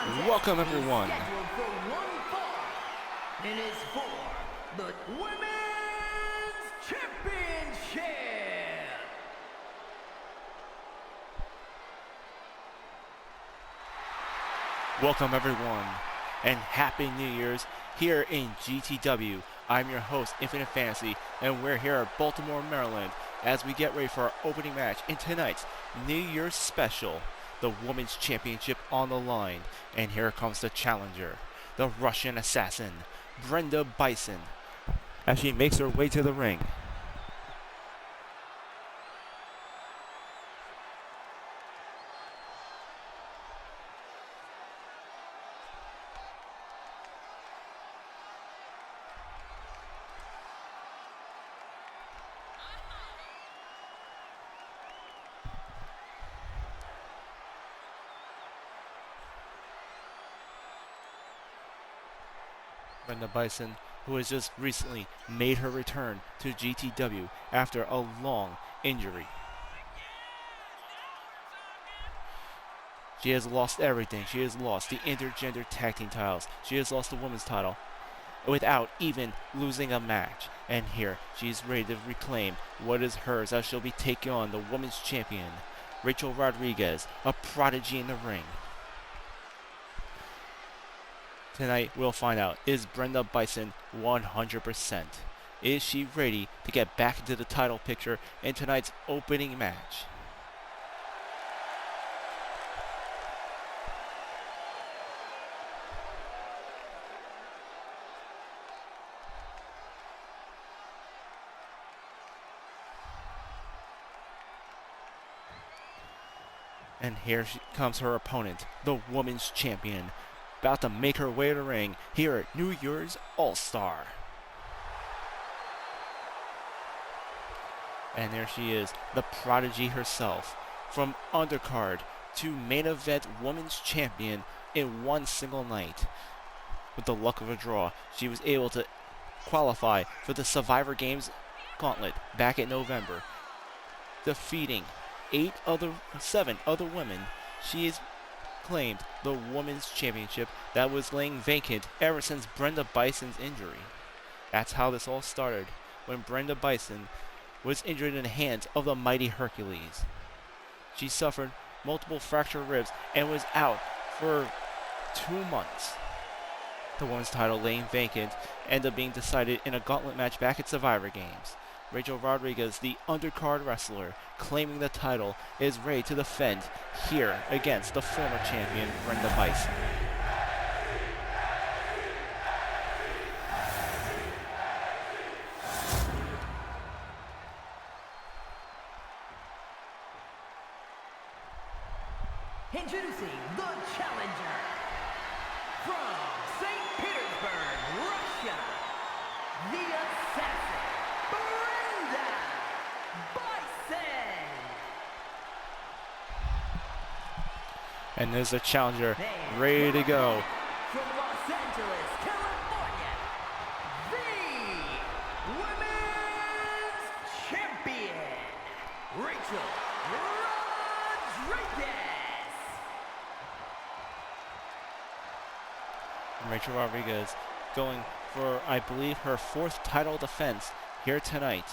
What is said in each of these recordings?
Welcome everyone. It is for the Women's Championship. Welcome everyone, and Happy New Year's here in GTW. I'm your host, Infinite Fantasy, and we're here at Baltimore, Maryland, as we get ready for our opening match in tonight's New Year's special, the Women's Championship on the line. And here comes the challenger, the Russian assassin, Brenda Bison, as she makes her way to the ring. Brenda Bison, who has just recently made her return to GTW after a long injury. She has lost everything. She has lost the intergender tag team titles. She has lost the women's title without even losing a match. And here, she's ready to reclaim what is hers, as she'll be taking on the women's champion, Rachel Rodriguez, a prodigy in the ring. Tonight, we'll find out, is Brenda Bison 100%? Is she ready to get back into the title picture in tonight's opening match? And here comes her opponent, the women's champion, about to make her way to the ring here at New Year's All-Star. And there she is, the prodigy herself, from undercard to main event women's champion in one single night. With the luck of a draw, she was able to qualify for the Survivor Games gauntlet back in November, defeating 7 other women. She is claimed the women's championship that was laying vacant ever since Brenda Bison's injury. That's how this all started, when Brenda Bison was injured in the hands of the mighty Hercules. She suffered multiple fractured ribs and was out for 2 months. The women's title laying vacant ended up being decided in a gauntlet match back at Survivor Games. Rachel Rodriguez, the undercard wrestler, claiming the title, is ready to defend here against the former champion, Brenda Bison. Introducing the challenger from St. Petersburg, Russia, the assassin, Brenda Bison. And there's a challenger ready to go. From Los Angeles, California, the women's champion, Rachel Rodriguez. Rachel Rodriguez going for, I believe, her 4th title defense here tonight.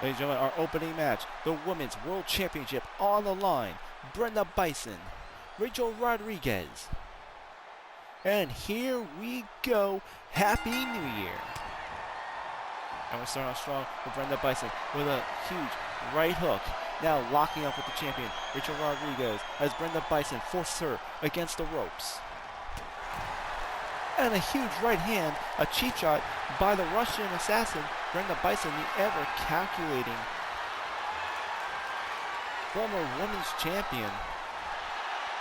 Ladies and gentlemen, our opening match, the Women's World Championship on the line. Brenda Bison, Rachel Rodriguez. And here we go. Happy New Year. And we're starting off strong with Brenda Bison with a huge right hook. Now locking up with the champion, Rachel Rodriguez, as Brenda Bison forces her against the ropes. And a huge right hand, a cheap shot by the Russian assassin, Brenda Bison, the ever-calculating former women's champion.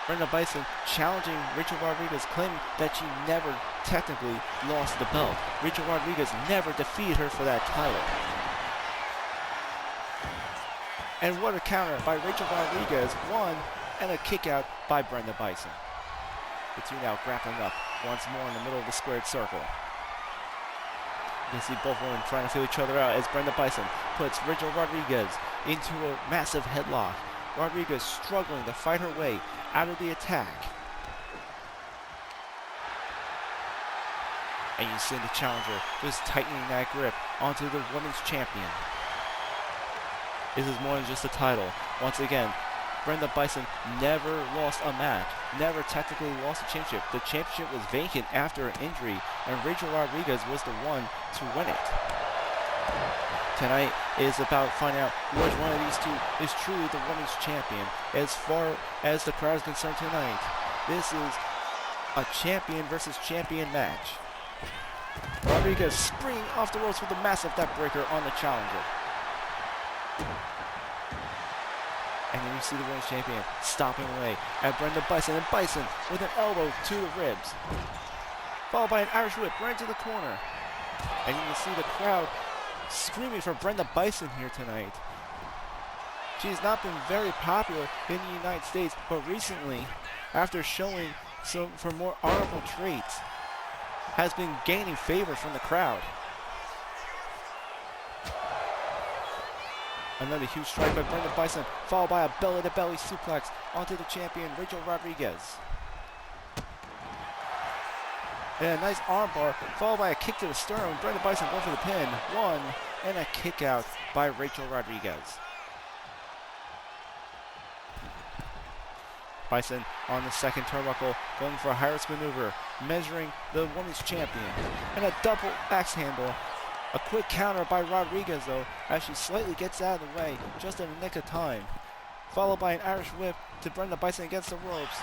Brenda Bison challenging Rachel Rodriguez, claiming that she never technically lost the belt. Rachel Rodriguez never defeated her for that title. And what a counter by Rachel Rodriguez, 1, and a kick out by Brenda Bison. The two now grappling up once more in the middle of the squared circle. You can see both women trying to feel each other out as Brenda Bison puts Rachel Rodriguez into a massive headlock. Rodriguez struggling to fight her way out of the attack. And you see the challenger just tightening that grip onto the women's champion. This is more than just a title. Once again, Brenda Bison never lost a match, never technically lost a championship. The championship was vacant after an injury, and Rachel Rodriguez was the one to win it. Tonight is about finding out which one of these two is truly the women's champion. As far as the crowd is concerned tonight, this is a champion versus champion match. Rodriguez springing off the ropes with a massive neckbreaker on the challenger. And then you see the women's champion stopping away at Brenda Bison, and Bison with an elbow to the ribs, followed by an Irish whip right to the corner. And you can see the crowd screaming for Brenda Bison here tonight. She has not been very popular in the United States, but recently, after showing some for more honorable traits, has been gaining favor from the crowd. Another huge strike by Brenda Bison, followed by a belly-to-belly suplex onto the champion, Rachel Rodriguez. And a nice armbar, followed by a kick to the sternum. Brenda Bison going for the pin. One, and a kick out by Rachel Rodriguez. Bison on the second turnbuckle, going for a high-risk maneuver, measuring the women's champion. And a double axe handle. A quick counter by Rodriguez, though, as she slightly gets out of the way, just in the nick of time. Followed by an Irish whip to Brenda Bison against the ropes.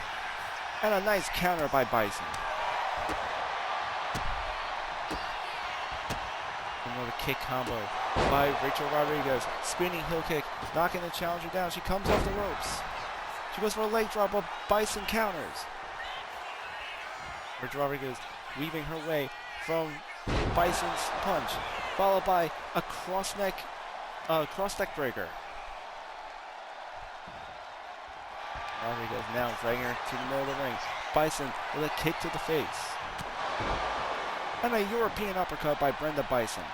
And a nice counter by Bison. Another kick combo by Rachel Rodriguez. Spinning heel kick, knocking the challenger down. She comes off the ropes. She goes for a leg drop, but Bison counters. Rachel Rodriguez weaving her way from Bison's punch, followed by a cross neck breaker. Rodriguez now dragging her to the middle of the ring. Bison with a kick to the face. And a European uppercut by Brenda Bison.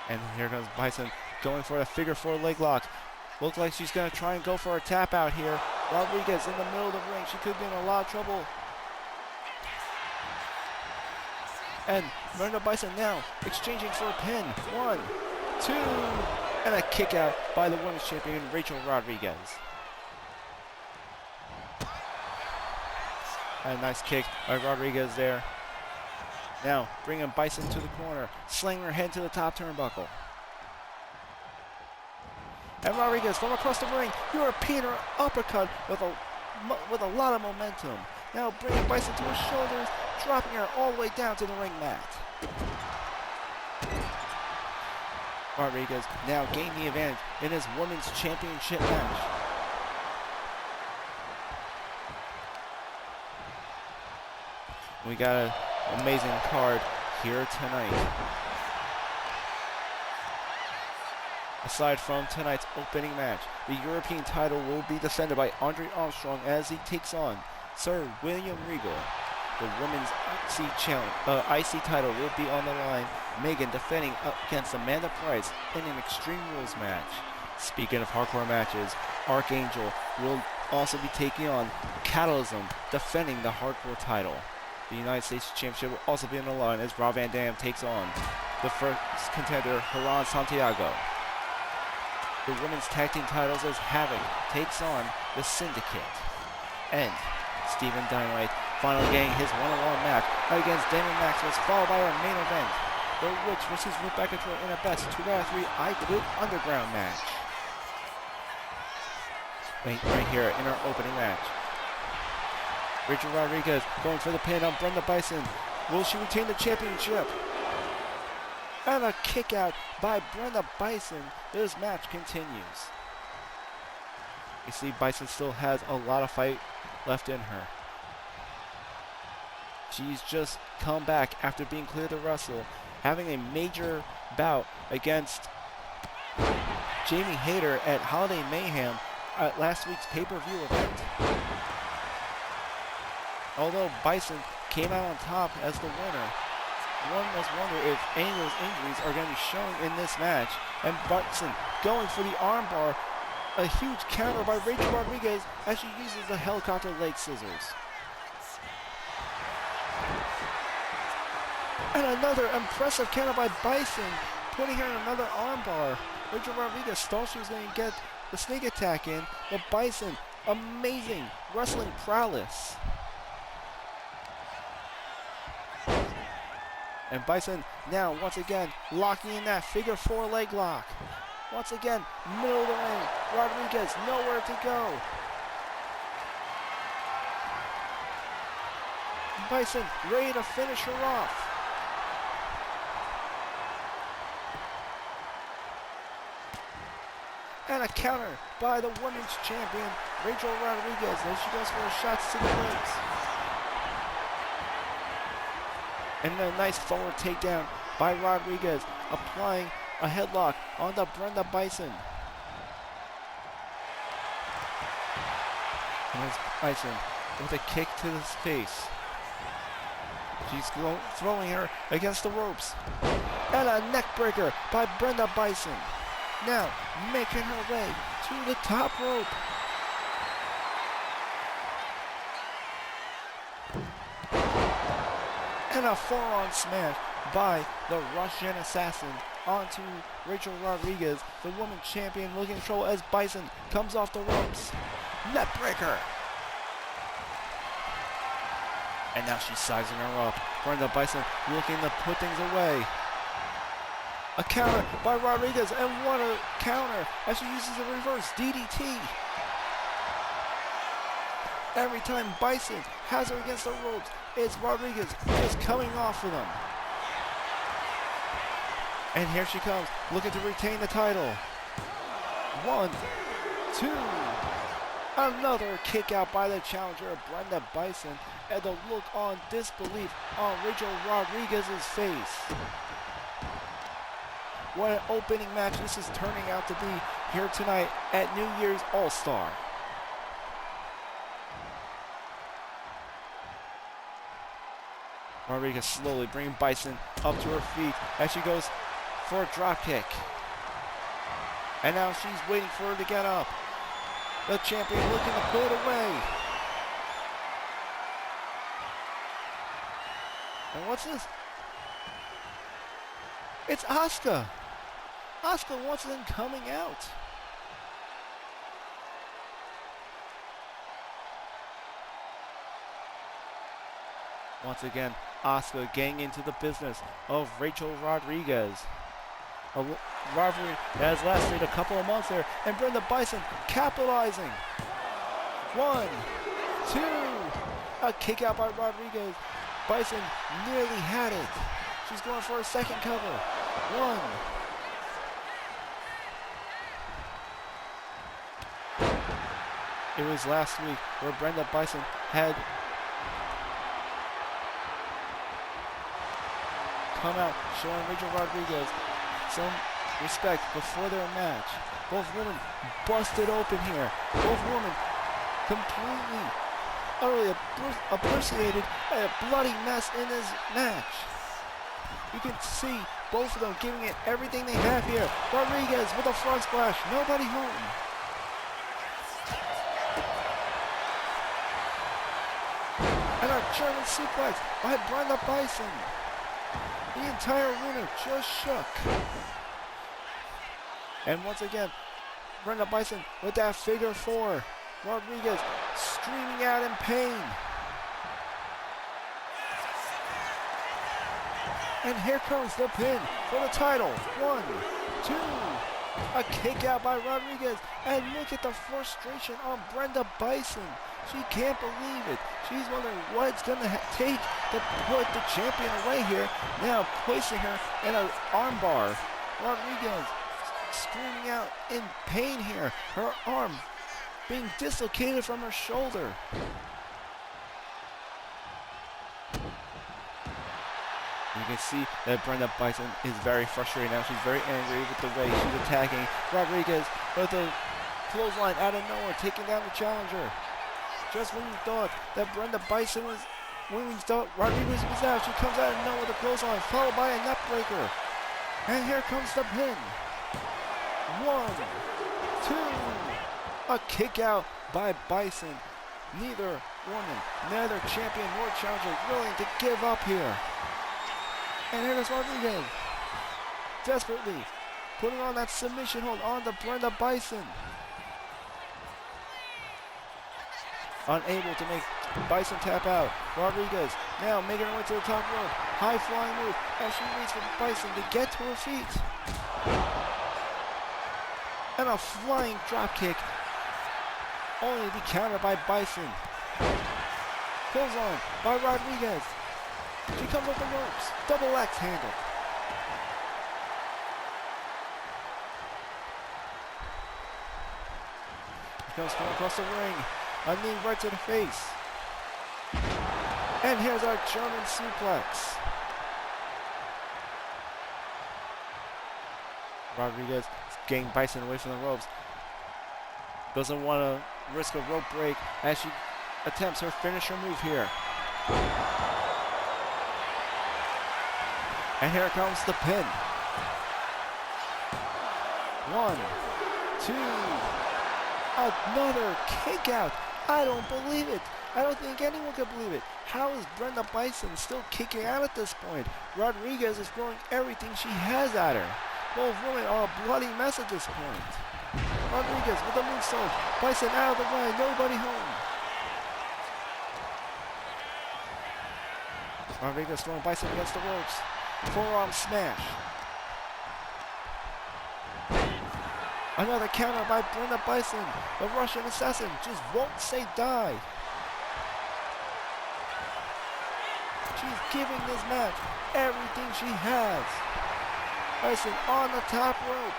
And here comes Bison going for a figure four leg lock. Looks like she's going to try and go for a tap out here. Rodriguez in the middle of the ring. She could be in a lot of trouble. And Brenda Bison now exchanging for a pin. 1, 2, and a kick out by the women's champion, Rachel Rodriguez. And a nice kick by Rodriguez there. Now bringing Bison to the corner, slaying her head to the top turnbuckle. And Rodriguez from across the ring, European uppercut with a lot of momentum. Now bringing Bison to his shoulders, dropping her all the way down to the ring mat. Rodriguez now gaining the advantage in his women's championship match. We got an amazing card here tonight. Aside from tonight's opening match, the European title will be defended by Andre Armstrong as he takes on Sir William Regal. The women's IC title will be on the line. Megan defending against Amanda Price in an Extreme Rules match. Speaking of hardcore matches, Archangel will also be taking on Catalysm, defending the hardcore title. The United States Championship will also be on the line as Rob Van Dam takes on the first contender, Haran Santiago. The women's tag team titles as Havoc takes on the Syndicate. And Stephen Dynamite finally getting his one-on-one match against Damian Maximous, followed by our main event, The Witch versus Rebecca Troy in a best 2-out-of-3 I Quit Underground match. Right here in our opening match. Rachel Rodriguez going for the pin on Brenda Bison. Will she retain the championship? And a kick out by Brenda Bison. This match continues. You see Bison still has a lot of fight left in her. She's just come back after being cleared to wrestle, having a major bout against Jamie Hayter at Holiday Mayhem at last week's pay-per-view event. Although Bison came out on top as the winner, one must wonder if any of those injuries are going to be shown in this match. And Bison going for the armbar. A huge counter by Rachel Rodriguez as she uses the helicopter leg scissors. And another impressive counter by Bison, putting her in another armbar. Rachel Rodriguez thought she was going to get the sneak attack in, but Bison, amazing wrestling prowess. And Bison now once again locking in that figure 4 leg lock. Once again, middle of the ring. Rodriguez nowhere to go. Bison ready to finish her off. And a counter by the women's champion, Rachel Rodriguez, as she goes for her shots to the ribs. And a nice forward takedown by Rodriguez, applying a headlock onto Brenda Bison. And there's Bison with a kick to the face. She's throwing her against the ropes. And a neck breaker by Brenda Bison. Now making her way to the top rope. And a forearm smash by the Russian Assassin onto Rachel Rodriguez, the women's champion, looking in control as Bison comes off the ropes. Neck breaker. And now she's sizing her up. Brenda Bison looking to put things away. A counter by Rodriguez, and what a counter as she uses a reverse DDT. Every time Bison has her against the ropes, it's Rodriguez just coming off of them. And here she comes, looking to retain the title. 1, 2. Another kick out by the challenger, Brenda Bison, and the look on disbelief on Rachel Rodriguez's face. What an opening match this is turning out to be here tonight at New Year's All-Star. Rodriguez slowly bringing Bison up to her feet as she goes for a drop kick. And now she's waiting for her to get up. The champion looking to pull it away. And what's this? It's Asuka. Asuka once again coming out. Once again, Asuka getting into the business of Rachel Rodriguez. A rivalry that has lasted a couple of months there, and Brenda Bison capitalizing. 1, 2, a kick out by Rodriguez. Bison nearly had it. She's going for a second cover. 1. It was last week where Brenda Bison had come out showing Rachel Rodriguez some respect before their match. Both women busted open here. Both women completely, utterly obliterated by a bloody mess in this match. You can see both of them giving it everything they have here. Rodriguez with a front splash. Nobody home. And a German suplex by Brenda Bison. The entire arena just shook. And once again, Brenda Bison with that figure 4. Rodriguez screaming out in pain. And here comes the pin for the title. 1, 2. A kick out by Rodriguez. And look at the frustration on Brenda Bison. She can't believe it. She's wondering what it's going to take to put the champion away here. Now placing her in an armbar. Rodriguez screaming out in pain here. Her arm being dislocated from her shoulder. You can see that Brenda Bison is very frustrated now. She's very angry with the way she's attacking Rodriguez with a clothesline out of nowhere, taking down the challenger. Just when you thought that Brenda Bison was when we thought Rodriguez was out, she comes out of nowhere with a clothesline, followed by a neck breaker. And here comes the pin. 1, 2. A kick out by Bison. Neither woman, neither champion nor challenger willing to give up here. And here goes Rodriguez. Desperately putting on that submission hold on to Brenda Bison. Unable to make Bison tap out. Rodriguez now making her way to the top rope. High flying move as she waits for Bison to get to her feet. And a flying drop kick. Only to be countered by Bison. Pulls on by Rodriguez. She comes up the ropes. Double axe handle. She comes from across the ring. A knee right to the face. And here's our German suplex. Rodriguez is getting Bison away from the ropes. Doesn't want to risk a rope break as she attempts her finisher move here. And here comes the pin. 1, 2. Another kick out. I don't believe it. I don't think anyone can believe it. How is Brenda Bison still kicking out at this point? Rodriguez is throwing everything she has at her. Both women are a bloody mess at this point. Rodriguez with a moonsault. Bison out of the way. Nobody home. Rodriguez throwing Bison against the ropes. Forearm smash. Another counter by Brenda Bison. The Russian assassin just won't say die. She's giving this match everything she has. Bison on the top rope.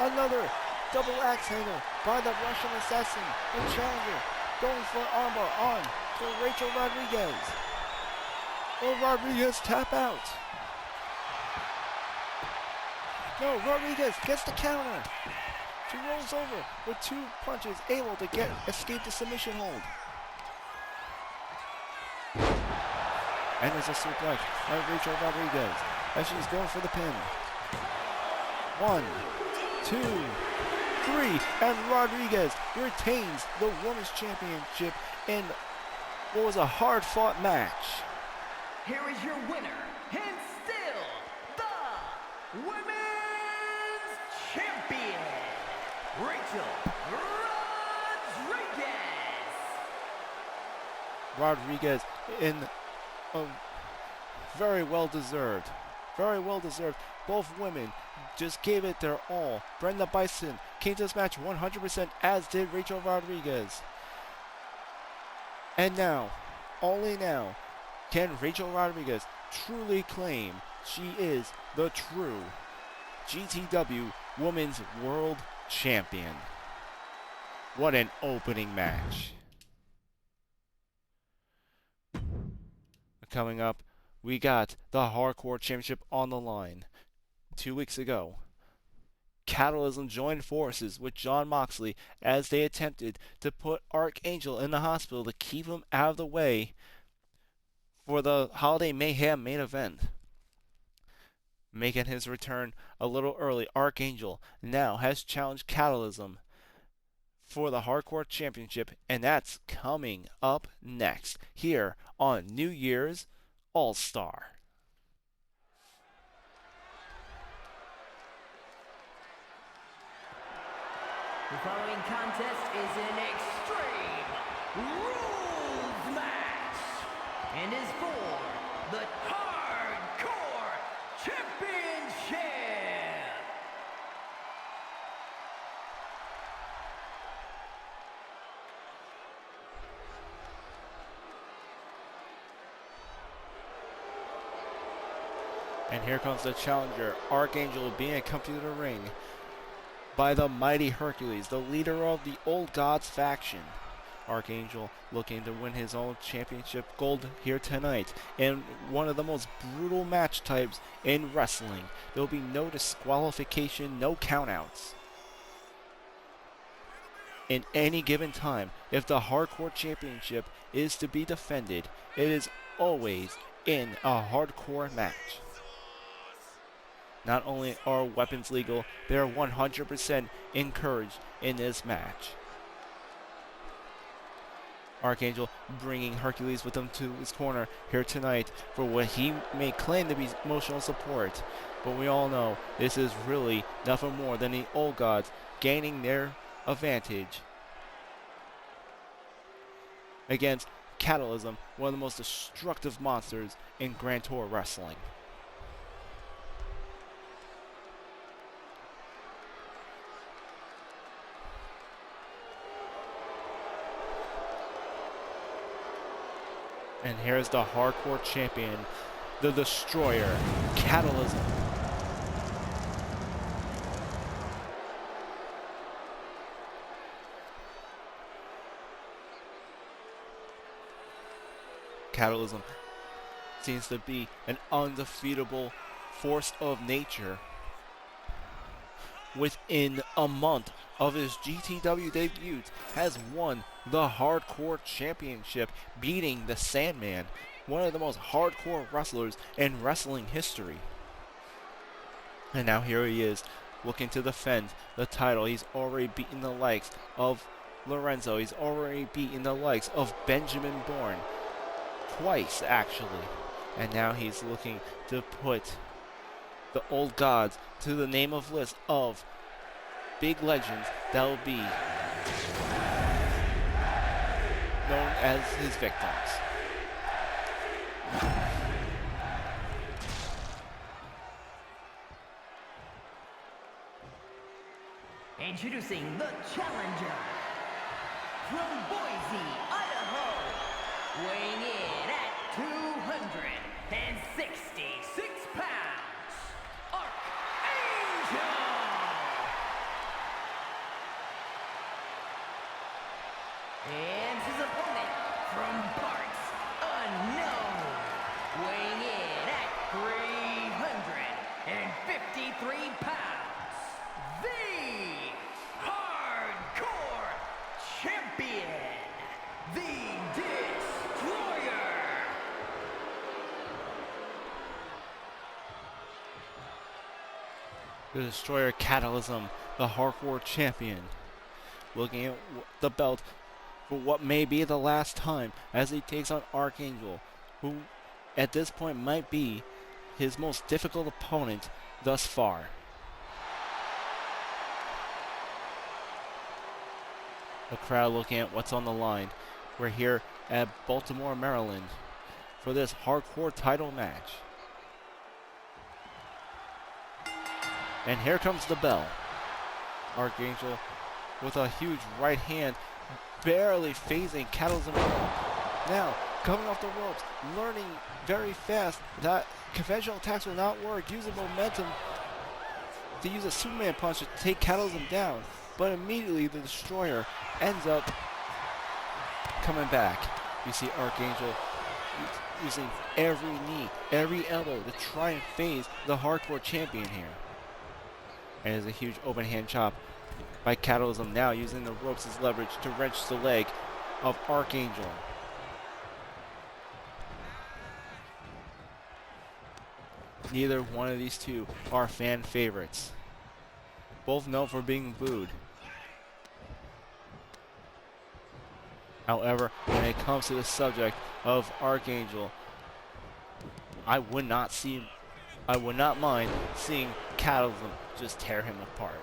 Another double axe handle by the Russian assassin. The challenger going for an armbar on to Rachel Rodriguez. Will Rodriguez tap out? No, Rodriguez gets the counter. She rolls over with 2 punches, able to escape the submission hold. And there's a suplex by Rachel Rodriguez as she's going for the pin. 1, 2, 3, and Rodriguez retains the Women's Championship in what was a hard-fought match. Here is your winner, and still the Women's Champion, Rachel Rodriguez. Rodriguez in a very well deserved. Both women just gave it their all. Brenda Bison came to this match 100%, as did Rachel Rodriguez. And now, only now, can Rachel Rodriguez truly claim she is the true GTW Women's World Champion. What an opening match. Coming up, we got the Hardcore Championship on the line. 2 weeks ago, Catalysm joined forces with Jon Moxley as they attempted to put Archangel in the hospital to keep him out of the way for the Holiday Mayhem main event. Making his return a little early, Archangel now has challenged Catalysm for the Hardcore Championship, and that's coming up next here on New Year's All-Star. The following contest is an Extreme Rules match and is for the Hardcore Championship. And here comes the challenger, Archangel, being accompanied to the ring by the mighty Hercules, the leader of the Old Gods faction. Archangel looking to win his own championship gold here tonight in one of the most brutal match types in wrestling. There will be no disqualification, no countouts. In any given time, if the Hardcore Championship is to be defended, it is always in a hardcore match. Not only are weapons legal, they are 100% encouraged in this match. Archangel bringing Hercules with him to his corner here tonight for what he may claim to be emotional support. But we all know this is really nothing more than the old gods gaining their advantage against Catalysm, one of the most destructive monsters in Grand Tour wrestling. And here's the Hardcore Champion, the Destroyer, Catalysm. Catalysm seems to be an undefeatable force of nature. Within a month of his GTW debut, has won the Hardcore Championship, beating the Sandman, one of the most hardcore wrestlers in wrestling history. And now here he is, looking to defend the title. He's already beaten the likes of Lorenzo. He's already beaten the likes of Benjamin Bourne. Twice, actually. And now he's looking to put the old gods to the name of list of big legends that will be known as his victims. Introducing the challenger from Boise, Idaho, weighing in at 266 pounds, Archangel! And his opponent from parts unknown, weighing in at 353 pounds, the Hardcore Champion, the Destroyer! The Destroyer, Catalysm, the Hardcore Champion, looking at the belt for what may be the last time as he takes on Archangel, who at this point might be his most difficult opponent thus far. The crowd looking at what's on the line. We're here at Baltimore, Maryland for this hardcore title match. And here comes the bell. Archangel with a huge right hand, barely phasing Catalysm. Now, coming off the ropes, learning very fast that conventional attacks will not work, using momentum to use a Superman punch to take Catalysm down. But immediately the Destroyer ends up coming back. You see Archangel using every knee, every elbow to try and phase the Hardcore Champion here. And there's a huge open hand chop by Catalysm, now using the ropes as leverage to wrench the leg of Archangel. Neither one of these two are fan favorites. Both known for being booed. However, when it comes to the subject of Archangel, I would not mind seeing Catalysm just tear him apart.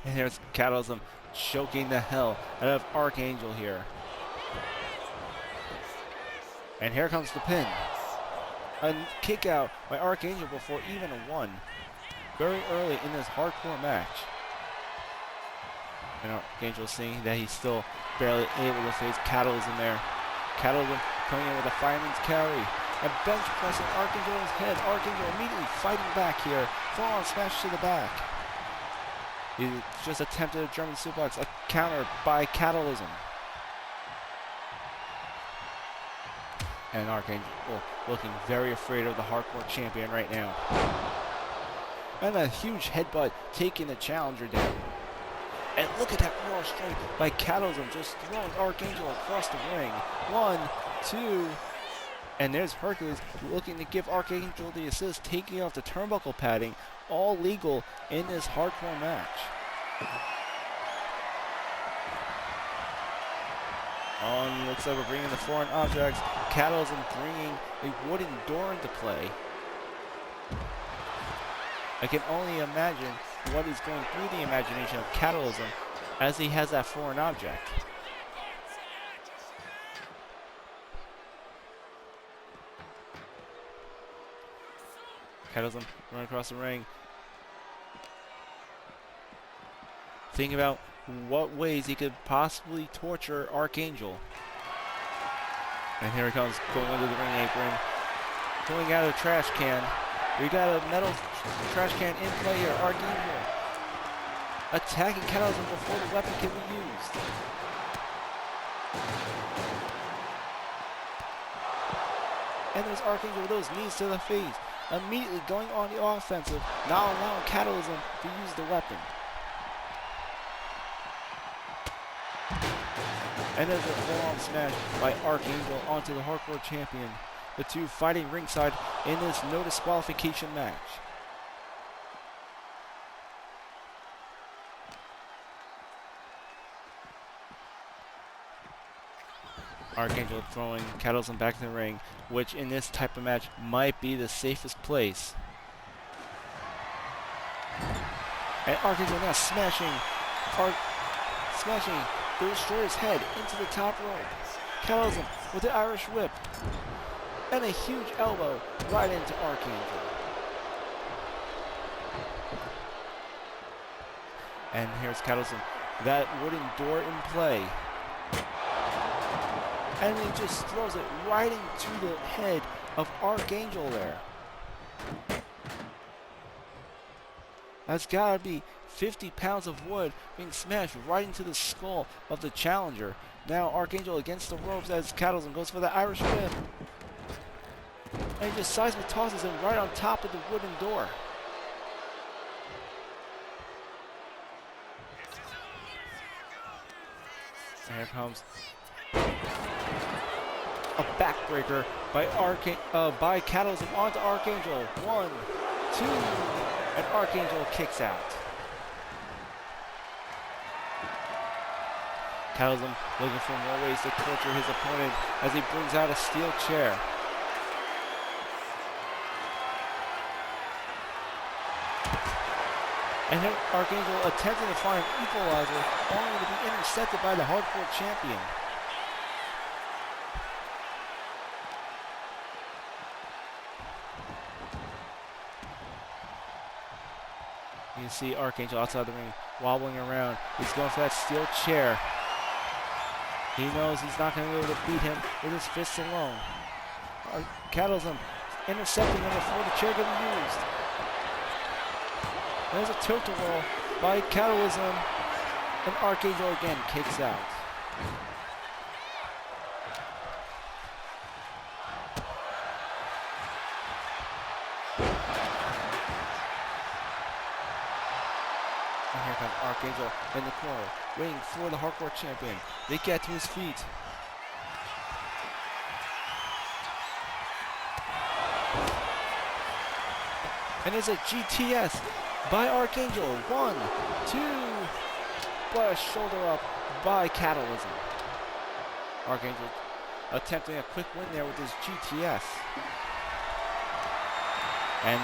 And here's Catalysm choking the hell out of Archangel here. And here comes the pin. A kick out by Archangel before even a one. Very early in this hardcore match. And Archangel seeing that he's still barely able to face Catalysm there. Catalysm coming in with a fireman's carry. And bench pressing Archangel in his head. Archangel immediately fighting back here. Full-on smash to the back. He just attempted a German suplex, a counter by Catalysm. And Archangel looking very afraid of the Hardcore Champion right now. And a huge headbutt taking the challenger down. And look at that raw strike by Catalysm, just throwing Archangel across the ring. 1, 2, and there's Hercules looking to give Archangel the assist, taking off the turnbuckle padding. All legal in this hardcore match. Looks like we're bringing the foreign objects. Catalysm bringing a wooden door into play. I can only imagine what is going through the imagination of Catalysm as he has that foreign object. Catalysm running across the ring. Thinking about what ways he could possibly torture Archangel. And here he comes, going under the ring apron, pulling out a trash can. We got a metal trash can in play here. Archangel attacking Catalysm before the weapon can be used. And there's Archangel with those knees to the face, immediately going on the offensive, not allowing Catalysm to use the weapon. And there's a full-on smash by Archangel onto the Hardcore Champion. The two fighting ringside in this no disqualification match. Archangel throwing Catalysm back in the ring, which in this type of match might be the safest place. And Archangel now smashing the Destroyer's head into the top rope. Catalysm with the Irish whip. And a huge elbow right into Archangel. And here's Catalysm. That wooden door in play. And he just throws it right into the head of Archangel there. That's gotta be 50 pounds of wood being smashed right into the skull of the challenger. Now Archangel against the ropes as Catalysm goes for the Irish whip. And he just seismic tosses him right on top of the wooden door. And here comes a backbreaker by Catalysm onto Archangel. 1, 2, and Archangel kicks out. Catalysm looking for more ways to torture his opponent as he brings out a steel chair. And here Archangel attempting to find an equalizer, only to be intercepted by the Hardcore Champion. You can see Archangel outside the ring, wobbling around. He's going for that steel chair. He knows he's not going to be able to beat him with his fists alone. Catalysm intercepting him before the chair can be used. There's a tilt-a-whirl by Catalysm, and Archangel again kicks out. And here comes Archangel in the corner, waiting for the Hardcore Champion. They get to his feet. And there's a GTS by Archangel. 1, 2, but a shoulder up by Catalysm. Archangel attempting a quick win there with his GTS. And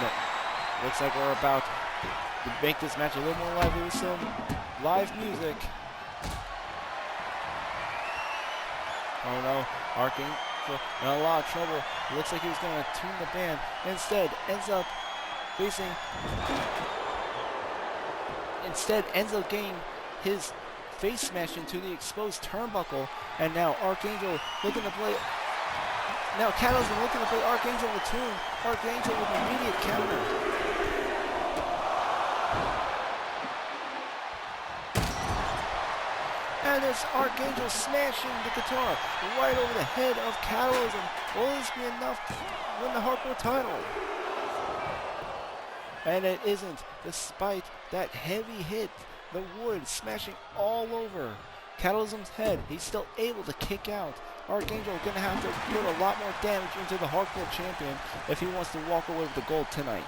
looks like we're about to make this match a little more lively with some live music. Oh no, Archangel in a lot of trouble. Looks like he was going to tune the band. Instead, ends up getting his face smashed into the exposed turnbuckle, and now Archangel looking to play. Now Catalysm looking to play Archangel with tune. Archangel with an immediate counter. And it's Archangel smashing the guitar right over the head of Catalysm. Will this be enough to win the Hardcore title? And it isn't. despite that heavy hit. The wood smashing all over Catalysm's head. He's still able to kick out. Archangel going to have to put a lot more damage into the hardcore champion if he wants to walk away with the gold tonight.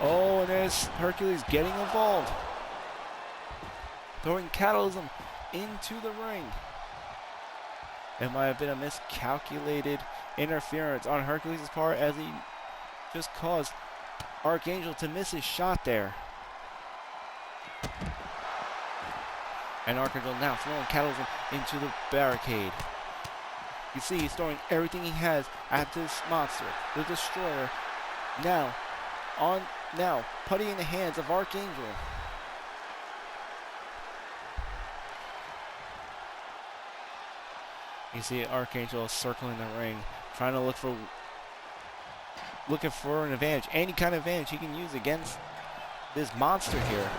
Oh, and there's Hercules getting involved. Throwing Catalysm into the ring. It might have been a miscalculated interference on Hercules' part as he just caused Archangel to miss his shot there. And Archangel now throwing Catalysm into the barricade. You see he's throwing everything he has at this monster, the Destroyer. Now putting in the hands of Archangel. You see Archangel circling the ring, trying to looking for an advantage, any kind of advantage he can use against this monster here.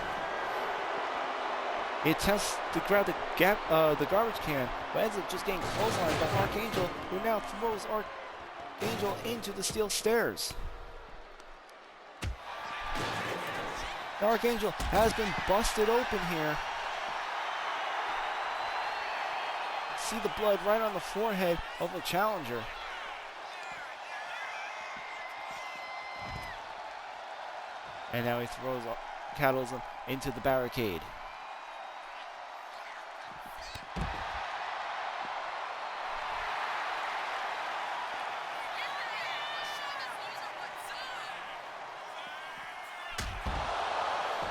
He attempts to grab the garbage can, but ends up just getting clotheslined by Archangel, who now throws Archangel into the steel stairs. The Archangel has been busted open here. See the blood right on the forehead of the challenger. And now he throws Catalysm into the barricade.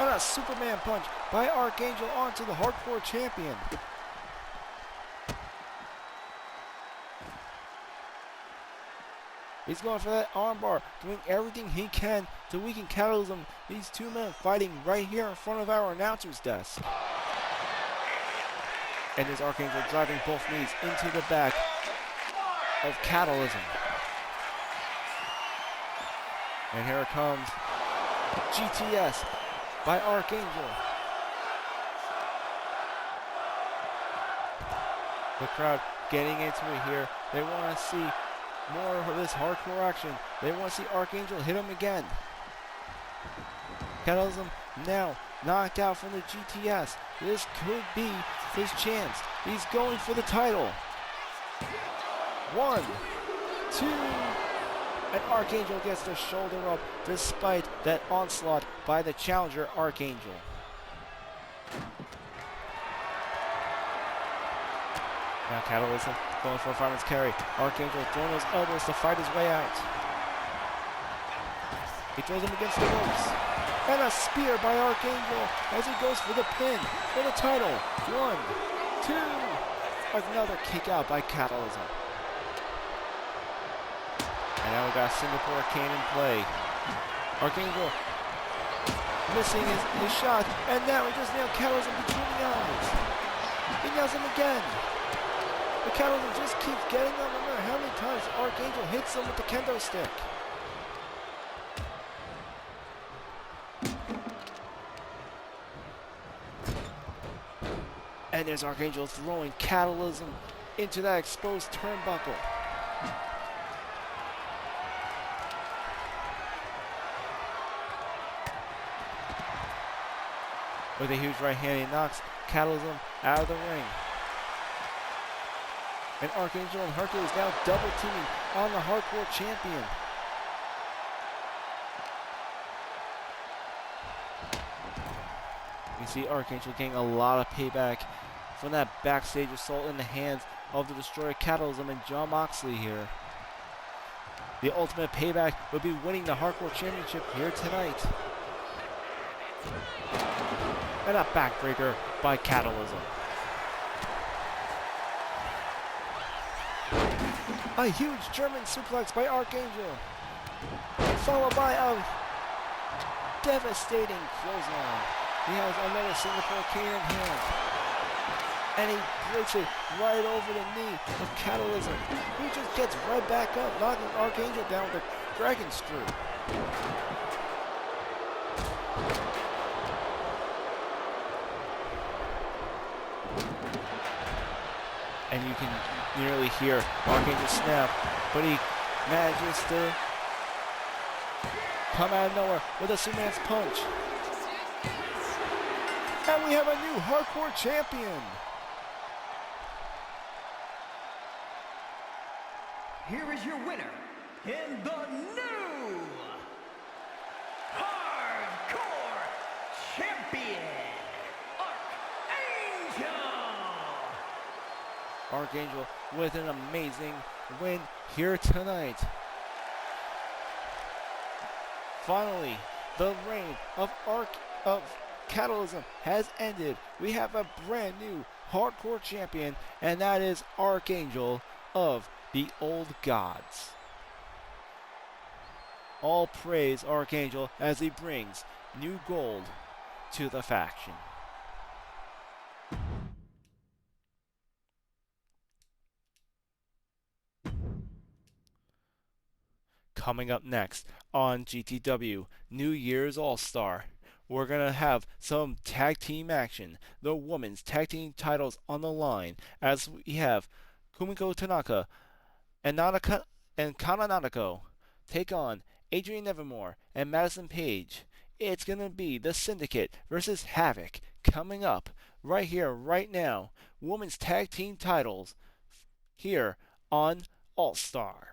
And a Superman punch by Archangel onto the hardcore champion. He's going for that armbar, doing everything he can to weaken Catalysm. These two men fighting right here in front of our announcer's desk. And there's Archangel driving both knees into the back of Catalysm. And here it comes. GTS by Archangel. The crowd getting into it here. They want to see more of this hardcore action. They want to see Archangel hit him again. Catalysm now knocked out from the GTS. This could be his chance. He's going for the title. 1, 2, and Archangel gets the shoulder up despite that onslaught by the challenger Archangel. Now Catalysm going for a fireman's carry. Archangel throwing those elbows to fight his way out. He throws him against the ropes. And a spear by Archangel as he goes for the pin for the title. 1, 2. Another kick out by Catalysm. And now we got Singapore Cane in play. Archangel missing his shot. And now he just nailed Catalysm between the eyes. He nails him again. The Catalysm just keeps getting them, no matter how many times Archangel hits him with the kendo stick. And there's Archangel throwing Catalysm into that exposed turnbuckle. With a huge right hand, he knocks Catalysm out of the ring. And Archangel and Hercules now double teaming on the hardcore champion. You see Archangel getting a lot of payback from that backstage assault in the hands of the Destroyer Catalysm and John Moxley here. The ultimate payback would be winning the hardcore championship here tonight. And a backbreaker by Catalysm. A huge German suplex by Archangel, followed by a devastating clothesline. He has another Singapore cane in hand, and he breaks it right over the knee of Catalysm, who just gets right back up, knocking Archangel down with a dragon screw. And you can nearly hear Archangel snap, but he manages to come out of nowhere with a Superman's punch. And we have a new hardcore champion. Here is your winner, and the new hardcore champion, Archangel. Archangel with an amazing win here tonight. Finally, the reign of Catalysm has ended. We have a brand new hardcore champion, and that is Archangel of the Old Gods. All praise Archangel as he brings new gold to the faction. Coming up next on GTW New Year's All-Star, we're going to have some tag team action. The women's tag team titles on the line as we have Kumiko Tanaka and Kana Nanako take on Adrian Nevermore and Madison Page. It's going to be the Syndicate versus Havoc coming up right here, right now. Women's tag team titles here on All-Star.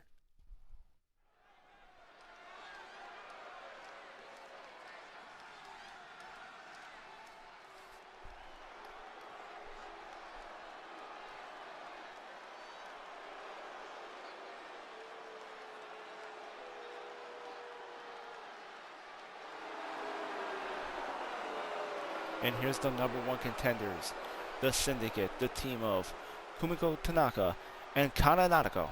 And here's the number one contenders, the Syndicate, the team of Kumiko Tanaka and Kana Nanako.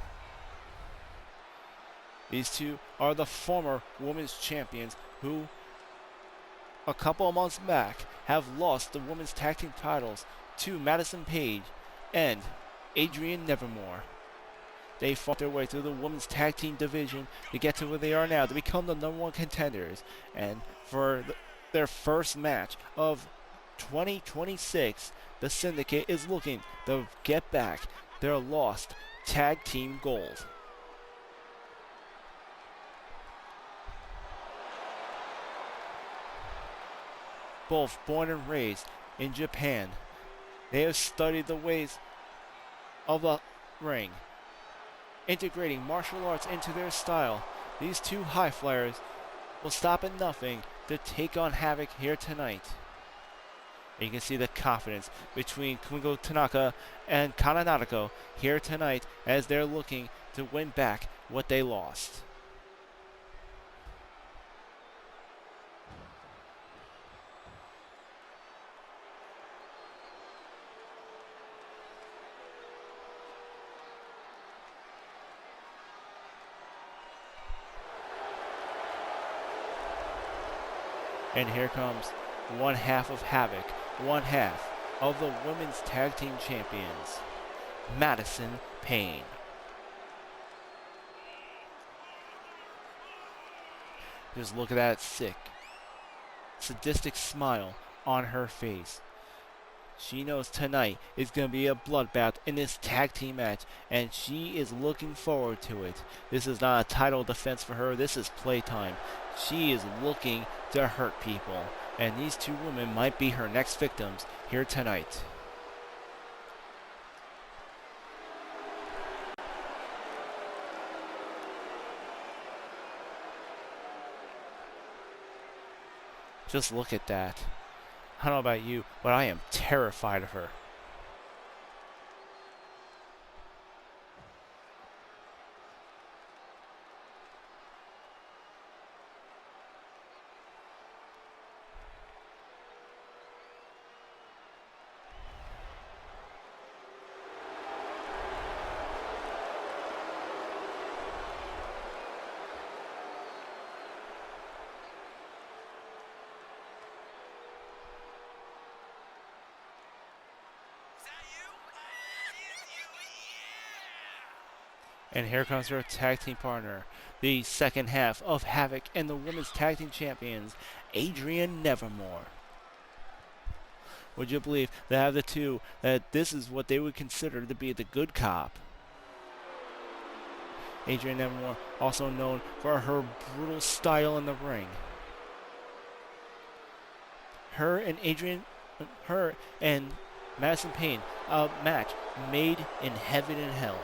These two are the former women's champions who, a couple of months back, have lost the women's tag team titles to Madison Page and Adrian Nevermore. They fought their way through the women's tag team division to get to where they are now, to become the number one contenders. And for their first match of 2026, the Syndicate is looking to get back their lost tag team gold. Both born and raised in Japan, they have studied the ways of the ring, integrating martial arts into their style. These two high flyers will stop at nothing to take on Havoc here tonight. And you can see the confidence between Kumiko Tanaka and Kana Nanako here tonight as they're looking to win back what they lost. And here comes one half of Havoc, one half of the women's tag team champions, Madison Payne. Just look at that sick, sadistic smile on her face. She knows tonight is going to be a bloodbath in this tag team match, and she is looking forward to it. This is not a title defense for her. This is playtime. She is looking to hurt people, and these two women might be her next victims here tonight. Just look at that. I don't know about you, but I am terrified of her. And here comes her tag team partner, the second half of Havoc and the women's tag team champions, Adrian Nevermore. Would you believe that out of the two, that this is what they would consider to be the good cop? Adrian Nevermore, also known for her brutal style in the ring. Her and Madison Payne, a match made in heaven and hell.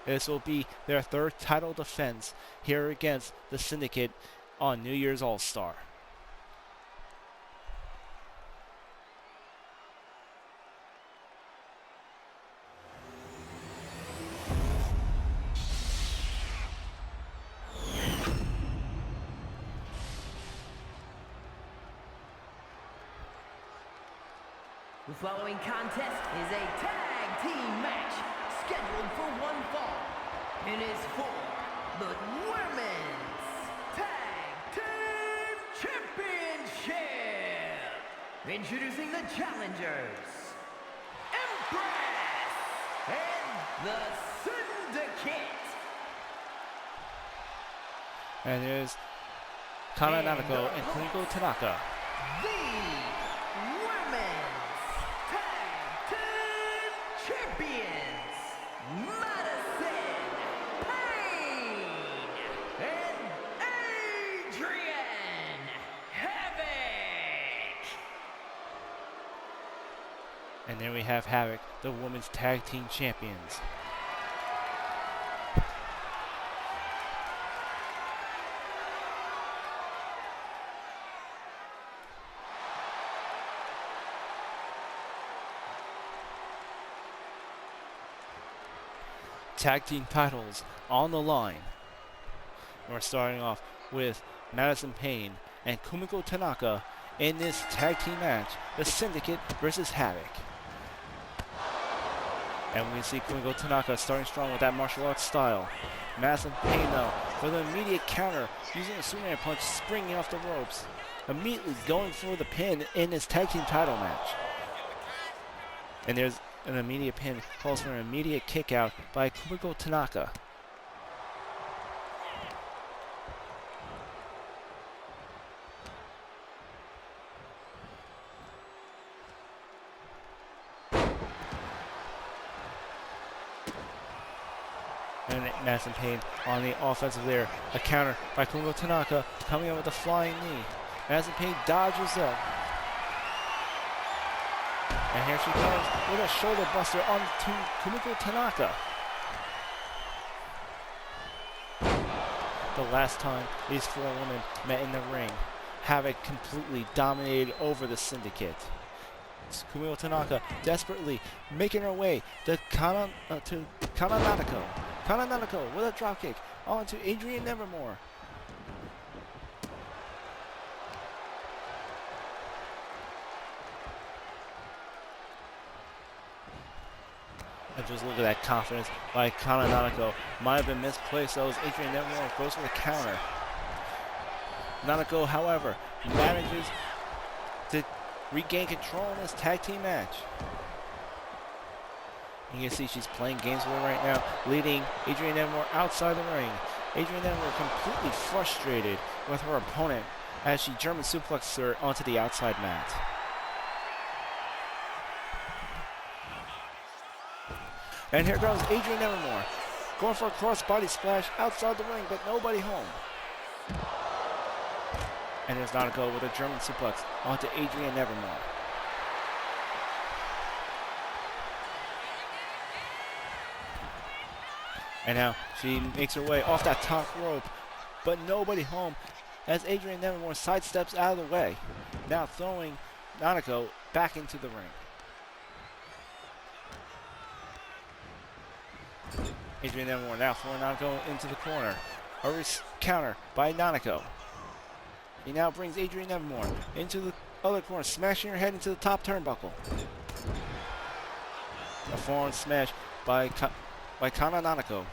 This will be their third title defense here against the Syndicate on New Year's All-Star. The following contest is a tag team match scheduled for one fall and is for the Women's Tag Team Championship. Introducing the challengers, Empress and the Syndicate. And there's Kana Nanako and Kuniko Tanaka. The Women's Tag Team Champions, Madison Payne and Adrian Havoc. And then we have Havoc, the Women's Tag Team Champions. Tag team titles on the line. We're starting off with Madison Payne and Kumiko Tanaka in this tag team match, the Syndicate versus Havoc. And we can see Kumiko Tanaka starting strong with that martial arts style. Madison Payne though, for the immediate counter, using a Superman punch, springing off the ropes, immediately going for the pin in this tag team title match. And there's an immediate pin, calls for an immediate kick out by Kumiko Tanaka. And Madison Payne on the offensive there. A counter by Kumiko Tanaka, coming out with a flying knee. Madison Payne dodges up. And here she comes with a shoulder buster on to Kumiko Tanaka. The last time these four women met in the ring, Havoc completely dominated over the Syndicate. Kumiko Tanaka desperately making her way to Kana Nanako. Kana Nanako with a dropkick onto Adrian Nevermore. And just look at that confidence by Kana Nanako. Might have been misplaced, though, as Adrian Nevermore goes for the counter. Nanako, however, manages to regain control in this tag team match. You can see she's playing games with her right now, leading Adrian Nevermore outside the ring. Adrian Nevermore completely frustrated with her opponent as she German suplexes her onto the outside mat. And here goes Adrian Nevermore, going for a cross-body splash outside the ring, but nobody home. And there's Nanako with a German suplex onto Adrian Nevermore. And now she makes her way off that top rope, but nobody home as Adrian Nevermore sidesteps out of the way, now throwing Nanako back into the ring. Adrian Nevermore now throwing Nanako into the corner. A counter by Nanako. He now brings Adrian Nevermore into the other corner, smashing her head into the top turnbuckle. A forearm smash by Kana Nanako.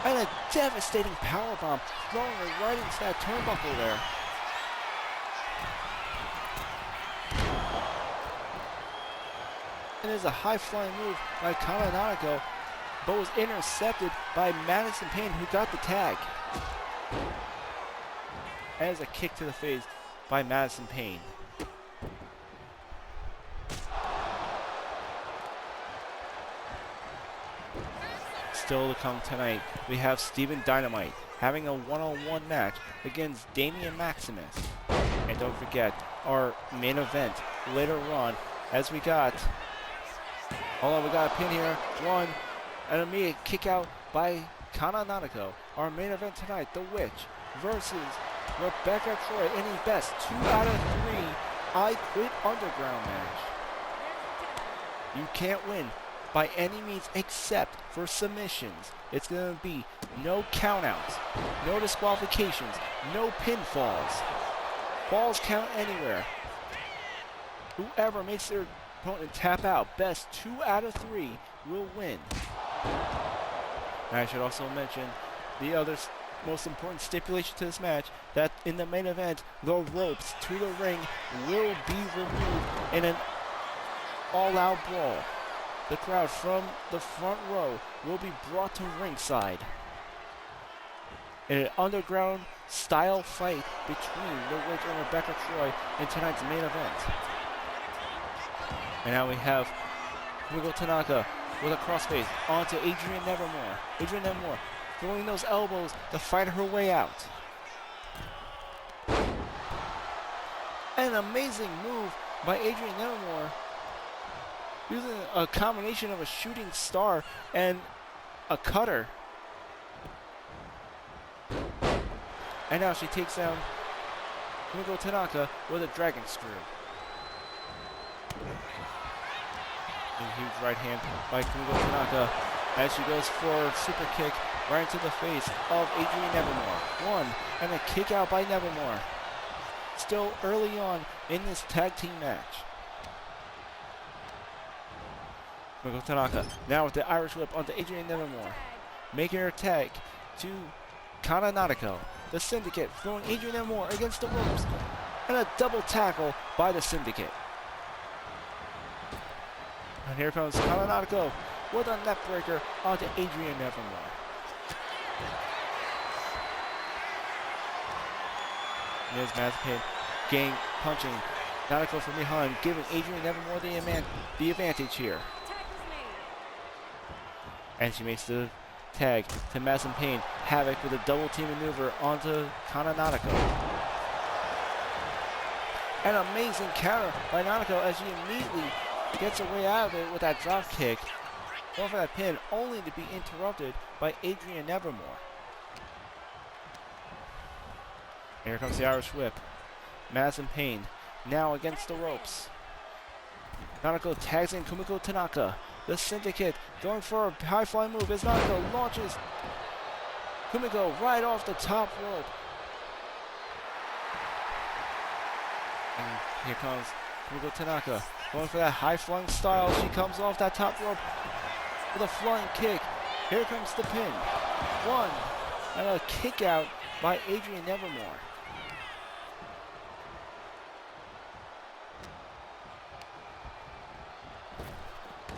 And a devastating powerbomb, throwing her right into that turnbuckle there. And there's a high-flying move by Kana Nanako, but was intercepted by Madison Payne, who got the tag. And there's a kick to the face by Madison Payne. Still to come tonight, we have Steven Dynamite having a one-on-one match against Damian Maximous. And don't forget, our main event later on, as we got... Hold on, we got a pin here. One, an immediate kick out by Kana Nanako. Our main event tonight, The Witch versus Rebecca Troy in a best 2 out of 3 I Quit Underground match. You can't win by any means except for submissions. It's going to be no countouts, no disqualifications, no pinfalls. Falls count anywhere. Whoever makes their opponent tap out best 2 out of 3 will win. And I should also mention the other most important stipulation to this match, that in the main event, the ropes to the ring will be removed in an all-out brawl. The crowd from the front row will be brought to ringside in an underground style fight between The Witch and Rebecca Troy in tonight's main event. And now we have Kumiko Tanaka with a crossface onto Adrian Nevermore. Adrian Nevermore throwing those elbows to fight her way out. An amazing move by Adrian Nevermore, using a combination of a shooting star and a cutter. And now she takes down Kumiko Tanaka with a dragon screw. A huge right hand by Kumiko Tanaka as she goes for a super kick right into the face of Adrian Nevermore. One, and a kick out by Nevermore. Still early on in this tag team match. Kumiko Tanaka now with the Irish whip onto Adrian Nevermore, making her tag to Kana Nanako. The Syndicate throwing Adrian Nevermore against the ropes, and a double tackle by the Syndicate. And here comes Kana Nanako with a neck breaker onto Adrian Nevermore. Here's Mathepin getting punching Nanako from behind, giving Adrian Nevermore the advantage here. And she makes the tag to Madison Payne. Havoc with a double team maneuver onto Kana Nanako. An amazing counter by Nanako as she immediately gets her way out of it with that drop kick. Going for that pin, only to be interrupted by Adrian Nevermore. Here comes the Irish whip. Madison Payne now against the ropes. Nanako tags in Kumiko Tanaka. The Syndicate going for a high-flying move as Nanako launches Kumiko right off the top rope. And here comes Kumiko Tanaka going for that high-flying style. She comes off that top rope with a flying kick. Here comes the pin. One, and a kick out by Adrian Nevermore.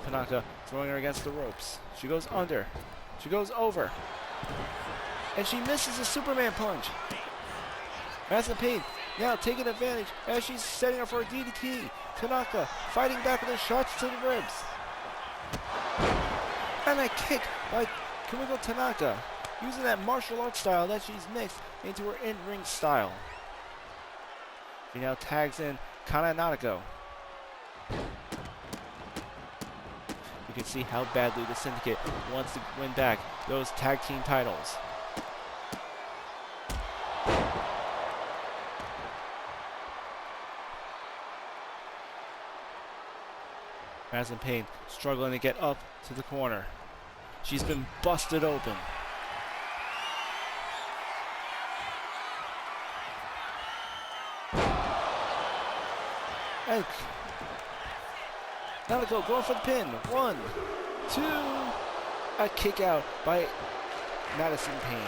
Tanaka throwing her against the ropes. She goes under. She goes over. And she misses a Superman punch. Madison Payne now taking advantage as she's setting up for a DDT. Tanaka fighting back with the shots to the ribs. And a kick by Kumiko Tanaka, using that martial arts style that she's mixed into her in-ring style. She now tags in Kana Nanako. You can see how badly the Syndicate wants to win back those tag team titles. Madison Payne struggling to get up to the corner. She's been busted open. And Nanako going for the pin. 1, 2. A kick out by Madison Payne.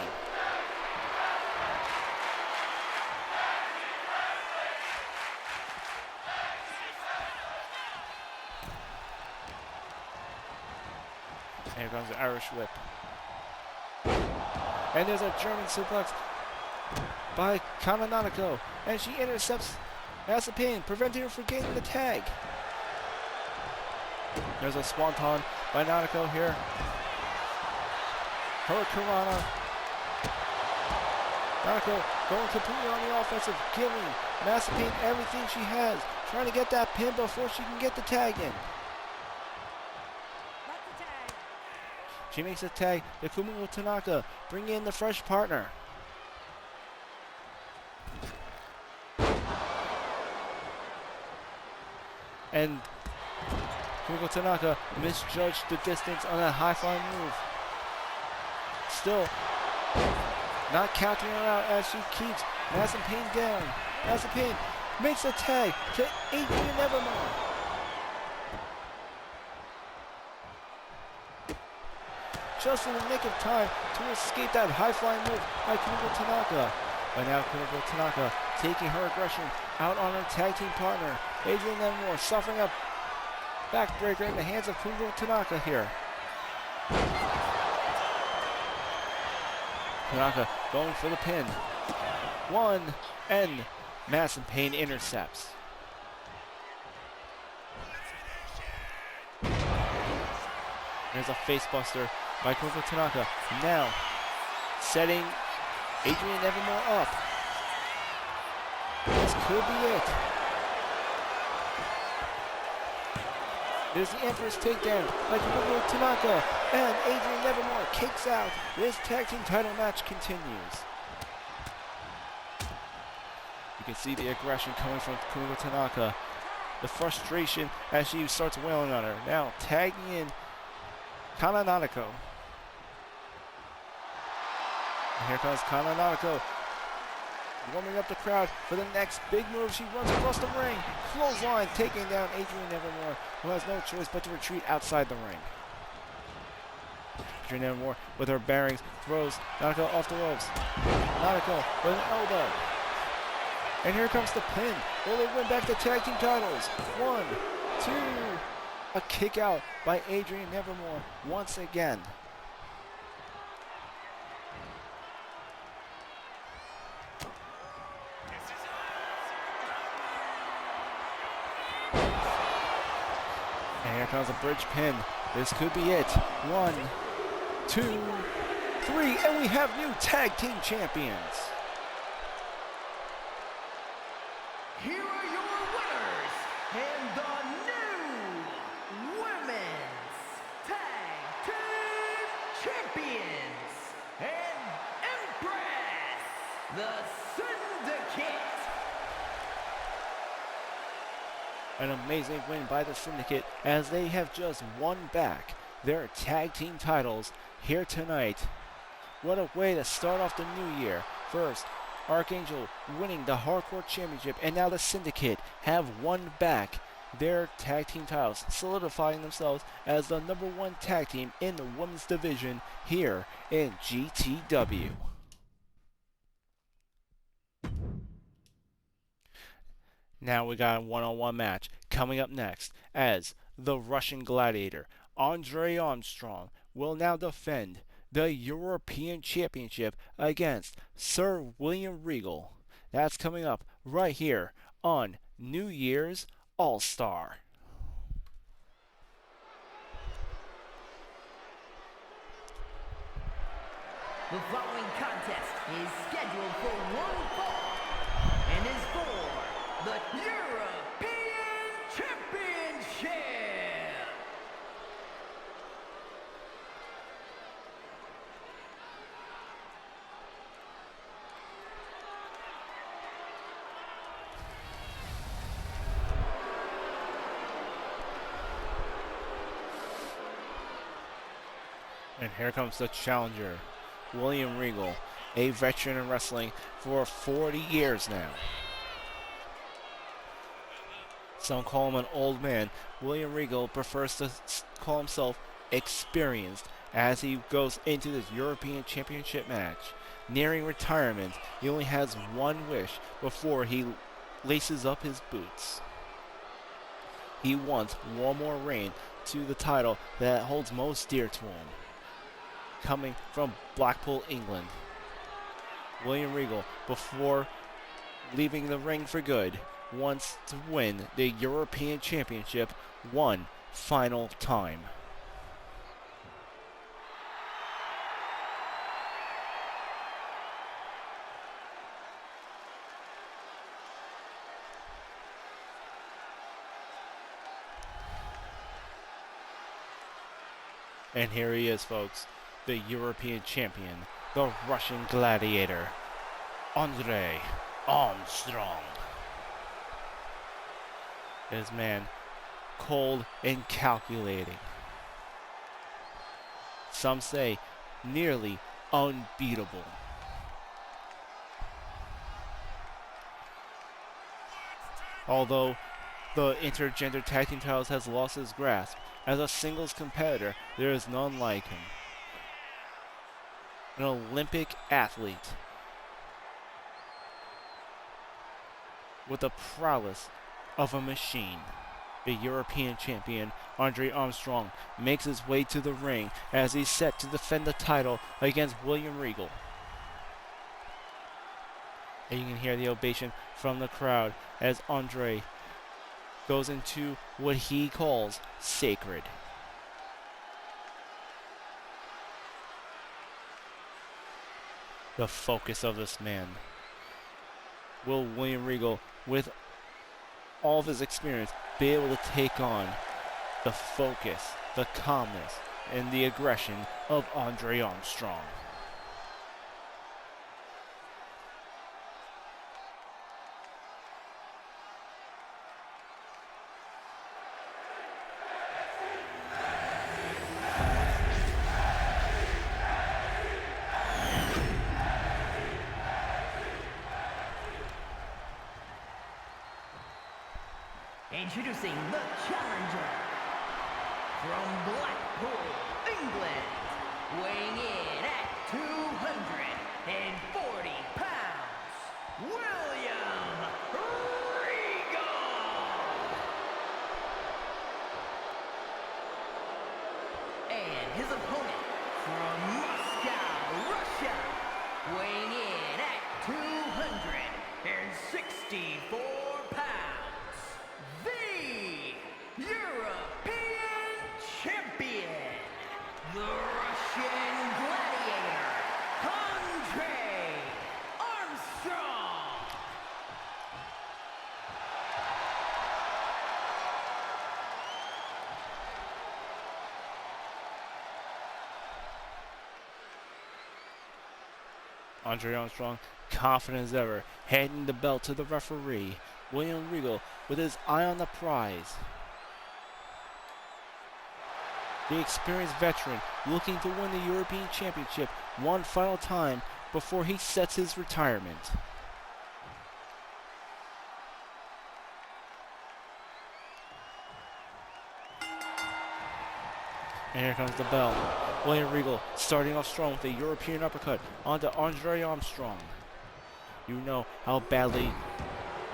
Here comes the Irish whip. And there's a German suplex by Kana Nanako. And she intercepts Madison Payne, preventing her from getting the tag. There's a swanton by Nanako here. Hurricanrana. Narco going completely on the offensive, giving Maximous everything she has, trying to get that pin before she can get the tag in. She makes a tag to Kumiko Tanaka, bringing in the fresh partner. And Kumiko Tanaka misjudged the distance on that high-flying move. Still not counting her out as she keeps Maximous down. Maximous makes a tag to Adrian Evermore. Just in the nick of time to escape that high-flying move by Kumiko Tanaka. But now Kumiko Tanaka taking her aggression out on her tag team partner. Adrian Evermore suffering a backbreaker in the hands of Kumiko Tanaka here. Tanaka going for the pin. One, and Maximous intercepts. There's a facebuster by Kumiko Tanaka. Now, setting Adrian Evermore up. This could be it. There's the Empress takedown by Kumiko Tanaka, and Adrian Evermore kicks out. This tag team title match continues. You can see the aggression coming from Kumiko Tanaka. The frustration as she starts wailing on her. Now tagging in Kana Nanako. And here comes Kana Nanako, warming up the crowd for the next big move. She runs across the ring. Clothesline taking down Adrian Evermore, who has no choice but to retreat outside the ring. Adrian Evermore with her bearings throws Nanako off the ropes. Nanako with an elbow. And here comes the pin. Will they win back the tag team titles? 1, 2. A kick out by Adrian Evermore once again. And here comes a bridge pin. This could be it. 1, 2, 3, and we have new tag team champions. Here are your winners and the new Women's Tag Team Champions and Empress, the Syndicate. An amazing win by the Syndicate as they have just won back their tag team titles here tonight. What a way to start off the new year. First, Archangel winning the Hardcore Championship, and now the Syndicate have won back their tag team titles, solidifying themselves as the #1 tag team in the women's division here in GTW. Now we got a one-on-one match coming up next as the Russian Gladiator, Andre Armstrong, will now defend the European Championship against Sir William Regal. That's coming up right here on New Year's All-Star. The following contest is scheduled for one fall and is for the European Championship. And here comes the challenger, William Regal, a veteran in wrestling for 40 years now. Some call him an old man. William Regal prefers to call himself experienced as he goes into this European Championship match. Nearing retirement, he only has one wish before he laces up his boots. He wants one more reign to the title that holds most dear to him. Coming from Blackpool, England, William Regal, before leaving the ring for good, wants to win the European Championship one final time. And here he is, folks, the European champion, the Russian gladiator, Andre Armstrong. This man, cold and calculating. Some say nearly unbeatable. Although the intergender tag team titles has lost his grasp, as a singles competitor, there is none like him. An Olympic athlete with the prowess of a machine. The European champion, Andre Armstrong, makes his way to the ring as he's set to defend the title against William Regal. And you can hear the ovation from the crowd as Andre goes into what he calls sacred. The focus of this man. Will William Regal, with all of his experience, be able to take on the focus, the calmness, and the aggression of Andre Armstrong? Introducing the challenger from Blackpool, England, weighing in at 240 pounds, William Regal. And his opponent from Moscow, Russia, weighing in at 264 pounds, the European champion, the Russian gladiator, Andre Armstrong. Andre Armstrong, confident as ever, handing the belt to the referee. William Regal with his eye on the prize. The experienced veteran looking to win the European Championship one final time before he sets his retirement. And here comes the bell. William Regal starting off strong with a European uppercut onto Andre Armstrong. You know how badly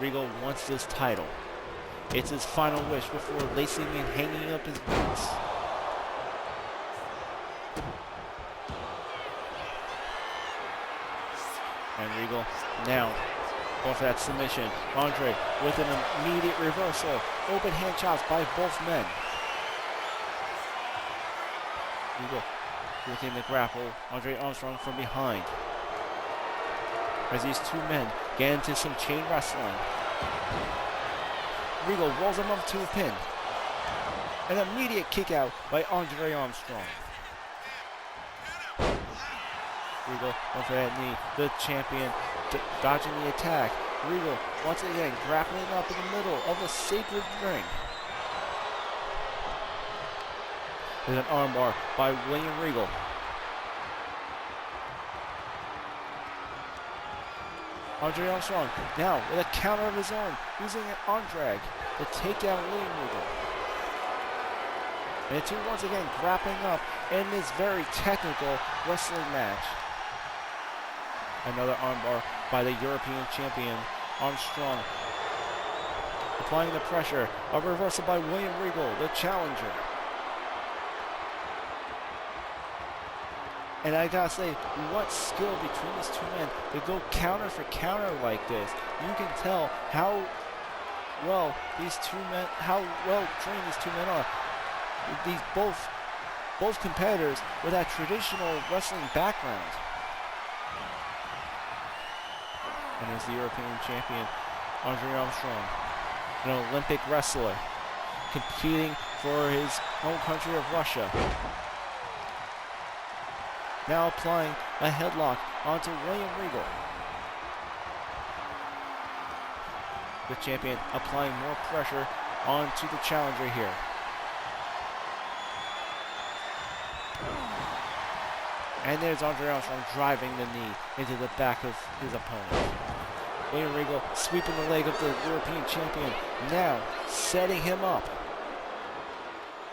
Regal wants this title. It's his final wish before lacing and hanging up his boots. And Regal now going for that submission. Andre with an immediate reversal. Open hand chops by both men. Regal looking to grapple Andre Armstrong from behind. As these two men get into some chain wrestling. Regal rolls him up to a pin. An immediate kick out by Andre Armstrong. Regal going for that knee. The champion dodging the attack. Regal once again grappling up in the middle of the sacred ring. There's an armbar by William Regal. Andre Armstrong now with a counter of his own, using an arm drag to take down William Regal. And the two once again grappling up in this very technical wrestling match. Another armbar by the European champion, Armstrong. Applying the pressure, a reversal by William Regal, the challenger. And I gotta say, what skill between these two men to go counter for counter like this. You can tell how well these two men, how well trained these two men are. These both competitors with that traditional wrestling background. And as the European champion, Andre Armstrong, an Olympic wrestler, competing for his home country of Russia. now applying a headlock onto William Regal. The champion applying more pressure onto the challenger here. And there's Andre Armstrong driving the knee into the back of his opponent. William Regal sweeping the leg of the European champion, now setting him up.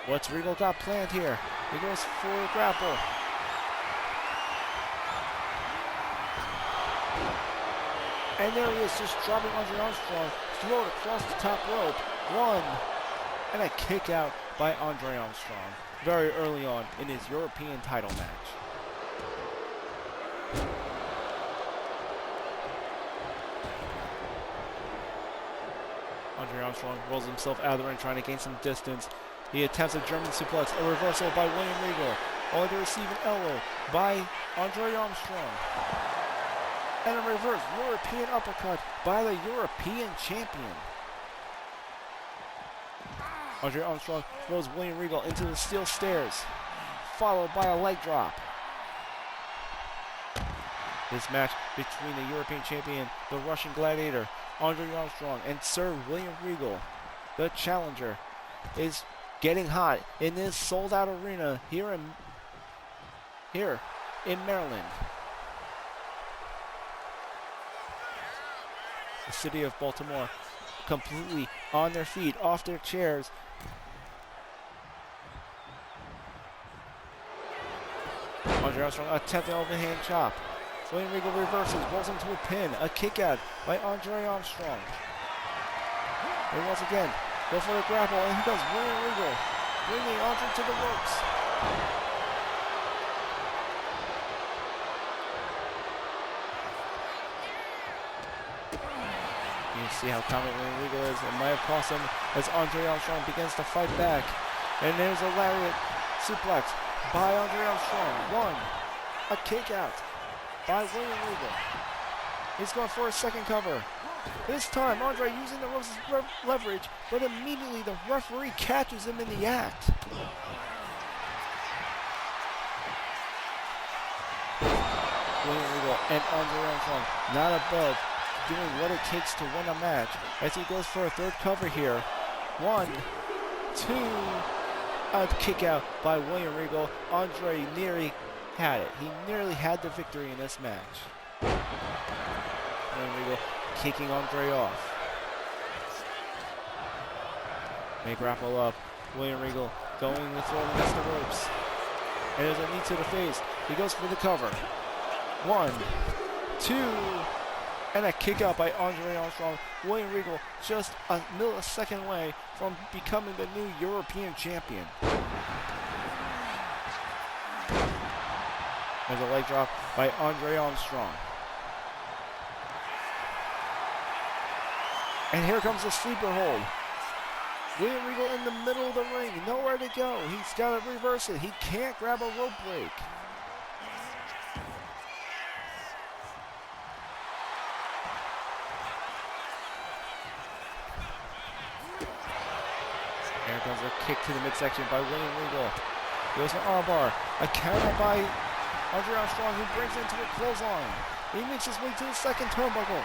What's Regal got planned here? He goes for a grapple. And there he is, just dropping Andre Armstrong, throw it across the top rope. One, and a kick out by Andre Armstrong very early on in his European title match. Andre Armstrong rolls himself out of the ring, trying to gain some distance. He attempts a German suplex, a reversal by William Regal, only to receive an elbow by Andre Armstrong. And a reverse European uppercut by the European champion. Andre Armstrong throws William Regal into the steel stairs, followed by a leg drop. This match between the European champion, the Russian gladiator, Andre Armstrong, and Sir William Regal, the challenger, is getting hot in this sold-out arena here in Maryland. The city of Baltimore completely on their feet, off their chairs. Andre Armstrong attempting an overhand chop. William Regal reverses, rolls into a pin, a kick out by Andre Armstrong. And once again, go for the grapple, and here comes William Regal, bringing Andre to the ropes. You can see how confident William Regal is. It might have cost him as Andre Armstrong begins to fight back. And there's a lariat suplex by Andre Armstrong. One, a kick out by William Regal. He's going for a second cover. This time, Andre using the ropes as leverage, but immediately the referee catches him in the act. William Regal and Andre Armstrong not above doing what it takes to win a match as he goes for a third cover here. One, two, a kick out by William Regal. Andre nearly had it. He nearly had the victory in this match. William Regal kicking Andre off. They grapple up. William Regal going to throw him against the ropes. And there's a knee to the face. He goes for the cover. One, two, and a kick out by Andre Armstrong. William Regal just a millisecond away from becoming the new European champion. There's a leg drop by Andre Armstrong. And here comes the sleeper hold. William Regal in the middle of the ring, nowhere to go. He's got to reverse it. He can't grab a rope break. Here comes a kick to the midsection by William Regal. Goes an armbar. A counter by Andre Armstrong, who brings it into a clothesline. He makes his way to the second turnbuckle.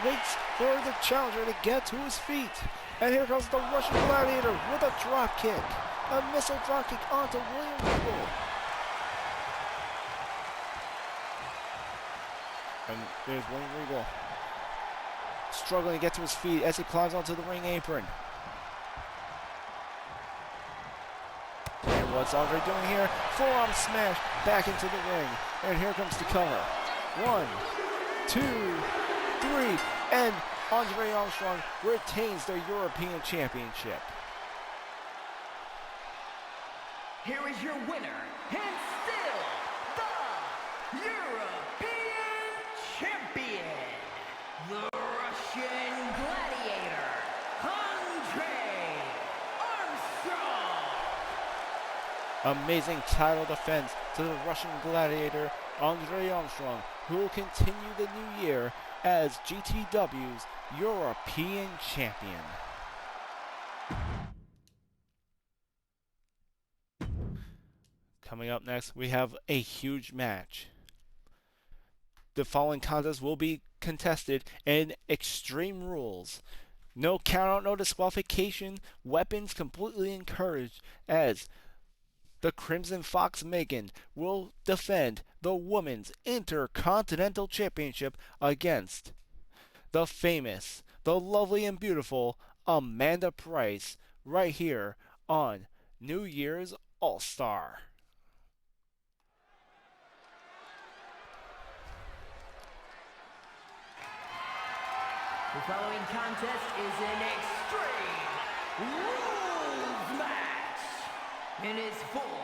Waits for the challenger to get to his feet. And here comes the Russian gladiator with a drop kick. A missile drop kick onto William Regal. And there's William Regal struggling to get to his feet as he climbs onto the ring apron. And what's Andre doing here? Forearm smash back into the ring. And here comes the cover. One, two, three, and Andre Armstrong retains the European Championship. Here is your winner, and still the European Champion, the Russian Gladiator, Andre Armstrong. Amazing title defense to the Russian gladiator, Andre Armstrong, who will continue the new year as GTW's European Champion. Coming up next, we have a huge match. The following contest will be contested in Extreme Rules. No countout, no disqualification, weapons completely encouraged as the Crimson Fox Megan will defend the Women's Intercontinental Championship against the famous, the lovely and beautiful Amanda Price right here on New Year's All-Star. The following contest is an Extreme Rules match and is for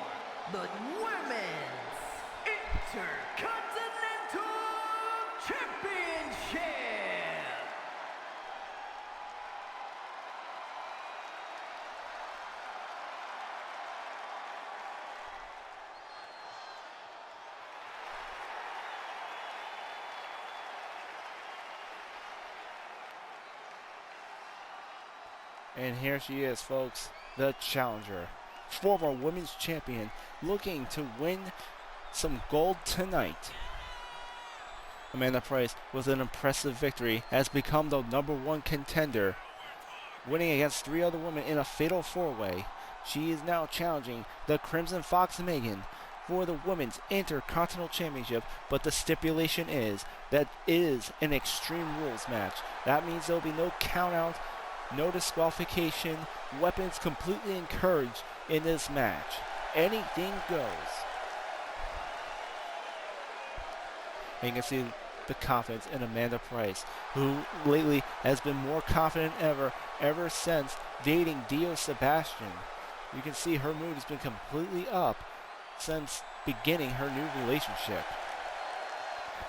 the Women's Intercontinental Championship. And here she is, folks, the challenger, former women's champion, looking to win some gold tonight. Amanda Price, with an impressive victory, has become the #1 contender, winning against 3 other women in a fatal 4-way. She is now challenging the Crimson Fox Megan for the Women's Intercontinental Championship, but the stipulation is that it is an Extreme Rules match. That means there will be no countout, no disqualification, weapons completely encouraged in this match. Anything goes. And you can see the confidence in Amanda Price, who lately has been more confident ever since dating Dio Sebastian. You can see her mood has been completely up since beginning her new relationship.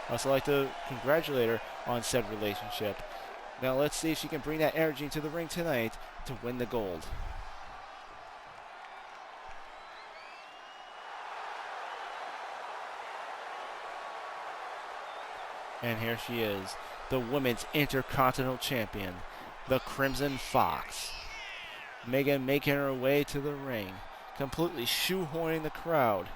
I'd also like to congratulate her on said relationship. Now let's see if she can bring that energy into the ring tonight to win the gold. And here she is, the Women's Intercontinental Champion, the Crimson Fox. Megan making her way to the ring, completely shoehorning the crowd.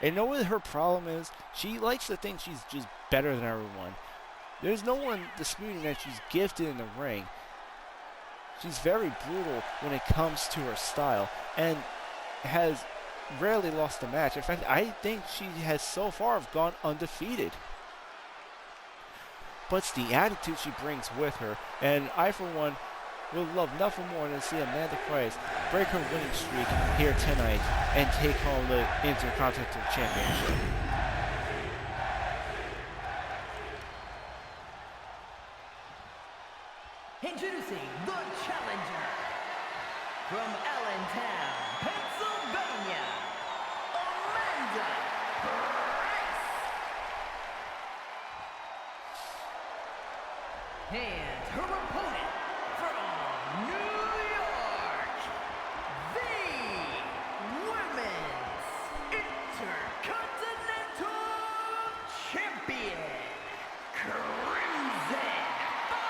And you know what her problem is? She likes to think she's just better than everyone. There's no one disputing that she's gifted in the ring. She's very brutal when it comes to her style and has rarely lost a match. In fact, I think she has so far gone undefeated. But it's the attitude she brings with her, and I, for one, would love nothing more than to see Amanda Price break her winning streak here tonight and take home the Intercontinental Championship. Introducing the challenger from Allentown, Pennsylvania, Amanda Price. And her opponent from New York, the Women's Intercontinental Champion, Crimson Fox.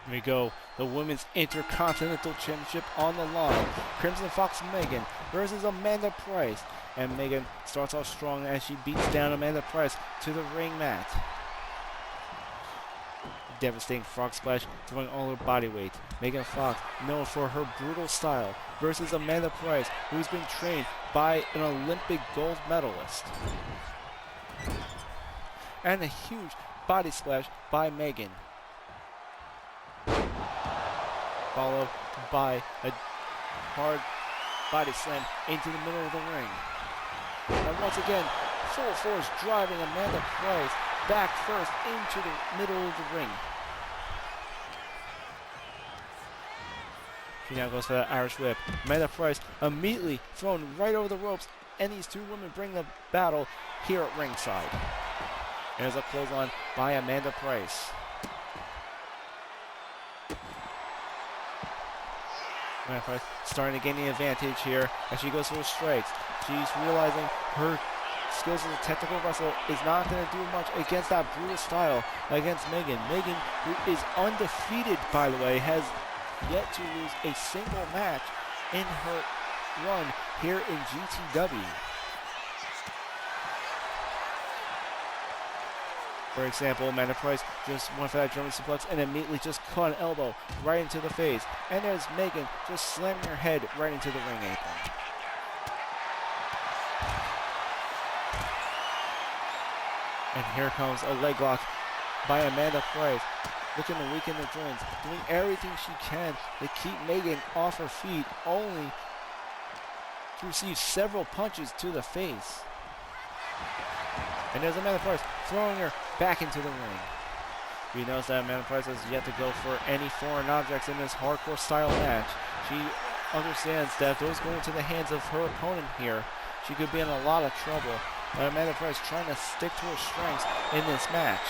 Here we go. The Women's Intercontinental Championship on the line. Crimson Fox Megan versus Amanda Price. And Megan starts off strong as she beats down Amanda Price to the ring mat. Devastating frog splash, throwing all her body weight. Megan Fox, known for her brutal style, versus Amanda Price, who's been trained by an Olympic gold medalist. And a huge body splash by Megan, followed by a hard body slam into the middle of the ring. And once again, full force driving Amanda Price back first into the middle of the ring. She now goes for that Irish whip. Amanda Price immediately thrown right over the ropes and these two women bring the battle here at ringside. There's a clothesline by Amanda Price. Amanda Price starting to gain the advantage here as she goes for the strikes. She's realizing her skills as a technical wrestler is not going to do much against that brutal style against Megan. Megan, who is undefeated, by the way, has yet to lose a single match in her run here in GTW. For example, Amanda Price just went for that German suplex and immediately just caught an elbow right into the face. And there's Megan just slamming her head right into the ring apron. And here comes a leg lock by Amanda Price, looking to weaken the joints, doing everything she can to keep Megan off her feet, only to receive several punches to the face. And there's Amanda Price throwing her back into the ring. We notice that Amanda Price has yet to go for any foreign objects in this hardcore style match. She understands that if those go into the hands of her opponent here, she could be in a lot of trouble. And Amanda Price trying to stick to her strengths in this match.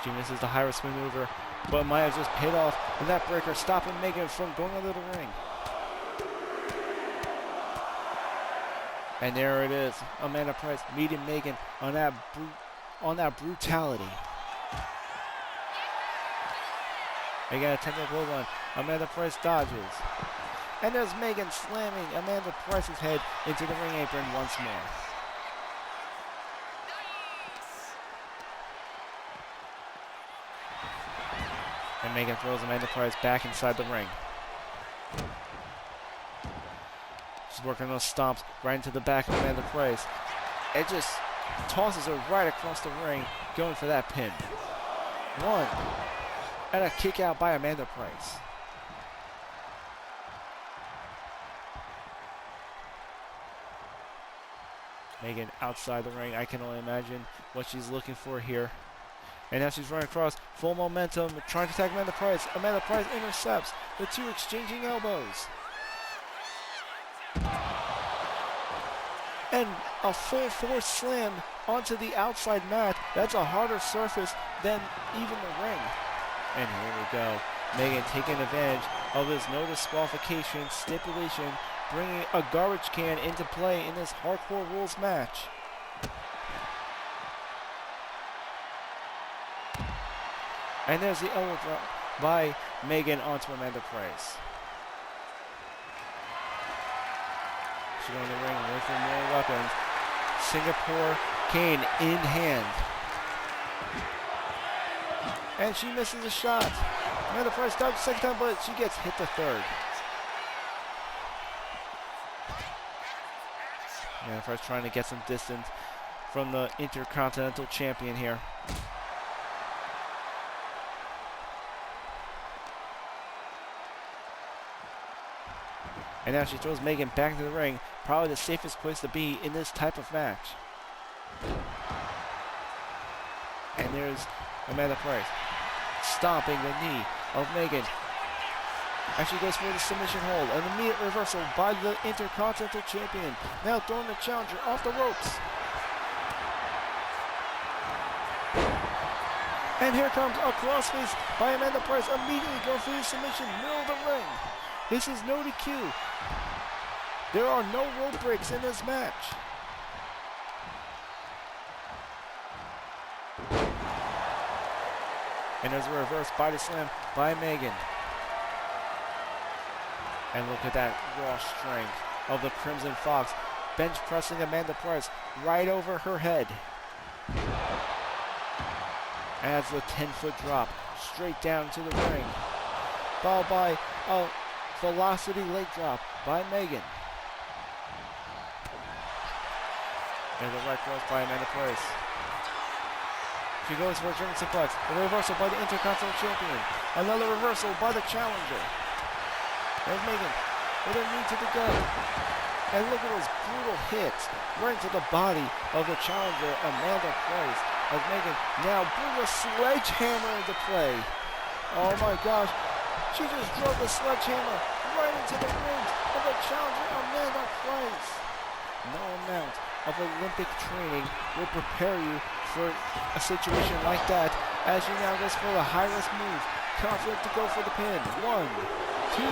She misses the high risk maneuver, but might have just paid off in that breaker, stopping Megan from going under the ring. And there it is, Amanda Price meeting Megan on that brutality. Again, a technical clothesline. Amanda Price dodges. And there's Megan slamming Amanda Price's head into the ring apron once more. And Megan throws Amanda Price back inside the ring. She's working those stomps right into the back of Amanda Price. It just tosses her right across the ring, going for that pin. One. And a kick out by Amanda Price. Megan outside the ring. I can only imagine what she's looking for here. And now she's running across, full momentum, trying to attack Amanda Price. Amanda Price intercepts, the two exchanging elbows. And a full force slam onto the outside mat. That's a harder surface than even the ring. And here we go. Megan taking advantage of this no disqualification stipulation, bringing a garbage can into play in this hardcore rules match. And there's the elbow drop by Megan onto Amanda Price. She's going to the ring, looking for more weapons. Singapore cane in hand. And she misses a shot. Amanda Price dodges the second time, but she gets hit the third. Amanda Price trying to get some distance from the Intercontinental Champion here. And now she throws Megan back into the ring. Probably the safest place to be in this type of match. And there's Amanda Price stomping the knee of Megan. And she goes for the submission hold. An immediate reversal by the Intercontinental Champion. Now throwing the challenger off the ropes. And here comes a crossface by Amanda Price. Immediately going for the submission, middle of the ring. This is no DQ. There are no rope breaks in this match. And there's a reverse body slam by Megan. And look at that raw strength of the Crimson Fox. Bench pressing Amanda Price right over her head. Adds the 10-foot drop straight down to the ring. Followed by a velocity leg drop by Megan. And the right cross by Amanda Price. She goes for a German suplex. A reversal by the Intercontinental Champion. Another reversal by the challenger. There's Megan with her knee to the gut. And look at those brutal hits right to the body of the challenger, Amanda Price. As Megan now brings a sledgehammer into play. Oh my gosh. She just drove the sledgehammer right into the ring. of the challenger, Amanda Price. No amount of Olympic training will prepare you for a situation like that, as she now goes for the high-risk move. Confident to go for the pin. 1, 2,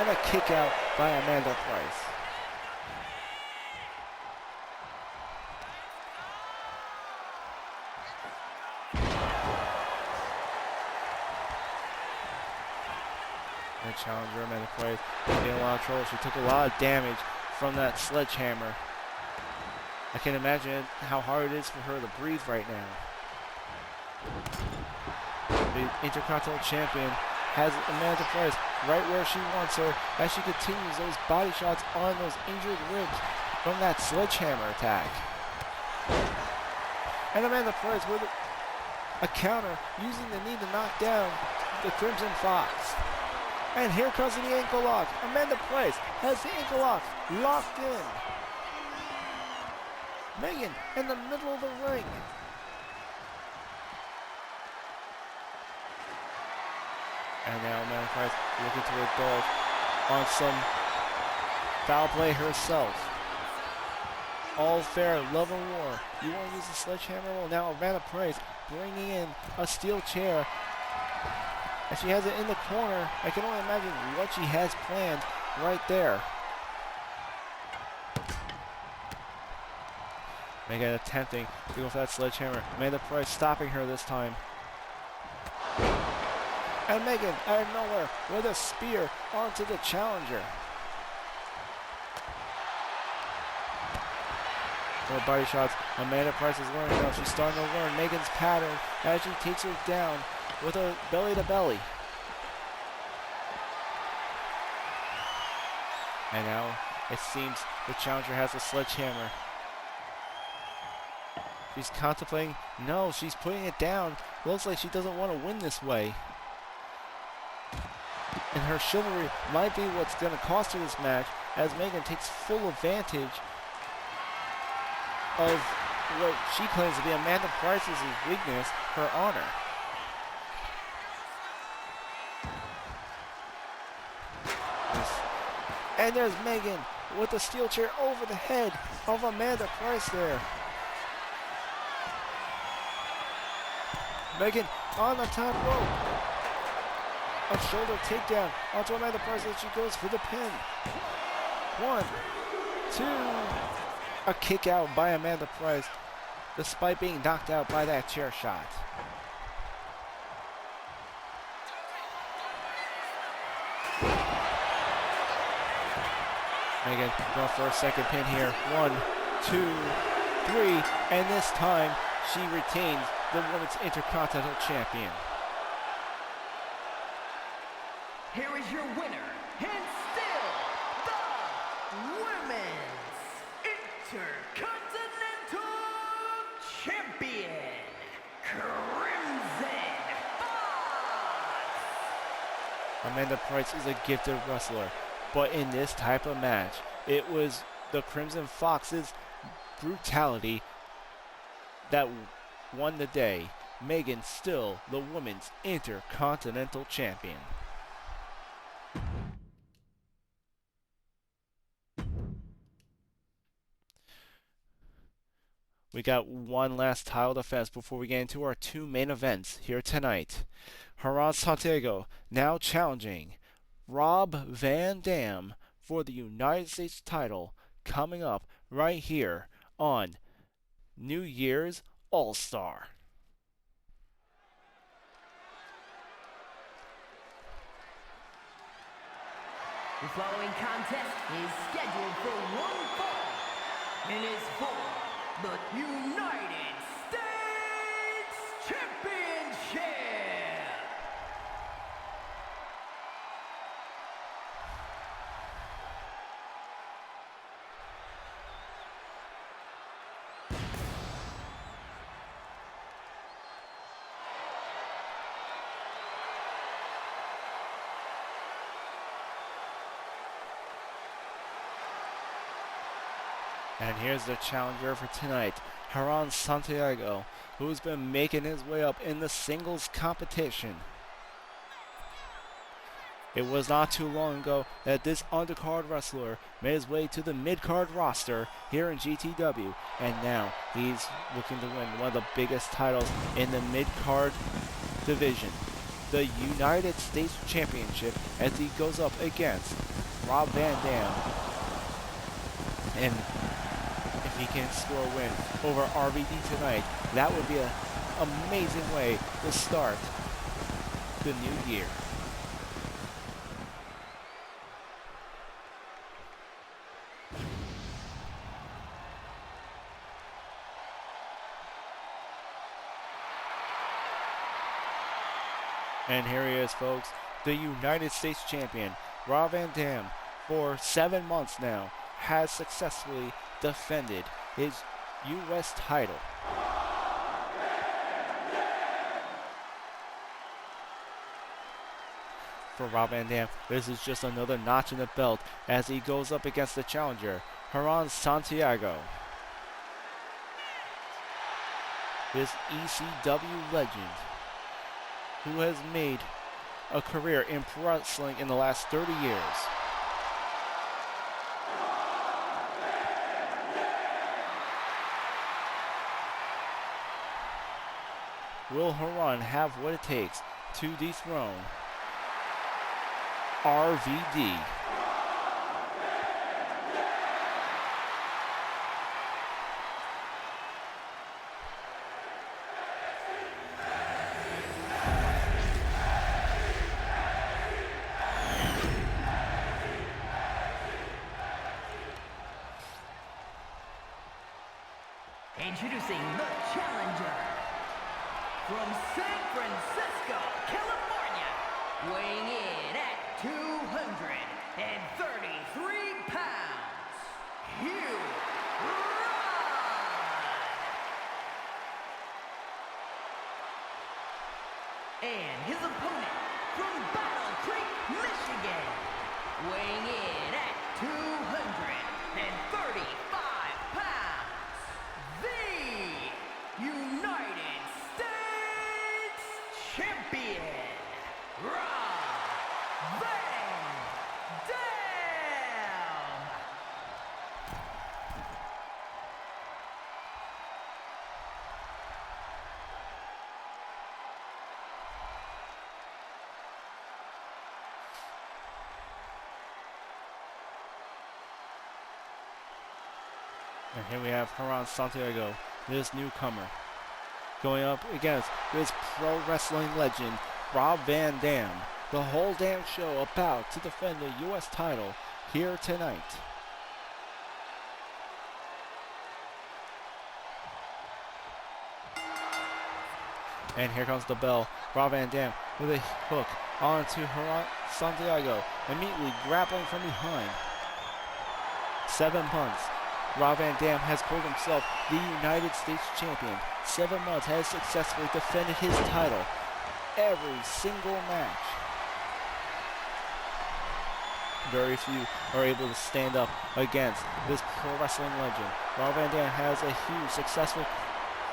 and a kick out by Amanda Price. The challenger, Amanda Price, getting a lot of trouble. She took a lot of damage from that sledgehammer. I can imagine how hard it is for her to breathe right now. The Intercontinental Champion has Amanda Price right where she wants her as she continues those body shots on those injured ribs from that sledgehammer attack. And Amanda Price with a counter using the knee to knock down the Crimson Fox. And here comes the ankle lock. Amanda Price has the ankle lock locked in. Megan in the middle of the ring. And now Amanda Price looking to indulge on some foul play herself. All fair, love and war. You want to use the sledgehammer? Well, now Amanda Price bringing in a steel chair. And she has it in the corner. I can only imagine what she has planned right there. Megan attempting to go for that sledgehammer. Amanda Price stopping her this time. And Megan out of nowhere with a spear onto the challenger. More body shots. Amanda Price is learning now. She's starting to learn Megan's pattern as she takes her down with a belly to belly. And now it seems the challenger has a sledgehammer. She's contemplating. No, she's putting it down. Looks like she doesn't want to win this way. And her chivalry might be what's going to cost her this match, as Megan takes full advantage of what she claims to be Amanda Price's weakness, her honor. And there's Megan with the steel chair over the head of Amanda Price there. Megan on the top rope. A shoulder takedown onto Amanda Price as she goes for the pin. 1, 2. A kick out by Amanda Price, despite being knocked out by that chair shot. Megan going for a second pin here. 1, 2, 3. And this time she retains the Women's Intercontinental Champion. Here is your winner, and still the Women's Intercontinental Champion, Crimson Fox. Amanda Price is a gifted wrestler, but in this type of match, it was the Crimson Fox's brutality that won the day. Megan still the Women's Intercontinental Champion. We got one last title defense before we get into our two main events here tonight. Haran Santiago now challenging Rob Van Dam for the United States title, coming up right here on New Year's All-Star. The following contest is scheduled for one fall and is for the United States Championship. And here's the challenger for tonight, Haran Santiago, who's been making his way up in the singles competition. It was not too long ago that this undercard wrestler made his way to the mid-card roster here in GTW, and now he's looking to win one of the biggest titles in the mid-card division, the United States Championship, as he goes up against Rob Van Dam. And if he can score a win over RVD tonight, that would be an amazing way to start the new year. And here he is, folks, the United States Champion, Rob Van Dam, for 7 months now, has successfully defended his U.S. title. For Rob Van Dam, this is just another notch in the belt as he goes up against the challenger, Hernan Santiago. This ECW legend, who has made a career in pro wrestling in the last 30 years. Will Hernan have what it takes to dethrone RVD? Introducing the challenger from San Francisco, California, weighing in at 233 pounds, Hugh and his opponent from Battle Creek, Michigan, weighing in at 235 pounds, the United States Champion, Rob Van Dam. And here we have Hernan Santiago, this newcomer, going up against this pro wrestling legend, Rob Van Dam. The whole damn show about to defend the U.S. title here tonight. And here comes the bell. Rob Van Dam with a hook onto Hernan Santiago, immediately grappling from behind. 7 months. Rob Van Dam has called himself the United States Champion. 7 months has successfully defended his title every single match. Very few are able to stand up against this pro wrestling legend. Rob Van Dam has a huge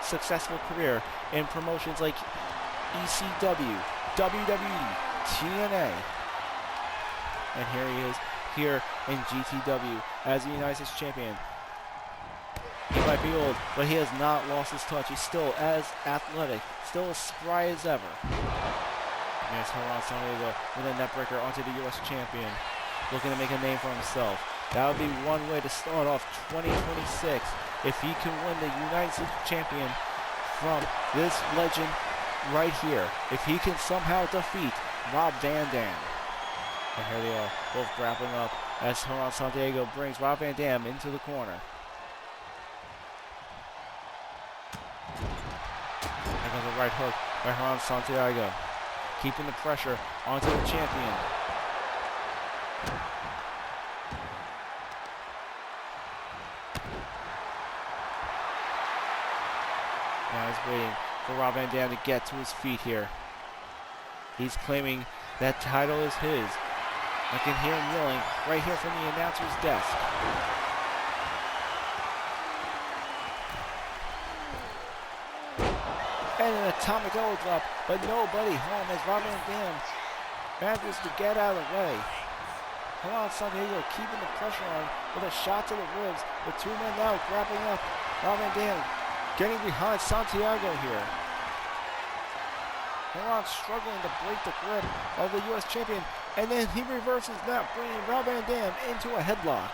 successful career in promotions like ECW, WWE, TNA. And here he is here in GTW as the United States Champion. He might be old, but he has not lost his touch. He's still as athletic, still as spry as ever. There's Hernan Santiago with a neckbreaker onto the U.S. Champion, looking to make a name for himself. That would be one way to start off 2026 if he can win the United States Champion from this legend right here. If he can somehow defeat Rob Van Dam. And here they are, both grappling up as Hernan Santiago brings Rob Van Dam into the corner. Here comes a right hook by Hernan Santiago, keeping the pressure onto the champion. Now he's waiting for Rob Van Dam to get to his feet here. He's claiming that title is his. I can hear him yelling right here from the announcer's desk. And an atomic elbow drop, but nobody home as Rob Van Dam manages to get out of the way. Juan Santiago keeping the pressure on with a shot to the ribs. The two men now grappling up. Rob Van Dam getting behind Santiago here. Juan struggling to break the grip of the U.S. champion, and then he reverses that, bringing Rob Van Dam into a headlock.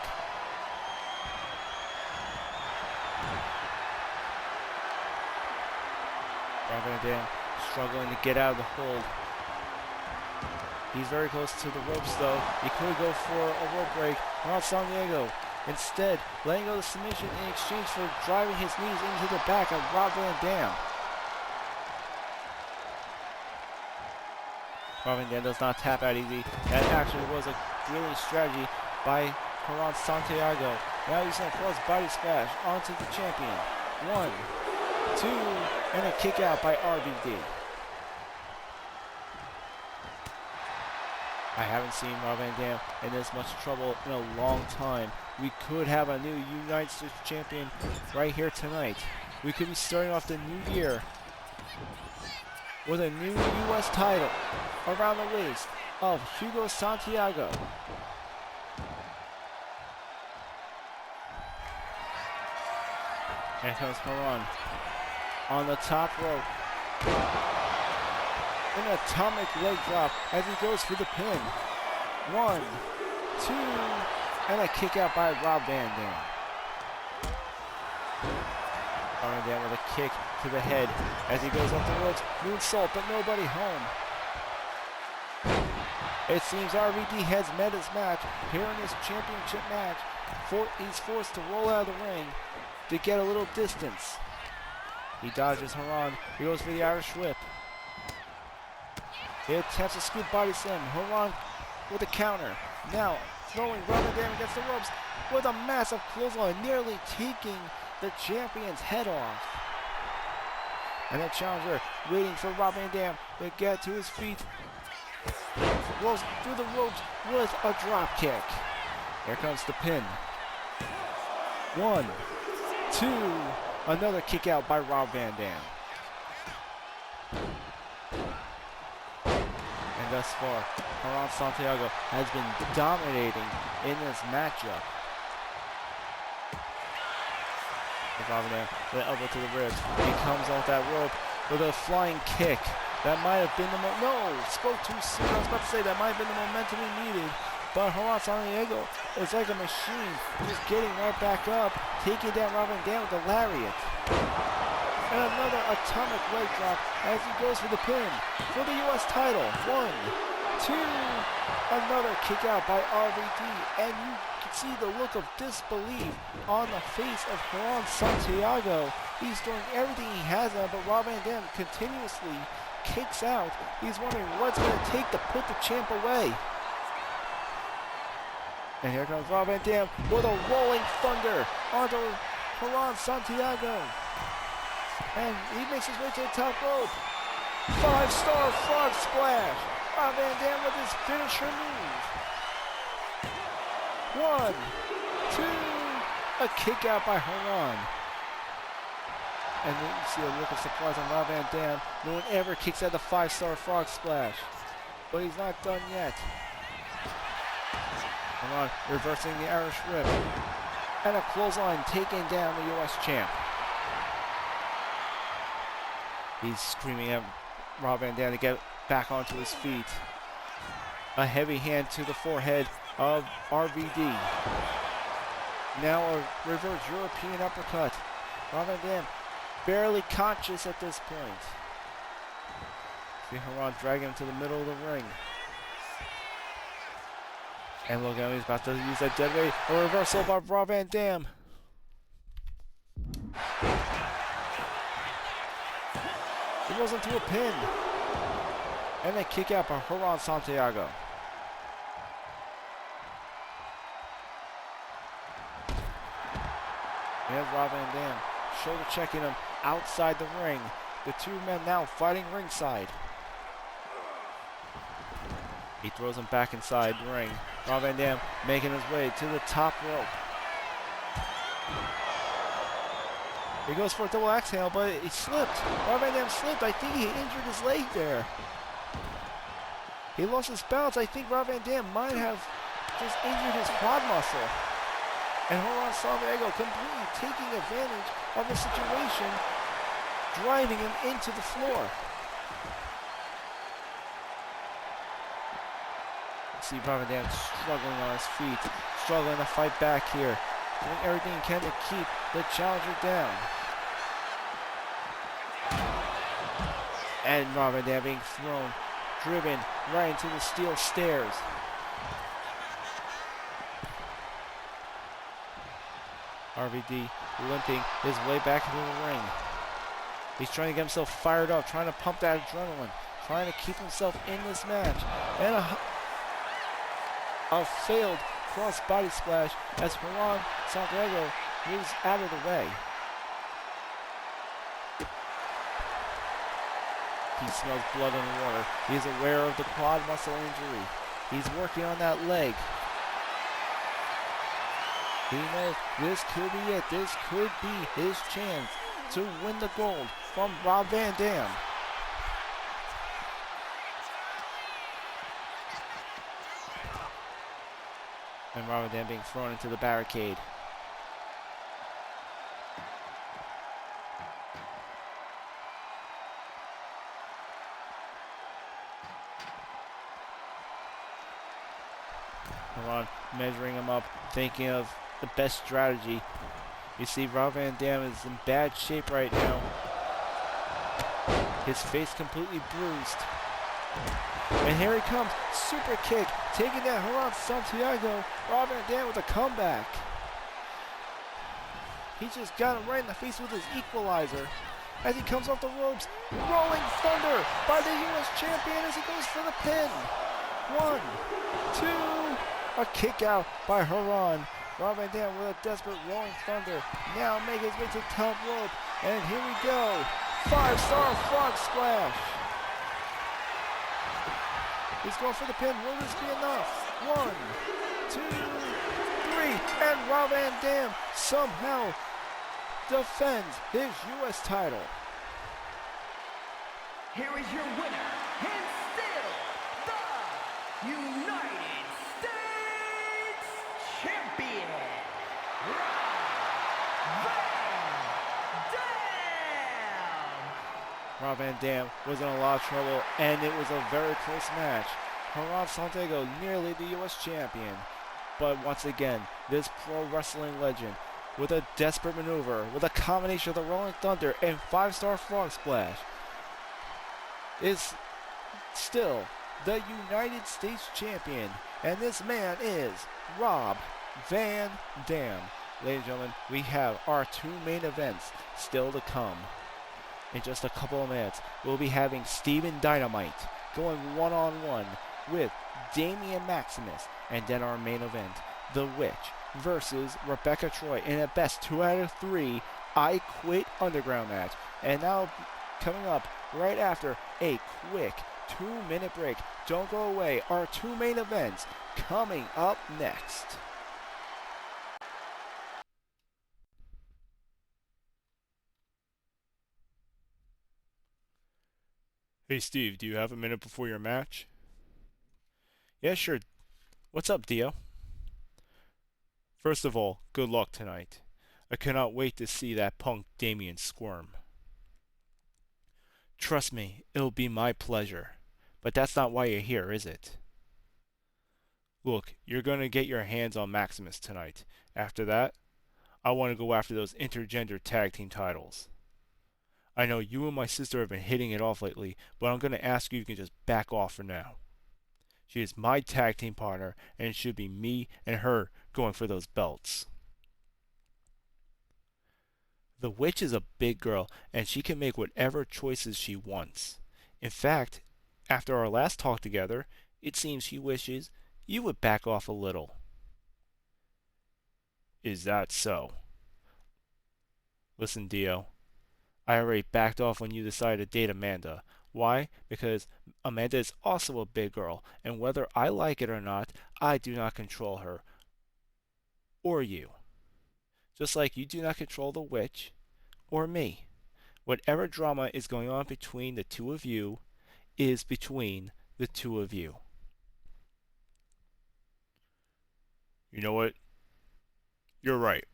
Rob Van Dam struggling to get out of the hold. He's very close to the ropes though. He could go for a rope break. Juan Santiago instead letting go of the submission in exchange for driving his knees into the back of Rob Van Dam. Rob Van Dam does not tap out easy. That actually was a grueling strategy by Juan Santiago. Now he's going to cross body splash onto the champion. 1, 2, and a kick out by RVD. I haven't seen Rob Van Dam in this much trouble in a long time. We could have a new United States champion right here tonight. We could be starting off the new year with a new U.S. title around the waist of Hugo Santiago. And comes Haran on the top rope. An atomic leg drop as he goes for the pin. 1, 2, and a kick out by Rob Van Dam. Rob Van Dam with a kick to the head as he goes up the ropes. Moonsault, but nobody home. It seems RVD has met his match here in this championship match. He's forced to roll out of the ring to get a little distance. He dodges Haran. He goes for the Irish whip. He attempts a scoop body slam. Haran with a counter. Now throwing Rob Van Dam against the ropes with a massive clothesline, nearly taking the champion's head off. And the challenger waiting for Rob Van Dam to get to his feet. Rolls through the ropes with a drop kick. Here comes the pin. 1, 2, another kick out by Rob Van Dam. And thus far, Haran Santiago has been dominating in this matchup. Rob Van Dam with an elbow to the ribs. He comes off that rope with a flying kick. That might have been the spoke too soon. I was about to say that might have been the momentum he needed. But Haran Santiago is like a machine, just getting right back up, taking down Rob Van Dam with the lariat. And another atomic leg drop as he goes for the pin for the U.S. title. 1, 2, another kick out by RVD. And you can see the look of disbelief on the face of Haran Santiago. He's doing everything he has on, but Rob Van Dam continuously kicks out. He's wondering what's going to take to put the champ away. And here comes Rob Van Dam with a rolling thunder onto Haran Santiago. And he makes his way to the top rope. 5-star frog splash. Rob Van Dam with his finisher move. 1, 2, a kick out by Haran. And then you see a look of surprise on Rob Van Dam. No one ever kicks out the 5-star frog splash. But he's not done yet. Haran reversing the Irish whip. And a clothesline taking down the U.S. champ. He's screaming at Rob Van Dam to get back onto his feet. A heavy hand to the forehead of RVD. Now a reverse European uppercut. Rob Van Dam barely conscious at this point. See Haran dragging him to the middle of the ring. And look at him, he's about to use that dead weight. A reversal by Rob Van Dam. He goes into a pin. And a kick out by Haran Santiago. And Rob Van Dam shoulder checking him outside the ring. The two men now fighting ringside. He throws him back inside the ring. Rob Van Dam making his way to the top rope. He goes for a double exhale, but he slipped. Rob Van Dam slipped. I think he injured his leg there. He lost his balance. I think Rob Van Dam might have just injured his quad muscle. And Horan Santiago completely taking advantage of the situation, driving him into the floor. See Rob Van Dam struggling on his feet, struggling to fight back here, doing everything he can to keep the challenger down. And Rob Van Dam being thrown, driven right into the steel stairs. RVD limping his way back into the ring. He's trying to get himself fired up, trying to pump that adrenaline, trying to keep himself in this match. And a failed cross body splash as Horan Santiago moves out of the way. He smells blood in the water. He's aware of the quad muscle injury. He's working on that leg. He knows this could be it. This could be his chance to win the gold from Rob Van Dam. And Rob Van Dam being thrown into the barricade. Horan measuring him up, thinking of the best strategy. You see Rob Van Dam is in bad shape right now. His face completely bruised. And here he comes, super kick, taking down Horan Santiago. Rob Van Dam with a comeback. He just got him right in the face with his equalizer. As he comes off the ropes, rolling thunder by the U.S. champion as he goes for the pin. 1, 2, a kick out by Horan. Rob Van Dam with a desperate rolling thunder. Now making his way to the top rope. And here we go. 5-star frog splash. He's going for the pin. Will this be enough? 1, 2, 3. And Rob Van Dam somehow defends his U.S. title. Here is your winner, and still the United States Champion, Rob Van Dam was in a lot of trouble, and it was a very close match. Horan Santiago, nearly the U.S. champion. But once again, this pro wrestling legend, with a desperate maneuver, with a combination of the Rolling Thunder and 5-star frog splash, is still the United States champion. And this man is Rob Van Dam. Ladies and gentlemen, we have our 2 main events still to come. In just a couple of minutes, we'll be having Steven Dynamite going one-on-one with Damian Maximous. And then our main event, The Witch versus Rebecca Troy in a best 2 out of 3 I Quit Underground match. And now coming up right after a quick 2-minute break. Don't go away. Our 2 main events coming up next. Hey Steve, do you have a minute before your match? Yeah, sure. What's up, Dio? First of all, good luck tonight. I cannot wait to see that punk Damian squirm. Trust me, it'll be my pleasure. But that's not why you're here, is it? Look, you're gonna get your hands on Maximus tonight. After that, I want to go after those intergender tag team titles. I know you and my sister have been hitting it off lately, but I'm gonna ask you if you can just back off for now. She is my tag team partner, and it should be me and her going for those belts. The witch is a big girl, and she can make whatever choices she wants. In fact, after our last talk together, it seems she wishes you would back off a little. Is that so? Listen, Dio, I already backed off when you decided to date Amanda. Why? Because Amanda is also a big girl, and whether I like it or not, I do not control her. Or you. Just like you do not control the witch, or me. Whatever drama is going on between the two of you is between the two of you. You know what? You're right.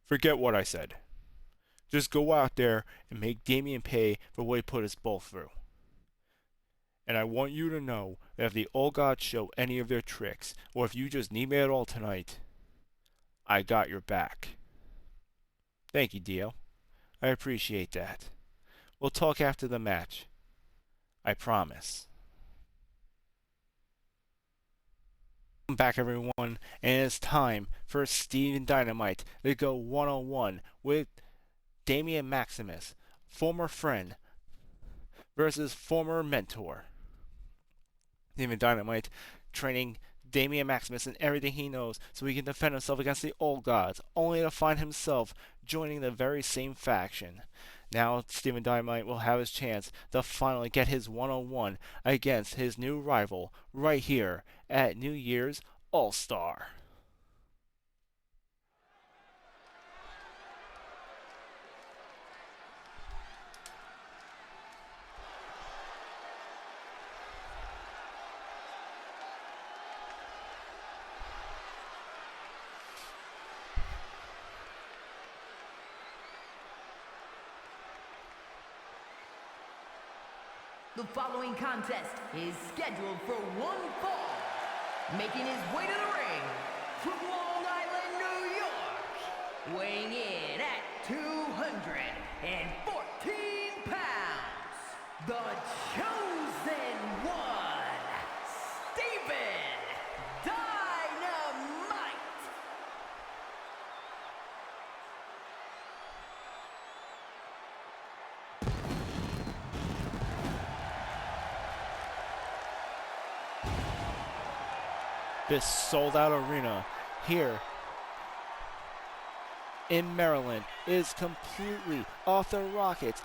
Forget what I said. Just go out there and make Damian pay for what he put us both through. And I want you to know that if the Old Gods show any of their tricks, or if you just need me at all tonight, I got your back. Thank you, Dio. I appreciate that. We'll talk after the match. I promise. Welcome back, everyone, and it's time for Steven Dynamite to go one-on-one with Damian Maximus, former friend versus former mentor. Steven Dynamite training Damian Maximus in everything he knows so he can defend himself against the Old Gods, only to find himself joining the very same faction. Now Steven Dynamite will have his chance to finally get his one-on-one against his new rival right here at New Year's All-Star. The following contest is scheduled for one fall. Making his way to the ring from Long Island, New York, weighing in at 214 pounds, the chosen one, Steven Dynamite. This sold-out arena here in Maryland is completely off the rockets.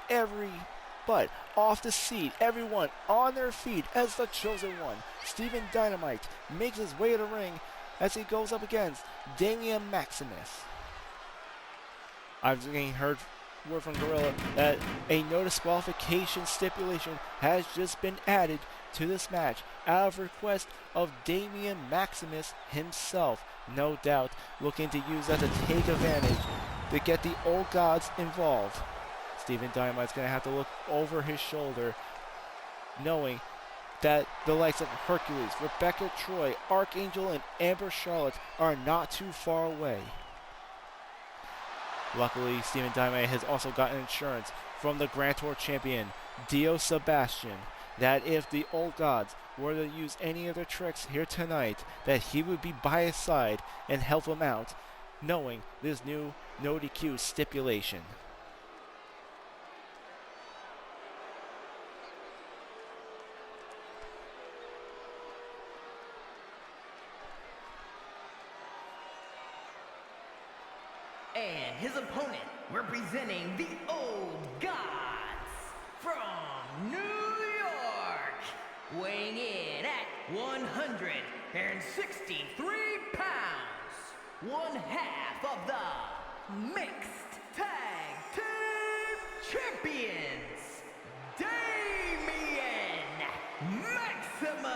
But off the seat, everyone on their feet as the chosen one. Steven Dynamite makes his way to the ring as he goes up against Damian Maximus. I've heard word from Gorilla that a no disqualification stipulation has just been added to this match out of request of Damian Maximus himself. No doubt looking to use that to take advantage to get the Old Gods involved. Steven Dynamite's going to have to look over his shoulder, knowing that the likes of Hercules, Rebecca Troy, Archangel, and Amber Charlotte are not too far away. Luckily, Steven Dynamite has also gotten insurance from the Grand Tour champion, Dio Sebastian, that if the Old Gods were to use any of their tricks here tonight, that he would be by his side and help him out, knowing this new no DQ stipulation. And his opponent, representing the Old Gods from New York, weighing in at 163 pounds, one half of the Mixed Tag Team Champions, Damian Maximus.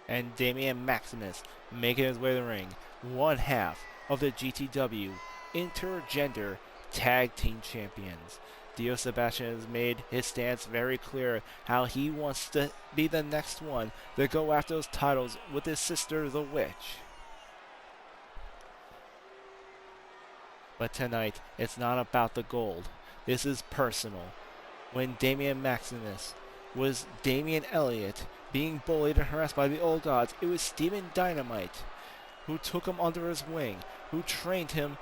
And Damian Maximus making his way to the ring, one half of the GTW Intergender Tag Team Champions. Dio Sebastian has made his stance very clear how he wants to be the next one to go after those titles with his sister, the Witch. But tonight, it's not about the gold. This is personal. When Damian Maximus was Damian Elliott being bullied and harassed by the Old Gods, it was Steven Dynamite who took him under his wing, who trained him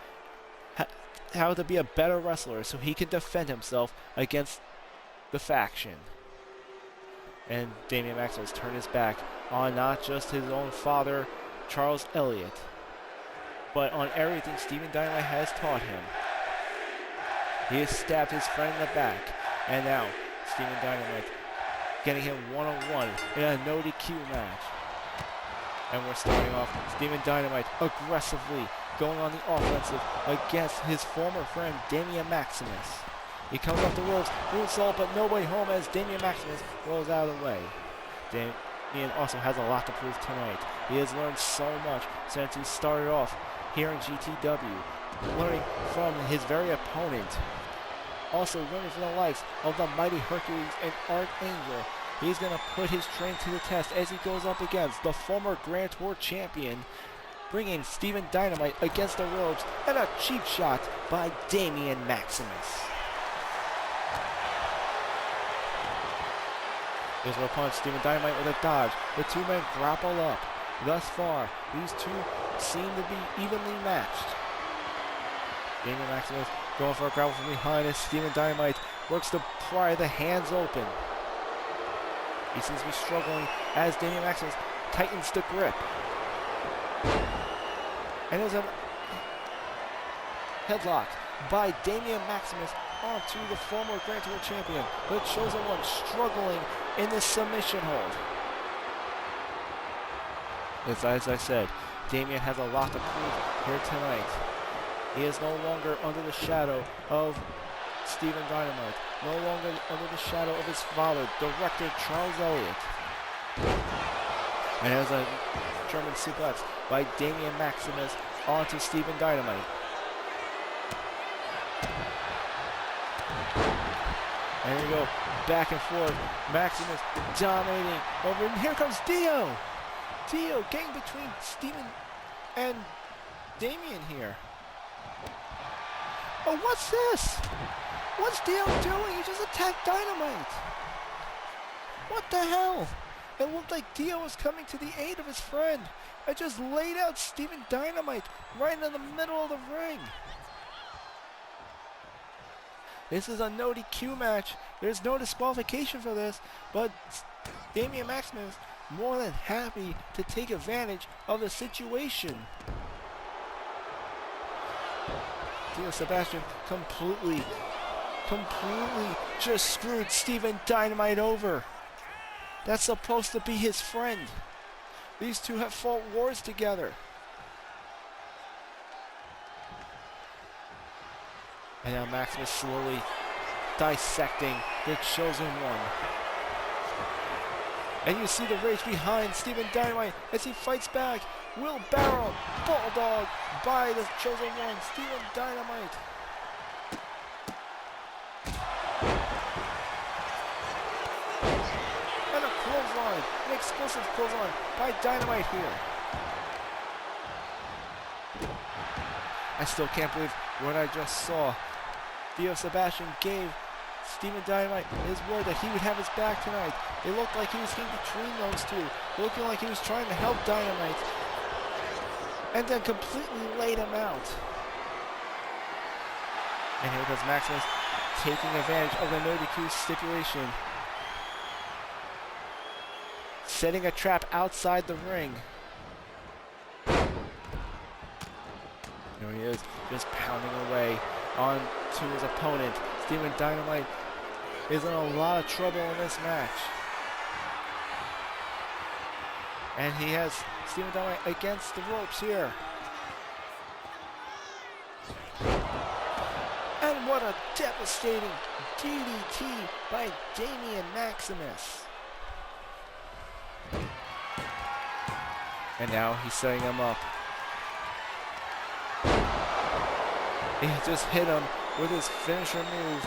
how to be a better wrestler so he can defend himself against the faction. And Damian Maximus turned his back on not just his own father, Charles Elliott, but on everything Steven Dynamite has taught him. He has stabbed his friend in the back, and now Steven Dynamite getting him one-on-one in a no DQ match. And we're starting off Steven Dynamite aggressively going on the offensive against his former friend Damian Maximus. He comes off the ropes, moonsault, but no way home as Damian Maximus rolls out of the way. Damian also has a lot to prove tonight. He has learned so much since he started off here in GTW, learning from his very opponent. Also learning from the likes of the Mighty Hercules and Archangel. He's going to put his training to the test as he goes up against the former Grand Tour champion, bringing Steven Dynamite against the ropes, and a cheap shot by Damian Maximus. Here's our opponent, Steven Dynamite with a dodge. The two men grapple up. Thus far, these two seem to be evenly matched. Damian Maximus going for a grapple from behind as Steven Dynamite works to pry the hands open. He seems to be struggling as Damian Maximus tightens the grip. And there's a headlock by Damian Maximus onto the former Grand Tour champion, the Chosen One, struggling in the submission hold. As I said, Damian has a lot to prove here tonight. He is no longer under the shadow of Steven Dynamite, no longer under the shadow of his father, director Charles Elliott. And there's a German suplex by Damian Maximus onto Steven Dynamite. And here we go, back and forth. Maximus dominating over, and here comes Dio. Dio getting between Steven and Damian here. Oh, what's this? What's Dio doing? He just attacked Dynamite. What the hell? It looked like Dio was coming to the aid of his friend. I just laid out Steven Dynamite right in the middle of the ring. This is a no DQ match. There's no disqualification for this, but Damian Maximus more than happy to take advantage of the situation. Dio Sebastian completely just screwed Steven Dynamite over. That's supposed to be his friend. These two have fought wars together. And now Maximus slowly dissecting the Chosen One. And you see the rage behind Steven Dynamite as he fights back. Wheelbarrow, bulldog by the Chosen One, Steven Dynamite. And a clothesline, an explosive clothesline by Dynamite here. I still can't believe what I just saw. Dio Sebastian gave Steven Dynamite his word that he would have his back tonight. It looked like he was in between those two, looking like he was trying to help Dynamite, and then completely laid him out. And here goes Maximus taking advantage of the no DQ stipulation, setting a trap outside the ring. There he is, just pounding away on to his opponent. Steven Dynamite is in a lot of trouble in this match. And he has Steven Dynamite against the ropes here. And what a devastating DDT by Damian Maximus. And now he's setting him up. He just hit him with his finisher move.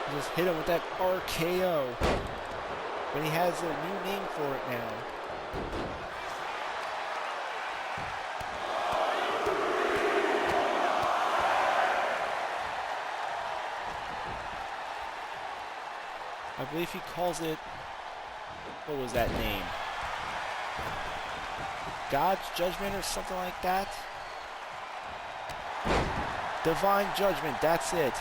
He just hit him with that RKO. But he has a new name for it now. I believe he calls it, what was that name? God's Judgment or something like that? Divine Judgment, that's it.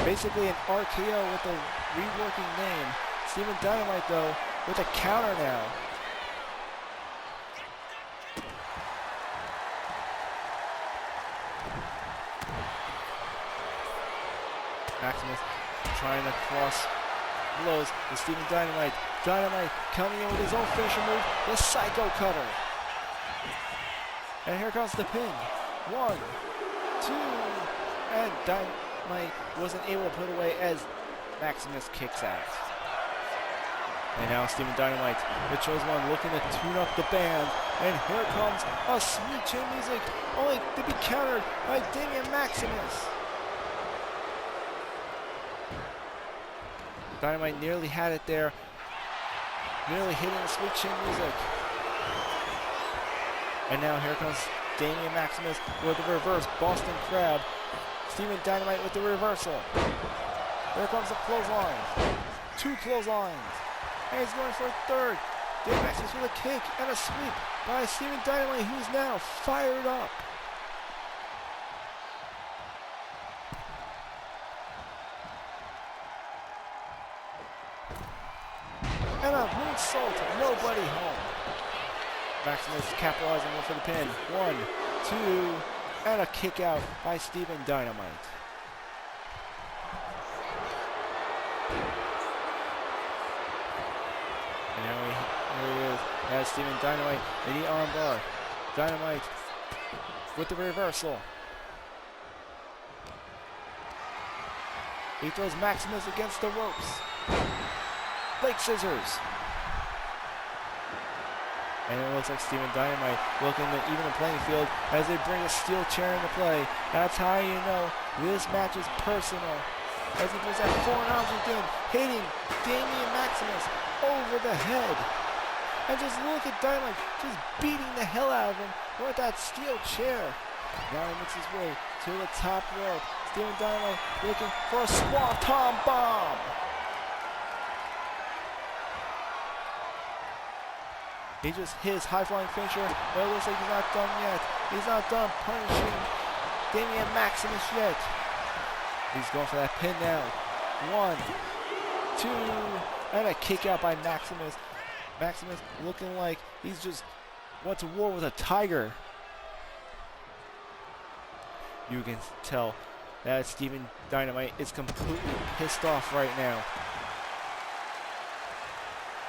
Basically an RKO with a reworking name. Steven Dynamite though, with a counter now. Maximus trying to cross blows to Steven Dynamite. Dynamite coming in with his own finisher move, the Psycho Cutter. And here comes the pin. 1, 2, and Dynamite wasn't able to put away as Maximus kicks out. And now Steven Dynamite, the chosen one, looking to tune up the band. And here comes a sweet chin music, only to be countered by Damian Maximus. Dynamite nearly had it there, nearly hitting the sweet chin music. And now here comes Damian Maximus with the reverse Boston Crab. Steven Dynamite with the reversal. Here comes the clothesline. 2 clotheslines. And he's going for a third. Damian Maximus with a kick and a sweep by Steven Dynamite, who's now fired up. And a moonsault, nobody home. Maximus capitalizing for the pin. 1, 2, and a kick out by Steven Dynamite. And now here he is. Has Steven Dynamite in the armbar. Dynamite with the reversal. He throws Maximus against the ropes. Leg scissors. And it looks like Steven Dynamite looking to even the playing field as they bring a steel chair into play. That's how you know this match is personal. As he puts that foreign object in, hitting Damian Maximus over the head. And just look at Dynamite just beating the hell out of him with that steel chair. Now he makes his way to the top rope. Steven Dynamite looking for a Swanton Bomb. He just hit his high-flying finisher, but it looks like he's not done yet. He's not done punishing Damian Maximus yet. He's going for that pin now. 1, 2, and a kick out by Maximus. Maximus looking like he's just went to war with a tiger. You can tell that Steven Dynamite is completely pissed off right now.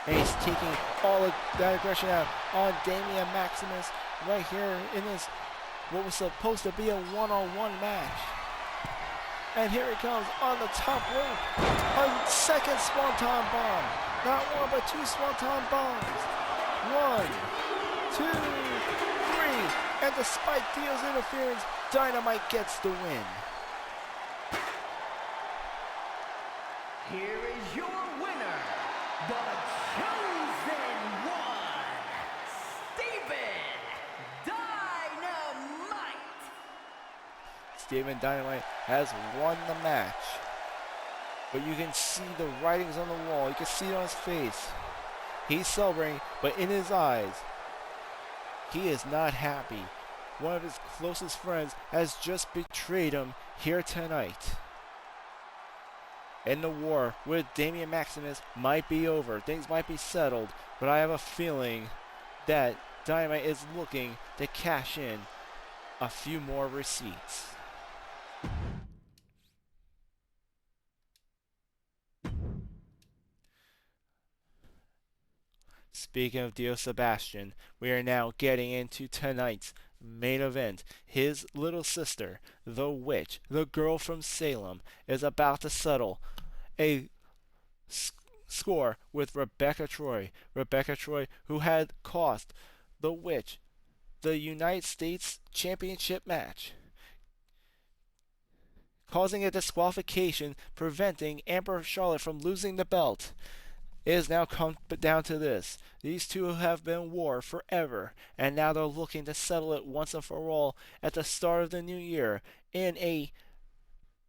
And he's taking all of that aggression out on Damian Maximus right here in this, what was supposed to be a one-on-one match. And here he comes on the top rope. A second Swanton Bomb. Not one, but 2 Swanton Bombs. 1, 2, 3. And despite Dio's interference, Dynamite gets the win. Here is your winner, the chosen one, Steven Dynamite. Steven Dynamite has won the match. But you can see the writings on the wall. You can see it on his face. He's celebrating, but in his eyes, he is not happy. One of his closest friends has just betrayed him here tonight. And the war with Damian Maximus might be over. Things might be settled, but I have a feeling that Dynamite is looking to cash in a few more receipts. Speaking of Dio Sebastian, we are now getting into tonight's main event. His little sister, the witch, the girl from Salem, is about to settle a score with Rebecca Troy. Rebecca Troy, who had cost the witch the United States Championship match, causing a disqualification, preventing Amber Charlotte from losing the belt. It has now come down to this. These two have been war forever, and now they're looking to settle it once and for all at the start of the new year in a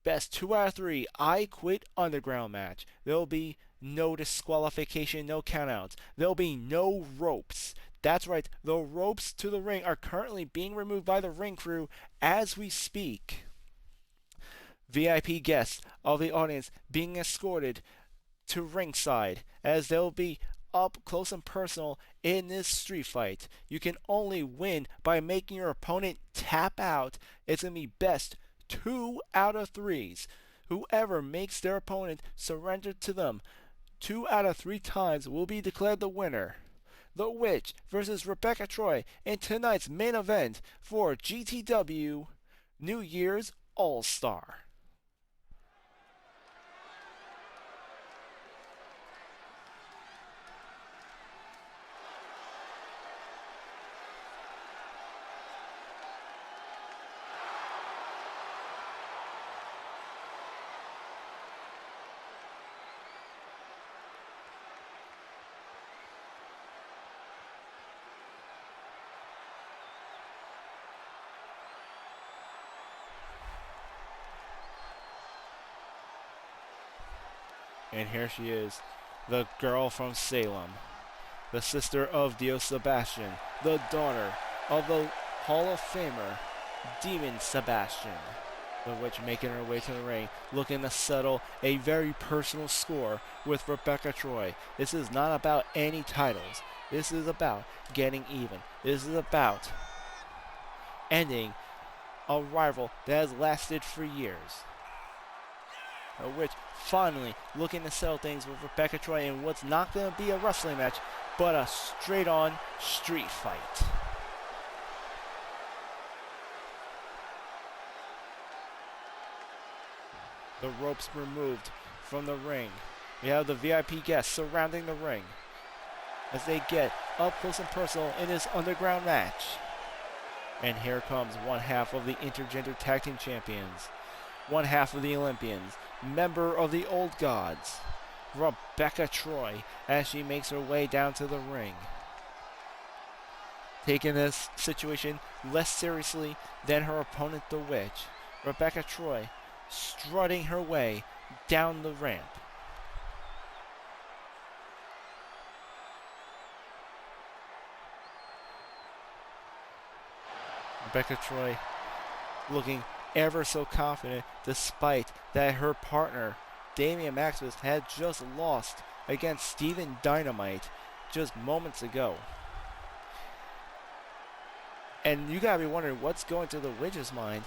best 2 out of 3 I Quit Underground match. There'll be no disqualification, no countouts. There'll be no ropes. That's right, the ropes to the ring are currently being removed by the ring crew as we speak. VIP guests of the audience being escorted to ringside as they'll be up close and personal in this street fight. You can only win by making your opponent tap out. It's going to be best 2 out of 3s. Whoever makes their opponent surrender to them 2 out of 3 times will be declared the winner. The Witch versus Rebecca Troy in tonight's main event for GTW New Year's All-Star. And here she is, the girl from Salem, the sister of Dios Sebastian, the daughter of the Hall of Famer, Demon Sebastian. The Witch making her way to the ring, looking to settle a very personal score with Rebecca Troy. This is not about any titles. This is about getting even. This is about ending a rival that has lasted for years. The Witch finally looking to settle things with Rebecca Troy in what's not going to be a wrestling match, but a straight-on street fight. The ropes removed from the ring. We have the VIP guests surrounding the ring as they get up close and personal in this underground match. And here comes one half of the Intergender Tag Team Champions, one half of the Olympians, member of the Old Gods, Rebecca Troy, as she makes her way down to the ring. Taking this situation less seriously than her opponent, the Witch, Rebecca Troy strutting her way down the ramp. Rebecca Troy looking ever so confident, despite that her partner, Damian Maximous, had just lost against Steven Dynamite just moments ago. And you gotta be wondering what's going through the Witch's mind.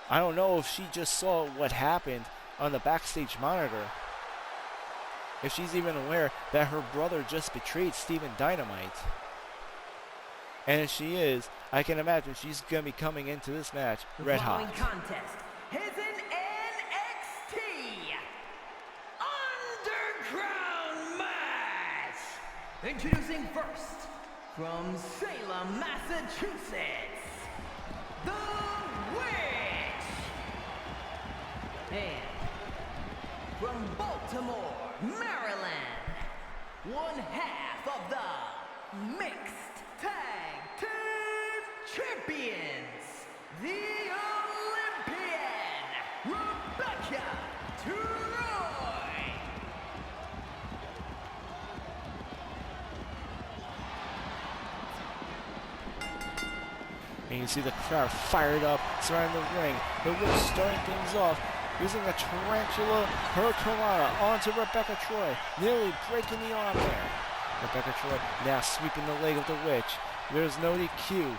I don't know if she just saw what happened on the backstage monitor, if she's even aware that her brother just betrayed Steven Dynamite. And if she is, I can imagine she's going to be coming into this match red hot. The following contest is an NXT Underground match. Introducing first, from Salem, Massachusetts, The Witch. And from Baltimore, Maryland, one half of the Mixed Tag Team Champions, the Olympian, Rebecca Troy. And you see the crowd fired up surrounding the ring. The Witch starting things off using a tarantula hurricanrana onto Rebecca Troy, nearly breaking the arm there. Rebecca Troy now sweeping the leg of the Witch. There's no DQ,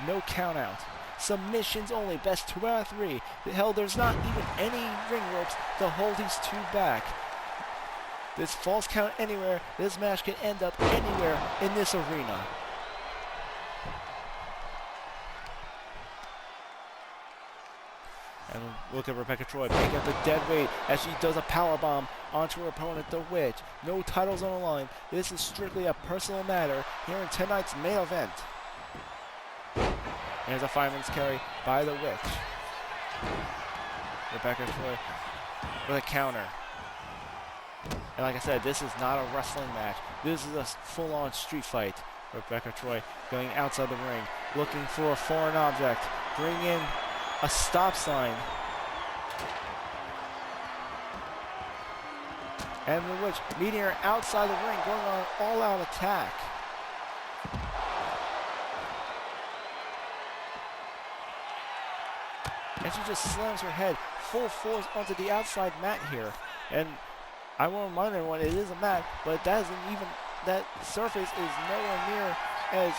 no count out. Submissions only, best 2 out of 3. Hell, there's not even any ring ropes to hold these two back. This false count anywhere, this match can end up anywhere in this arena. And look at Rebecca Troy picking up the dead weight as she does a powerbomb onto her opponent, the Witch. No titles on the line. This is strictly a personal matter here in tonight's main event. Here's a fireman's carry by the Witch. Rebecca Troy with a counter. And like I said, this is not a wrestling match. This is a full-on street fight. Rebecca Troy going outside the ring, looking for a foreign object, bring in a stop sign. And the Witch meeting her outside the ring, going on an all-out attack. And she just slams her head full force onto the outside mat here. And I want to remind everyone, it is a mat, but that surface is nowhere near as,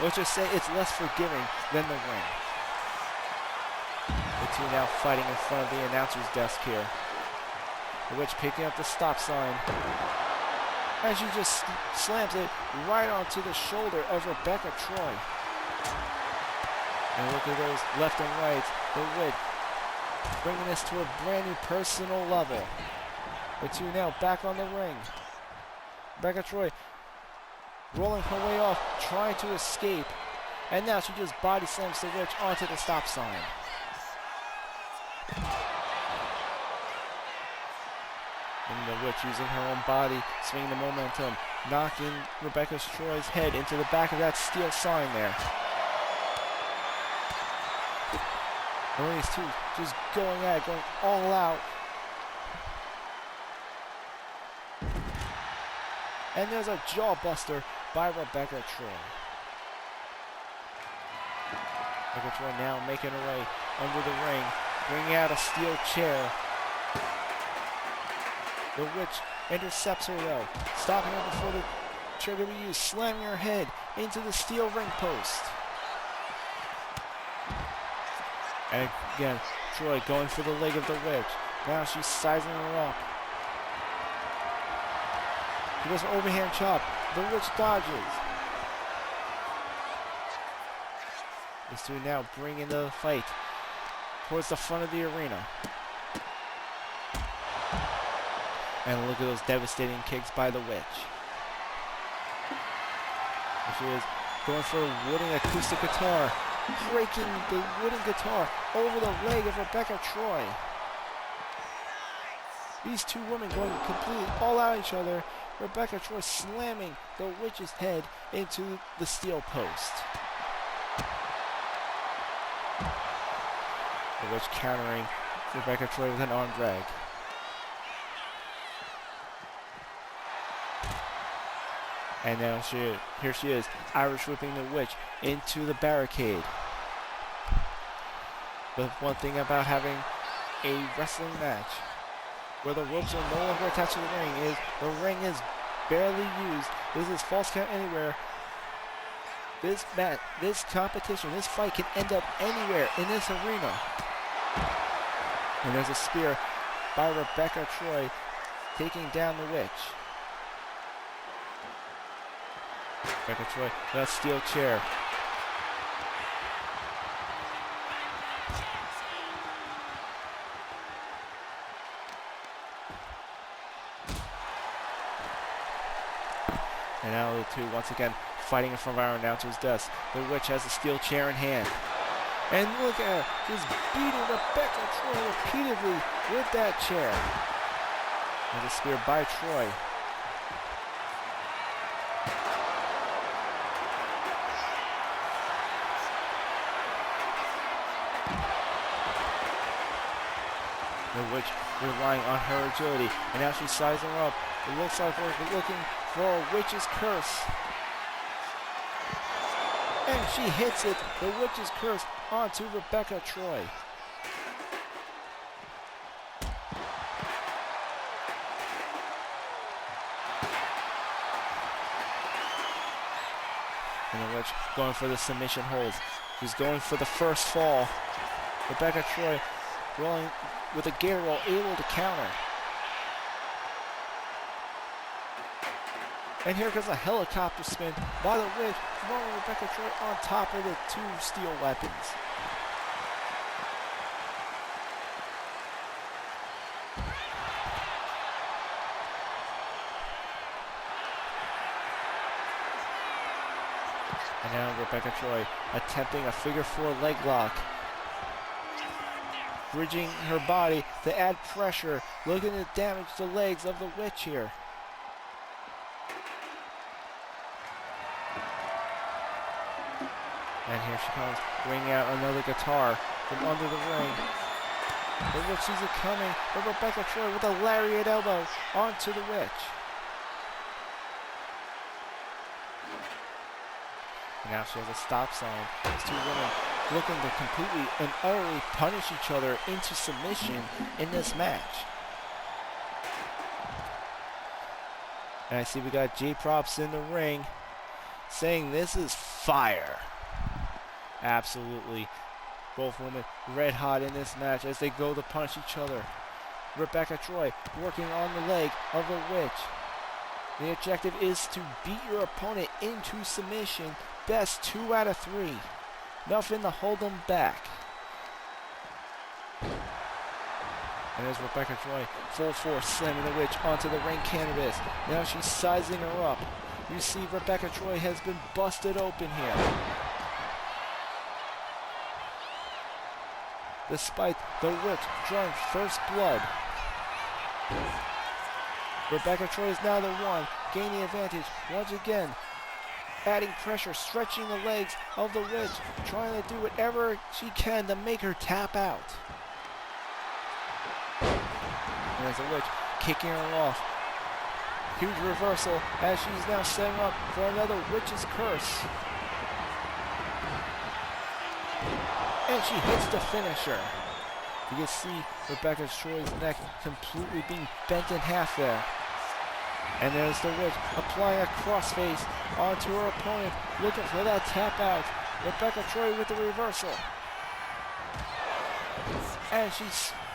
let's just say it's less forgiving than the ring. two now fighting in front of the announcer's desk here. The Witch picking up the stop sign. And she just slams it right onto the shoulder of Rebecca Troy. And look at those left and right. The Witch bringing this to a brand new personal level. The two now back on the ring. Rebecca Troy rolling her way off, trying to escape. And now she just body slams the Witch onto the stop sign. And the Witch using her own body, swinging the momentum, knocking Rebecca Troy's head into the back of that steel sign there. And these two just going at it, going all out. And there's a jaw buster by Rebecca Troy. Rebecca Troy now making her way under the ring, bringing out a steel chair. The Witch intercepts her though, stopping her before the chair can be used, slamming her head into the steel ring post. And again, Troy going for the leg of the Witch. Now she's sizing her up. She does an overhand chop. The Witch dodges. These two now bringing the fight towards the front of the arena. And look at those devastating kicks by the Witch. There she is, going for a wooden acoustic guitar, breaking the wooden guitar over the leg of Rebecca Troy. These two women going completely all out each other. Rebecca Troy slamming the Witch's head into the steel post. The Witch countering Rebecca Troy with an arm drag. And now here she is, Irish whipping the Witch into the barricade. But one thing about having a wrestling match where the ropes are no longer attached to the ring is the ring is barely used. This is false count anywhere. This competition, this fight can end up anywhere in this arena. And there's a spear by Rebecca Troy taking down the Witch. Rebecca Troy, that steel chair. And now the two once again fighting in front of our announcer's desk. The Witch has a steel chair in hand. And look at her, just beating Rebecca Troy repeatedly with that chair. And a spear by Troy. The Witch relying on her agility, and now she's sizing her up. It looks like we're looking for a Witch's curse. And she hits it, the Witch's curse, onto Rebecca Troy. And the Witch going for the submission hold. She's going for the first fall. Rebecca Troy rolling with a gator roll, able to counter. And here comes a helicopter spin by the Witch, throwing Rebecca Troy on top of the two steel weapons. And now Rebecca Troy attempting a figure four leg lock. Bridging her body to add pressure, looking to damage the legs of the Witch here. And here she comes, bringing out another guitar from under the ring. The Witch sees it coming, but Rebecca Troy with a lariat elbow onto the Witch. And now she has a stop sign. These two women looking to completely and utterly punish each other into submission in this match. And I see we got J-Props in the ring saying this is fire. Absolutely. Both women red hot in this match as they go to punch each other. Rebecca Troy working on the leg of the witch. The objective is to beat your opponent into submission. Best 2 out of 3. Nothing to hold them back. And there's Rebecca Troy, full force slamming the witch onto the ring canvas. Now she's sizing her up. You see Rebecca Troy has been busted open here. Despite the witch drawing first blood, Rebecca Troy is now the one gaining advantage once again, adding pressure, stretching the legs of the witch, trying to do whatever she can to make her tap out. And there's the witch kicking her off. Huge reversal as she's now setting up for another witch's curse. And she hits the finisher. You can see Rebecca Troy's neck completely being bent in half there. And there's the witch applying a crossface onto her opponent, looking for that tap out. Rebecca Troy with the reversal. And she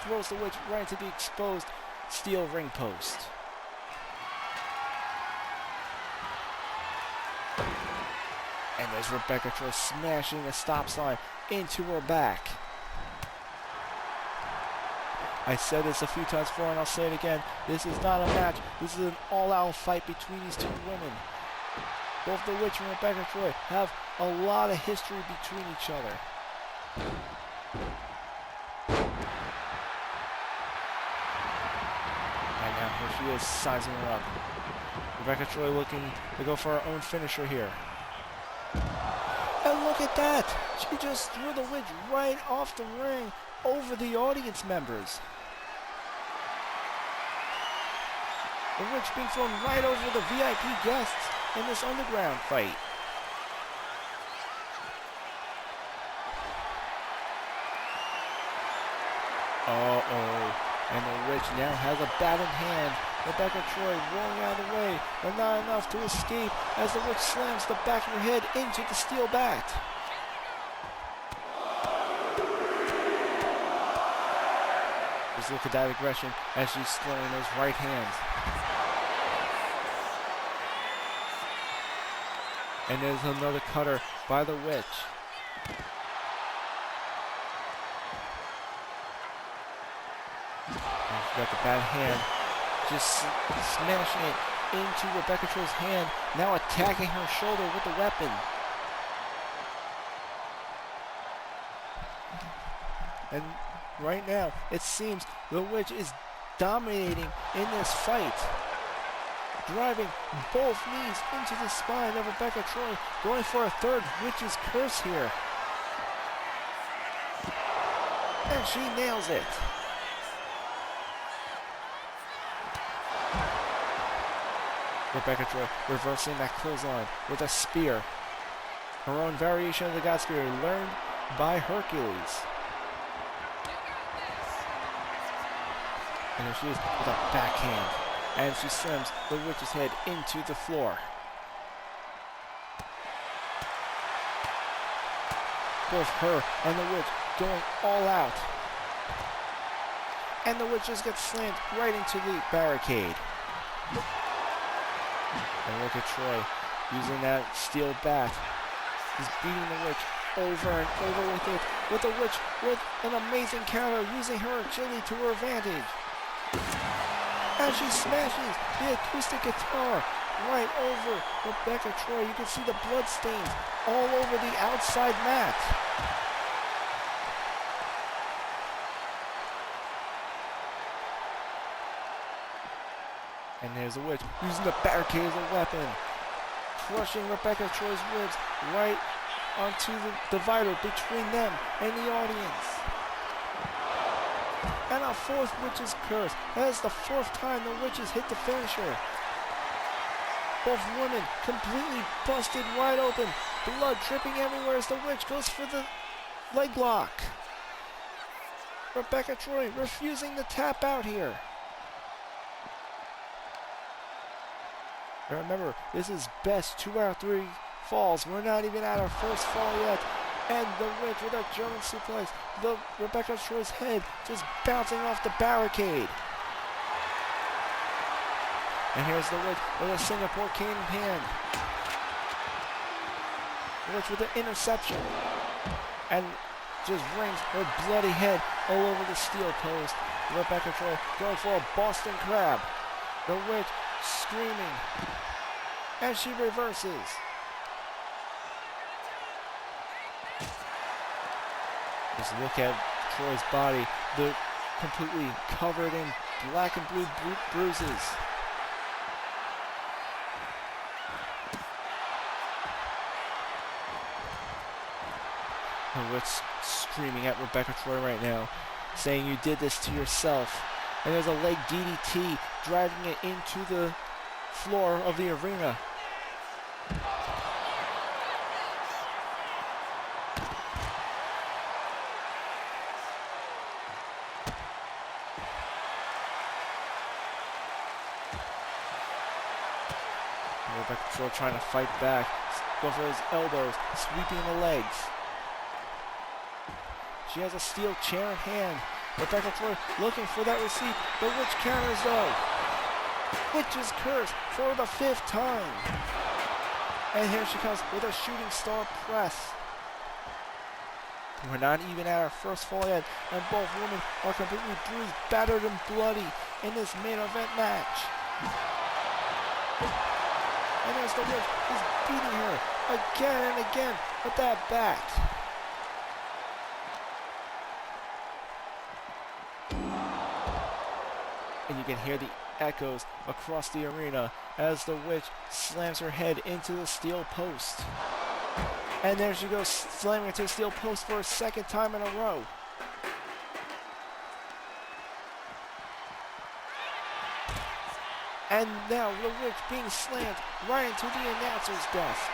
throws the witch right into the exposed steel ring post. And there's Rebecca Troy smashing a stop sign into her back. I said this a few times before and I'll say it again. This is not a match. This is an all-out fight between these two women. Both the witch and Rebecca Troy have a lot of history between each other. And now here she is, sizing her up. Rebecca Troy looking to go for her own finisher here. And look at that! She just threw the witch right off the ring over the audience members. The witch being thrown right over the VIP guests in this underground fight. Uh-oh. And the witch now has a bat in hand. Rebecca Troy rolling out of the way, but not enough to escape as the witch slams the back of her head into the steel bat. Just look at that aggression as she's throwing those right hands. And there's another cutter by the witch. And she's got the bad hand, just smashing it into Rebecca Troy's hand, now attacking her shoulder with the weapon. And right now, it seems the witch is dominating in this fight. Driving both knees into the spine of Rebecca Troy, going for a third witch's curse here. And she nails it. Rebecca Troy reversing that clothesline with a spear. Her own variation of the God Spear learned by Hercules. And there she is with a backhand. And she slams the witch's head into the floor. Both her and the witch going all out. And the witch just gets slammed right into the barricade. And look at Troy using that steel bat. He's beating the witch over and over with it. With the witch with an amazing counter, using her agility to her advantage. As she smashes the acoustic guitar right over Rebecca Troy. You can see the blood stains all over the outside mat. And there's the witch using the barricade as a weapon, crushing Rebecca Troy's ribs right onto the divider between them and the audience. And a fourth witch's curse. That is the fourth time the witches hit the finisher. Both women completely busted wide open. Blood dripping everywhere as the witch goes for the leg lock. Rebecca Troy refusing to tap out here. And remember, this is best 2 out of 3 falls. We're not even at our first fall yet. And the witch with a German suplex. The Rebecca Troy's head just bouncing off the barricade. And here's the witch with a Singapore cane in hand. The witch with an interception. And just rings her bloody head all over the steel post. Rebecca Troy going for a Boston Crab. The witch screaming. And she reverses. Just look at Troy's body. They're completely covered in black and blue bruises. The witch screaming at Rebecca Troy right now, saying you did this to yourself. And there's a leg DDT driving it into the floor of the arena. Rebecca Troy trying to fight back, going for his elbows, sweeping the legs. She has a steel chair in hand. Rebecca Troy looking for that receipt. The witch counters though. Witch's curse for the 5th time. And here she comes with a shooting star press. We're not even at our first fall yet, and both women are completely bruised, battered, and bloody in this main event match. And there's the witch who's beating her again and again with that bat. And you can hear the echoes across the arena as the witch slams her head into the steel post. And there she goes, slamming into the steel post for a 2nd time in a row. And now the witch being slammed right into the announcer's desk.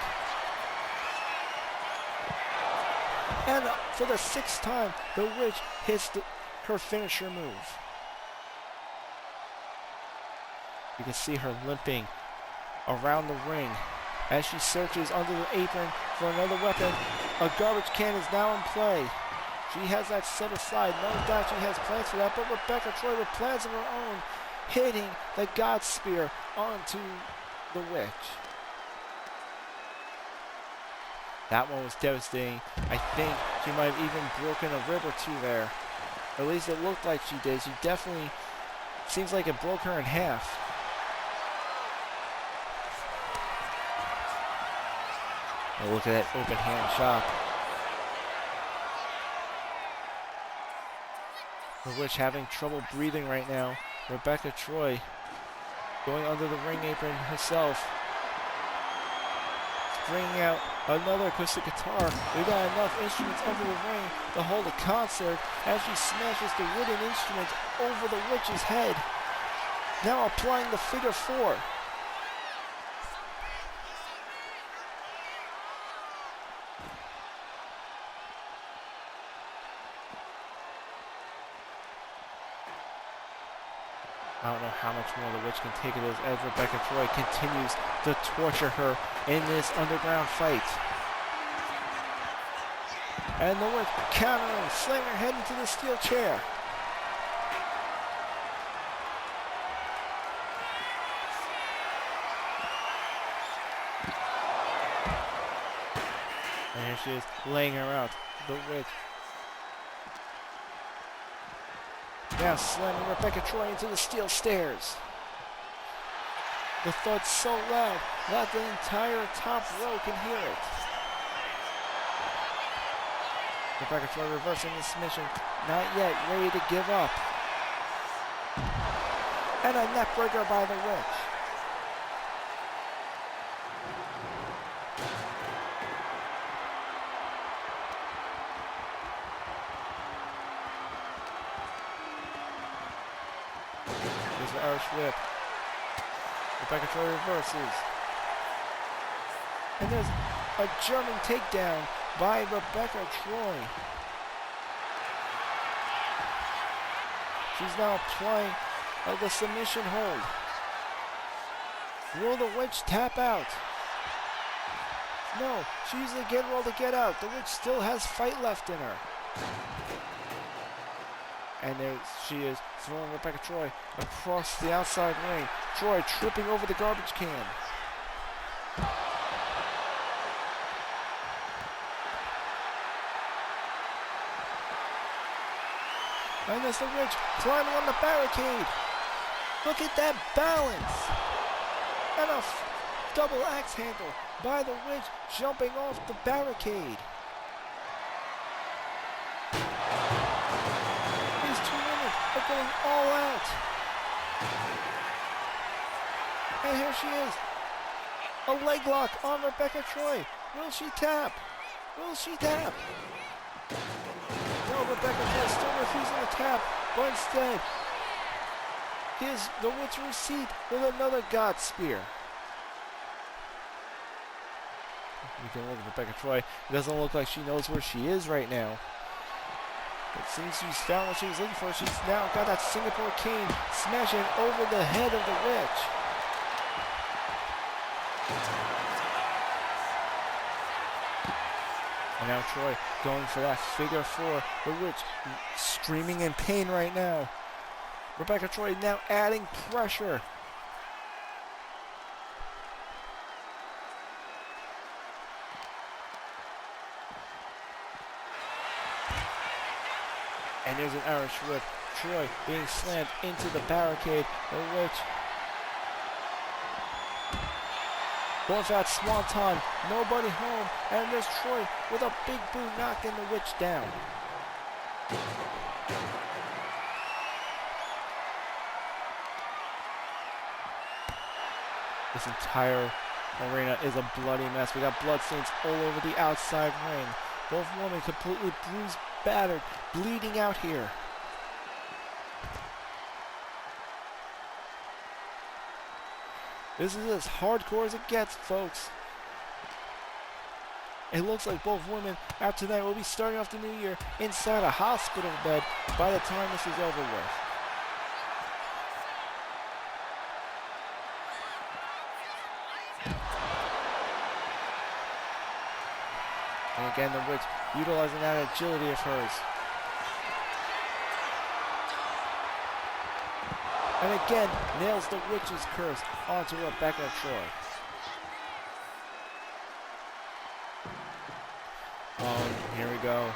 And for the 6th time, the witch hits her finisher move. You can see her limping around the ring as she searches under the apron for another weapon. A garbage can is now in play. She has that set aside. No doubt she has plans for that, but Rebecca Troy with plans of her own, hitting the God Spear onto the witch. That one was devastating. I think she might have even broken a rib or two there. Or at least it looked like she did. She definitely seems like it broke her in half. Oh, look at that open hand chop. The witch having trouble breathing right now. Rebecca Troy going under the ring apron herself. Bringing out another acoustic guitar. We got enough instruments under the ring to hold a concert as she smashes the wooden instrument over the witch's head. Now applying the figure 4. I don't know how much more the witch can take of this as Rebecca Troy continues to torture her in this underground fight. And the witch countering, slamming her head into the steel chair. And here she is, laying her out, the witch. Now slamming Rebecca Troy into the steel stairs. The thud's so loud that the entire top row can hear it. Rebecca Troy reversing the submission, not yet ready to give up. And a neckbreaker by the witch. The Irish whip. Rebecca Troy reverses. And there's a German takedown by Rebecca Troy. She's now applying the submission hold. Will the witch tap out? No, she used the get roll to get out. The witch still has fight left in her. And there she is, throwing Rebecca Troy across the outside ring. Troy tripping over the garbage can. And there's the witch climbing on the barricade. Look at that balance. And a double axe handle by the witch jumping off the barricade. These two women are going all out. And here she is. A leg lock on Rebecca Troy. Will she tap? Will she tap? No, Rebecca Troy still refusing to tap, but instead gives the witch a receipt with another God Spear. You can look at Rebecca Troy. It doesn't look like she knows where she is right now. It seems she's found what she was looking for. She's now got that Singapore cane smashing over the head of the witch. And now Troy going for that figure four. The witch screaming in pain right now. Rebecca Troy now adding pressure. And there's an Irish whip. Troy being slammed into the barricade. The witch going for that swanton. Nobody home. And there's Troy with a big boot knocking the witch down. This entire arena is a bloody mess. We got bloodstains all over the outside ring. Both women completely bruised, battered, bleeding out here. This is as hardcore as it gets, folks. It looks like both women out tonight will be starting off the new year inside a hospital bed by the time this is over with. And again, the witch utilizing that agility of hers. And again, nails the witch's curse onto Rebecca Troy. Oh, here we go.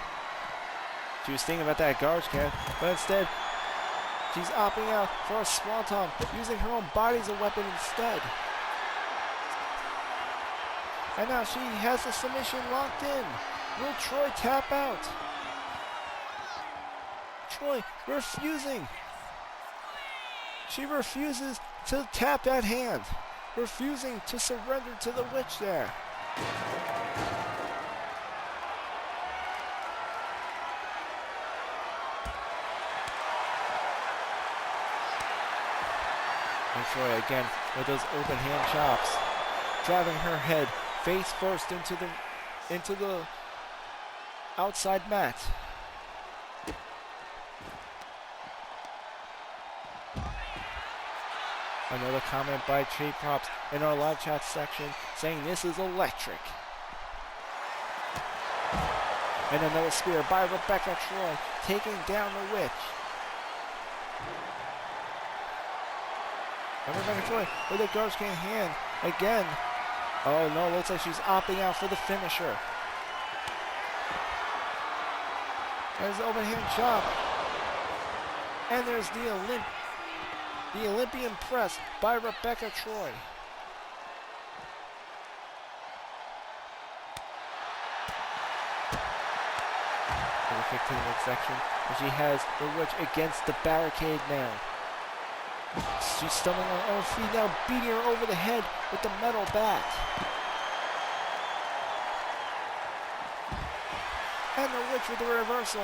She was thinking about that garbage can, but instead, she's opting out for a swanton, using her own body as a weapon instead. And now she has the submission locked in. Will Troy tap out? Troy refusing. She refuses to tap that hand. Refusing to surrender to the witch there. And Troy again with those open hand chops. Driving her head face first into the outside mat. Another comment by Trade Props in our live chat section saying this is electric. And another spear by Rebecca Troy taking down the witch. And Rebecca Troy with a garbage can hand again. Oh no, looks like she's opting out for the finisher. There's the open hand chop. And there's the Olympian press by Rebecca Troy. Perfect to the midsection. And she has the witch against the barricade now. She's stumbling on her own feet now, beating her over the head with the metal bat. And the witch with the reversal.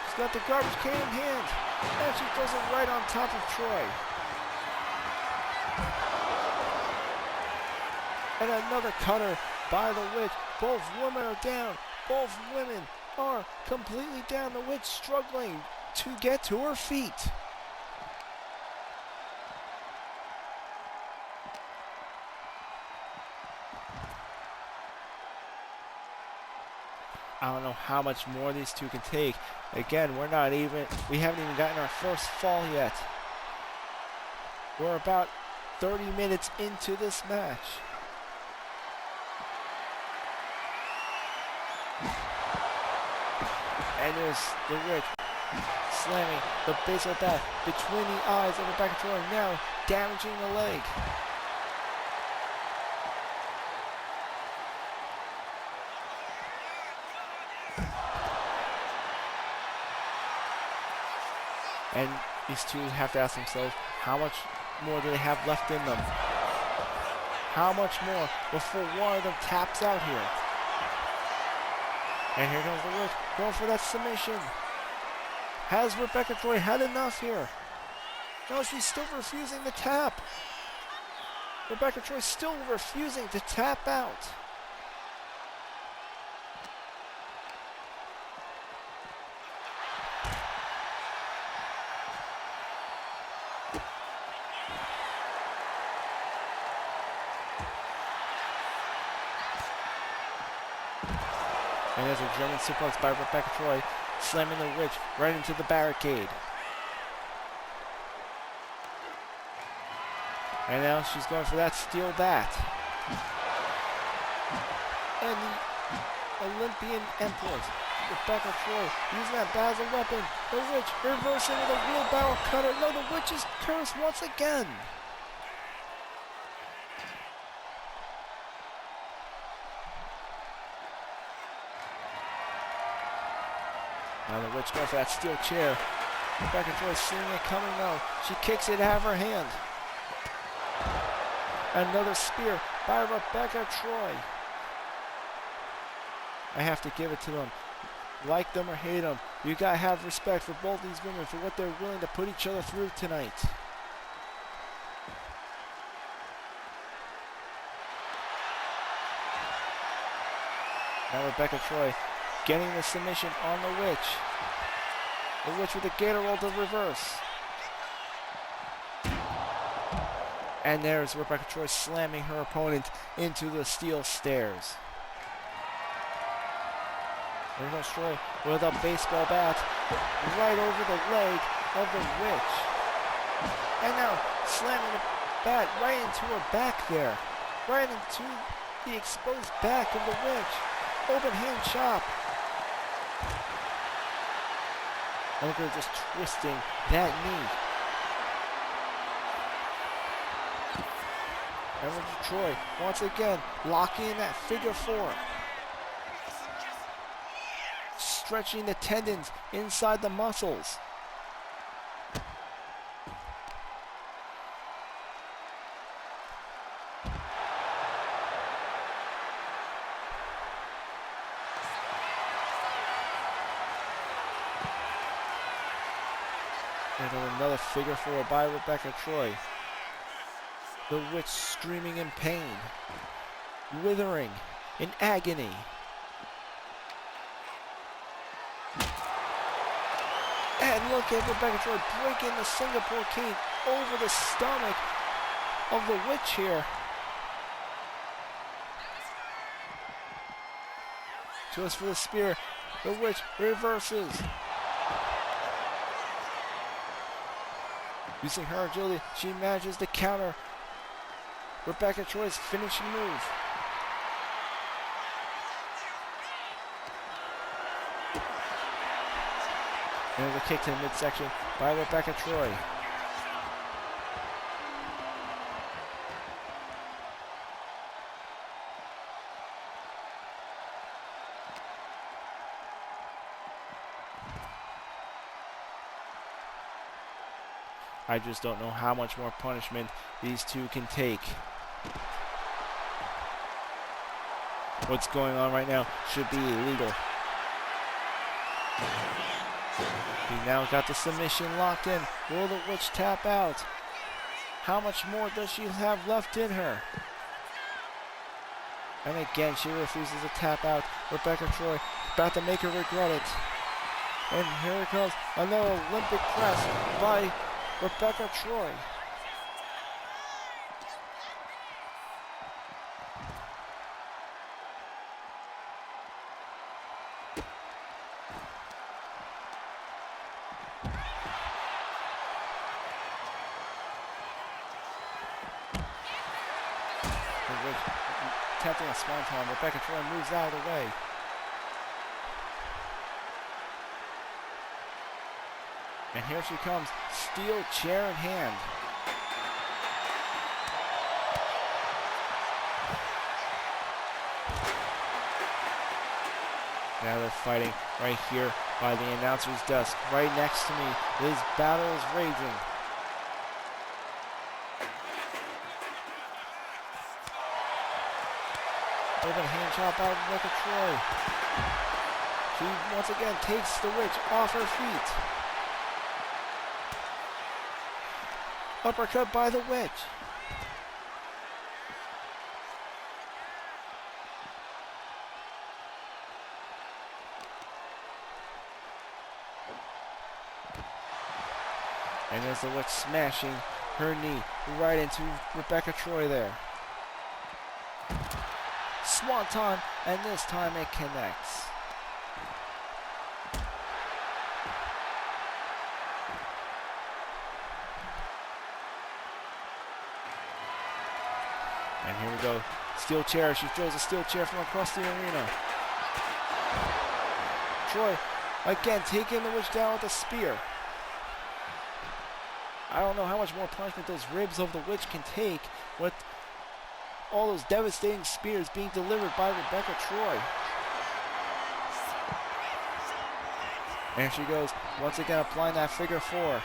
She's got the garbage can in hand. And she throws it right on top of Troy. And another cutter by the witch. Both women are down. Both women are completely down. The witch struggling to get to her feet. I don't know how much more these two can take. Again, we haven't even gotten our first fall yet. We're about 30 minutes into this match. And there's the Witch slamming the baseball bat between the eyes of Rebecca Troy, now damaging the leg. And these two have to ask themselves, how much more do they have left in them? How much more before one of them taps out here? And here comes the Witch, going for that submission. Has Rebecca Troy had enough here? No, she's still refusing to tap. Rebecca Troy still refusing to tap out. And there's a German suplex by Rebecca Troy, slamming the Witch right into the barricade. And now she's going for that steel bat. And the Olympian Empress, Rebecca Troy, using that bat as a weapon. The Witch reversing with a wheelbarrow cutter. No, the Witch is cursed once again. Now the Witch goes for that steel chair. Rebecca Troy seeing it coming though. She kicks it out of her hand. Another spear by Rebecca Troy. I have to give it to them. Like them or hate them, you gotta have respect for both these women for what they're willing to put each other through tonight. Now Rebecca Troy getting the submission on the Witch. The Witch with the gator roll to reverse. And there's Rebecca Troy slamming her opponent into the steel stairs. There goes Troy with a baseball bat right over the leg of the Witch. And now slamming the bat right into her back there. Right into the exposed back of the Witch. Open hand chop. And look at her just twisting that knee. And Troy once again locking in that figure four. Stretching the tendons inside the muscles. And another figure four by Rebecca Troy. The Witch screaming in pain, withering in agony. And look at Rebecca Troy breaking the Singapore King over the stomach of the Witch here. Goes for the spear. The Witch reverses. Using her agility, she manages to counter Rebecca Troy's finishing move. And there's a kick to the midsection by Rebecca Troy. I just don't know how much more punishment these two can take. What's going on right now should be illegal. He now got the submission locked in. Will the Witch tap out? How much more does she have left in her? And again, she refuses to tap out. Rebecca Troy about to make her regret it. And here it comes, another Olympic press by Rebecca Troy. Witch attempting a swanton. Rebecca Troy moves out of the way. And here she comes, steel chair in hand. Now they're fighting right here by the announcer's desk. Right next to me, this battle is raging. Open hand chop by Rebecca Troy. She once again takes the Witch off her feet. Uppercut by the Witch. And there's the Witch smashing her knee right into Rebecca Troy there. Swanton, and this time it connects. And here we go. Steel chair. She throws a steel chair from across the arena. Troy again taking the Witch down with a spear. I don't know how much more punishment those ribs of the Witch can take with all those devastating spears being delivered by Rebecca Troy. And she goes, once again applying that figure four.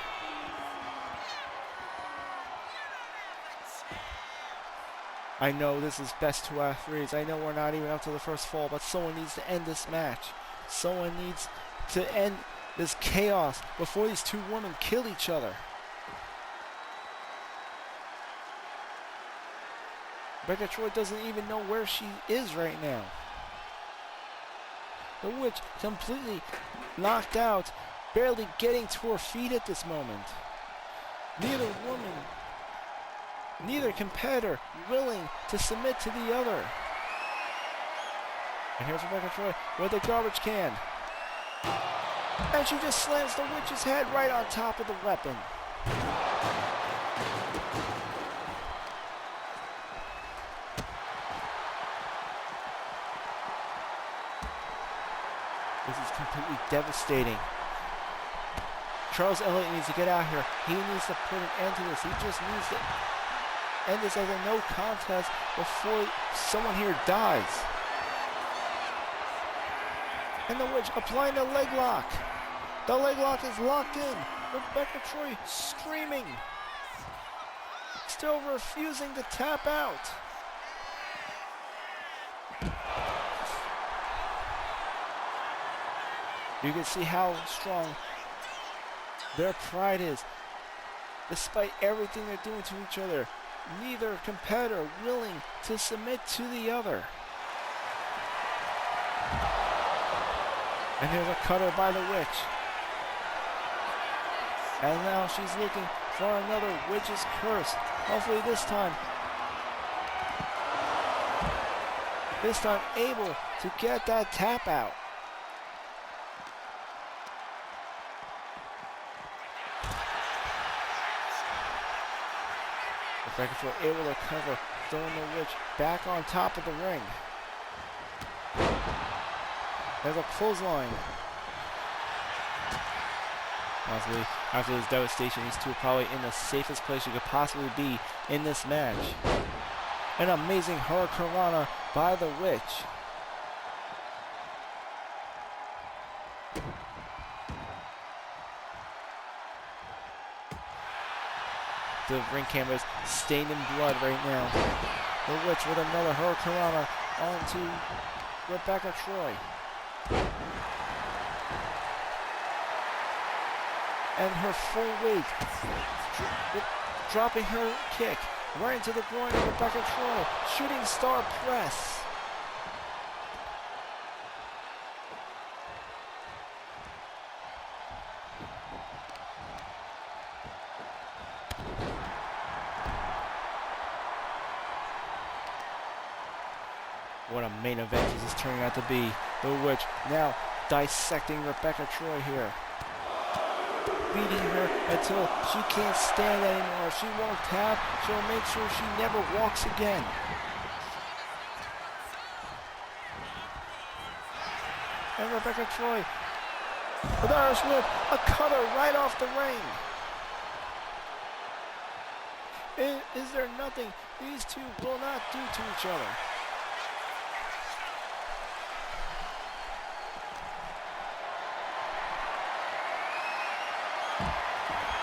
I know this is best 2 out of 3s. I know we're not even up to the first fall, but someone needs to end this match. Someone needs to end this chaos before these two women kill each other. Rebecca Troy doesn't even know where she is right now. The Witch completely knocked out, barely getting to her feet at this moment. Neither competitor willing to submit to the other. And here's Rebecca Troy with a garbage can. And she just slams the Witch's head right on top of the weapon. This is completely devastating. Charles Elliott needs to get out here. He needs to put an end to this. He just needs to end this as a no contest before someone here dies. And the Witch applying the leg lock. The leg lock is locked in. Rebecca Troy screaming. Still refusing to tap out. You can see how strong their pride is. Despite everything they're doing to each other, neither competitor willing to submit to the other. And here's a cutter by the Witch. And now she's looking for another Witch's curse. Hopefully this time able to get that tap out. Rebecca Troy able to cover, throwing the Witch back on top of the ring. There's a clothesline. Honestly, after this devastation, these two are probably in the safest place you could possibly be in this match. An amazing Hurricanrana by the Witch. The ring camera is stained in blood right now. The Witch with another Hurricanrana onto Rebecca Troy. And her full weight, dropping her kick right into the groin of Rebecca Troy. Shooting star press. What a main event this is turning out to be. The Witch now dissecting Rebecca Troy here. Beating her until she can't stand anymore. If she won't tap, she'll make sure she never walks again. And Rebecca Troy with Irish whip, a cutter right off the ring. Is there nothing these two will not do to each other?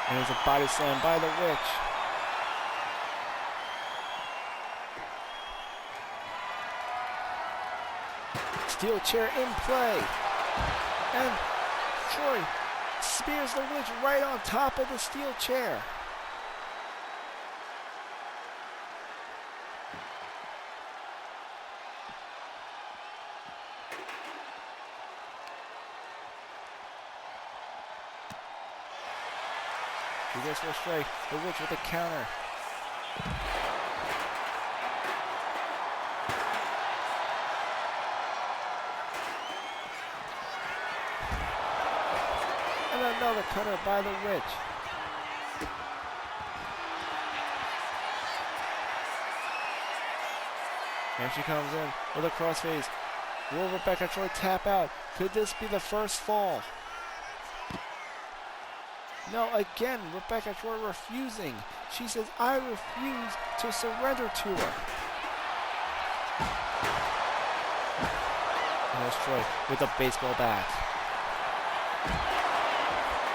And there's a body slam by the witch. Steel chair in play. And Troy spears the witch right on top of the steel chair. She goes for a strike. The witch with a counter. And another cutter by the witch. And she comes in with a crossface. Will Rebecca Troy tap out? Could this be the first fall? No, again, Rebecca Troy refusing. She says, I refuse to surrender to her. And there's Troy with a baseball bat.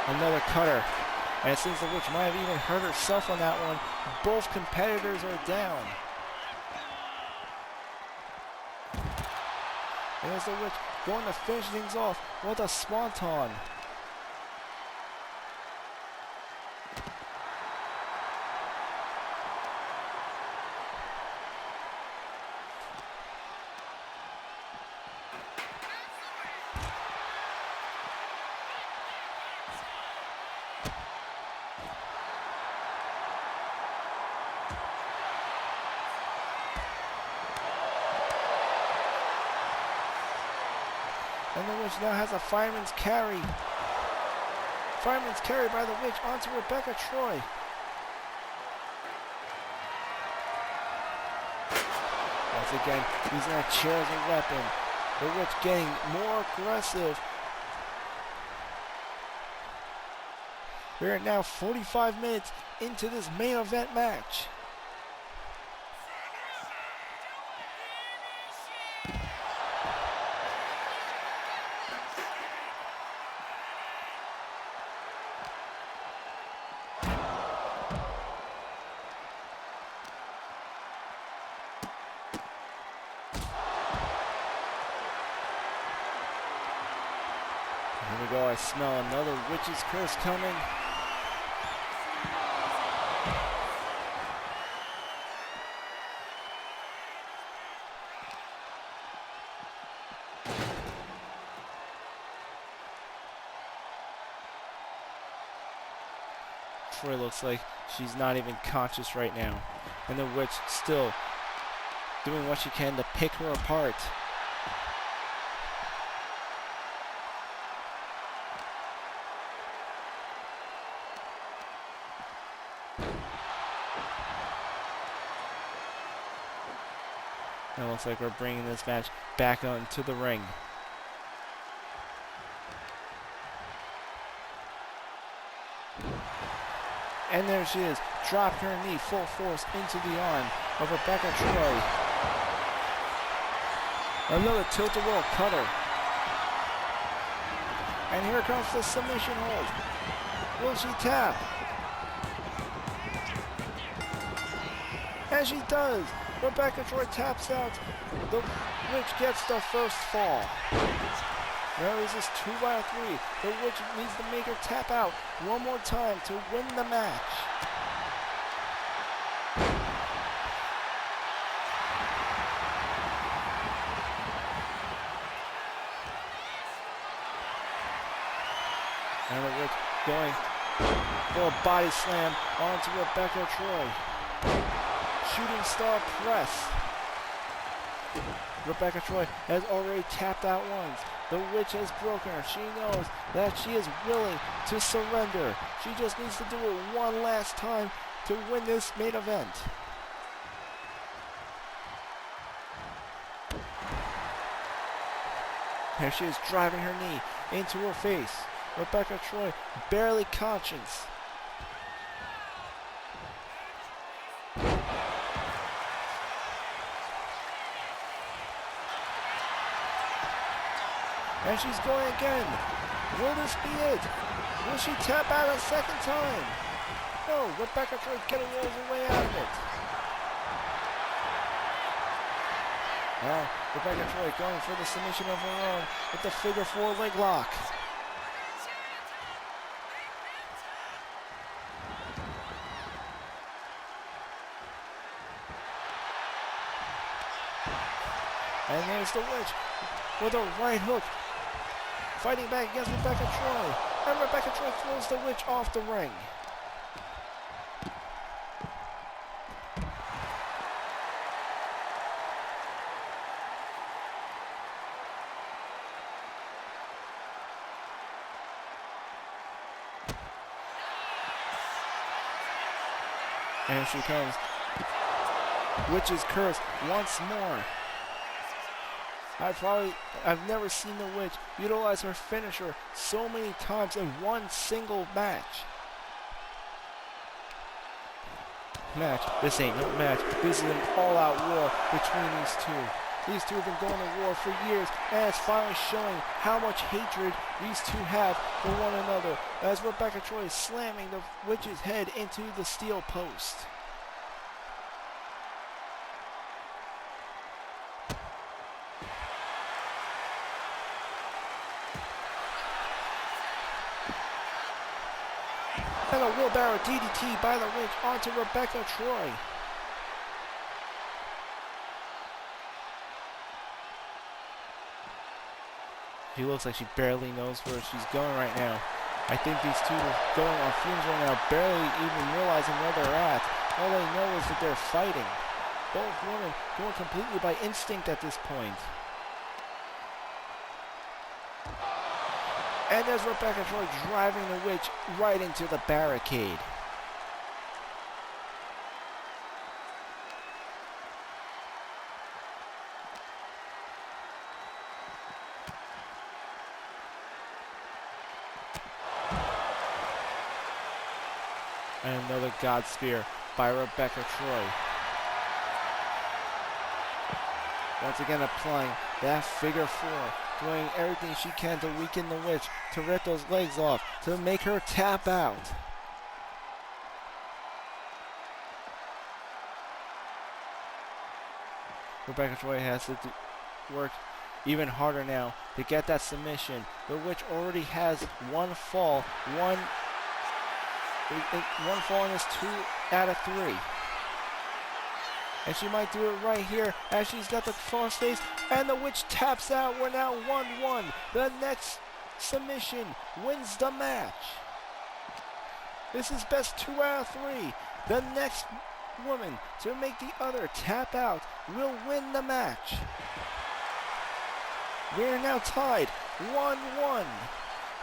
Another cutter. And it seems the witch might have even hurt herself on that one. Both competitors are down. And there's the witch going to finish things off with a swanton. And the witch now has a fireman's carry. Fireman's carry by the witch onto Rebecca Troy. Once again, using that chair as a weapon. The witch getting more aggressive. We are now 45 minutes into this main event match. Here we go, I smell another witch's curse coming. Troy looks like she's not even conscious right now. And the witch still doing what she can to pick her apart. It looks like we're bringing this match back onto the ring. And there she is, dropping her knee full force into the arm of Rebecca Troy. Another tilt-a-whirl cutter. And here comes the submission hold. Will she tap? And she does. Rebecca Troy taps out. The witch gets the first fall. Now this is 2 out of 3. The witch needs to make her tap out one more time to win the match. And the witch going for a body slam onto Rebecca Troy. Shooting star press. Rebecca Troy has already tapped out once. The witch has broken her. She knows that she is willing to surrender. She just needs to do it one last time to win this main event. Here she is driving her knee into her face. Rebecca Troy barely conscious. And she's going again. Will this be it? Will she tap out a second time? No, Rebecca Troy rolls her way out of it. Now, Rebecca Troy going for the submission of her own with the figure 4 leg lock. And there's the witch with a right hook. Fighting back against Rebecca Troy. And Rebecca Troy throws the witch off the ring. And she comes. Witch's curse once more. I've never seen the witch utilize her finisher so many times in one single match. This ain't no match. This is an all-out war between these two. These two have been going to war for years, and it's finally showing how much hatred these two have for one another, as Rebecca Troy is slamming the witch's head into the steel post. And a wheelbarrow DDT by the witch onto Rebecca Troy. She looks like she barely knows where she's going right now. I think these two are going on fumes right now, barely even realizing where they're at. All they know is that they're fighting. Both women going completely by instinct at this point. And there's Rebecca Troy driving the witch right into the barricade. And another God Spear by Rebecca Troy. Once again applying that figure 4. Doing everything she can to weaken the witch, to rip those legs off, to make her tap out. Rebecca Troy has to work even harder now to get that submission. The witch already has one fall, one fall in this 2 out of 3. And she might do it right here as she's got the crossface, and the witch taps out. We're now 1-1. The next submission wins the match. This is best 2 out of 3. The next woman to make the other tap out will win the match. We're now tied 1-1.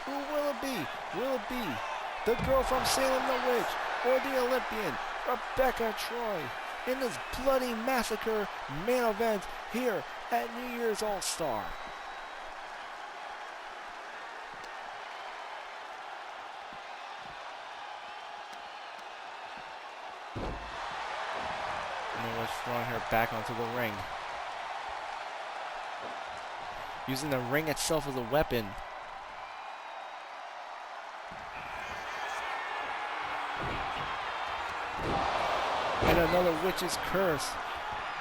Who will it be? Will it be the girl from Salem the Witch or the Olympian, Rebecca Troy, in this bloody massacre main event here at New Year's All-Star? And then let's throwing her back onto the ring. Using the ring itself as a weapon. And another witch's curse.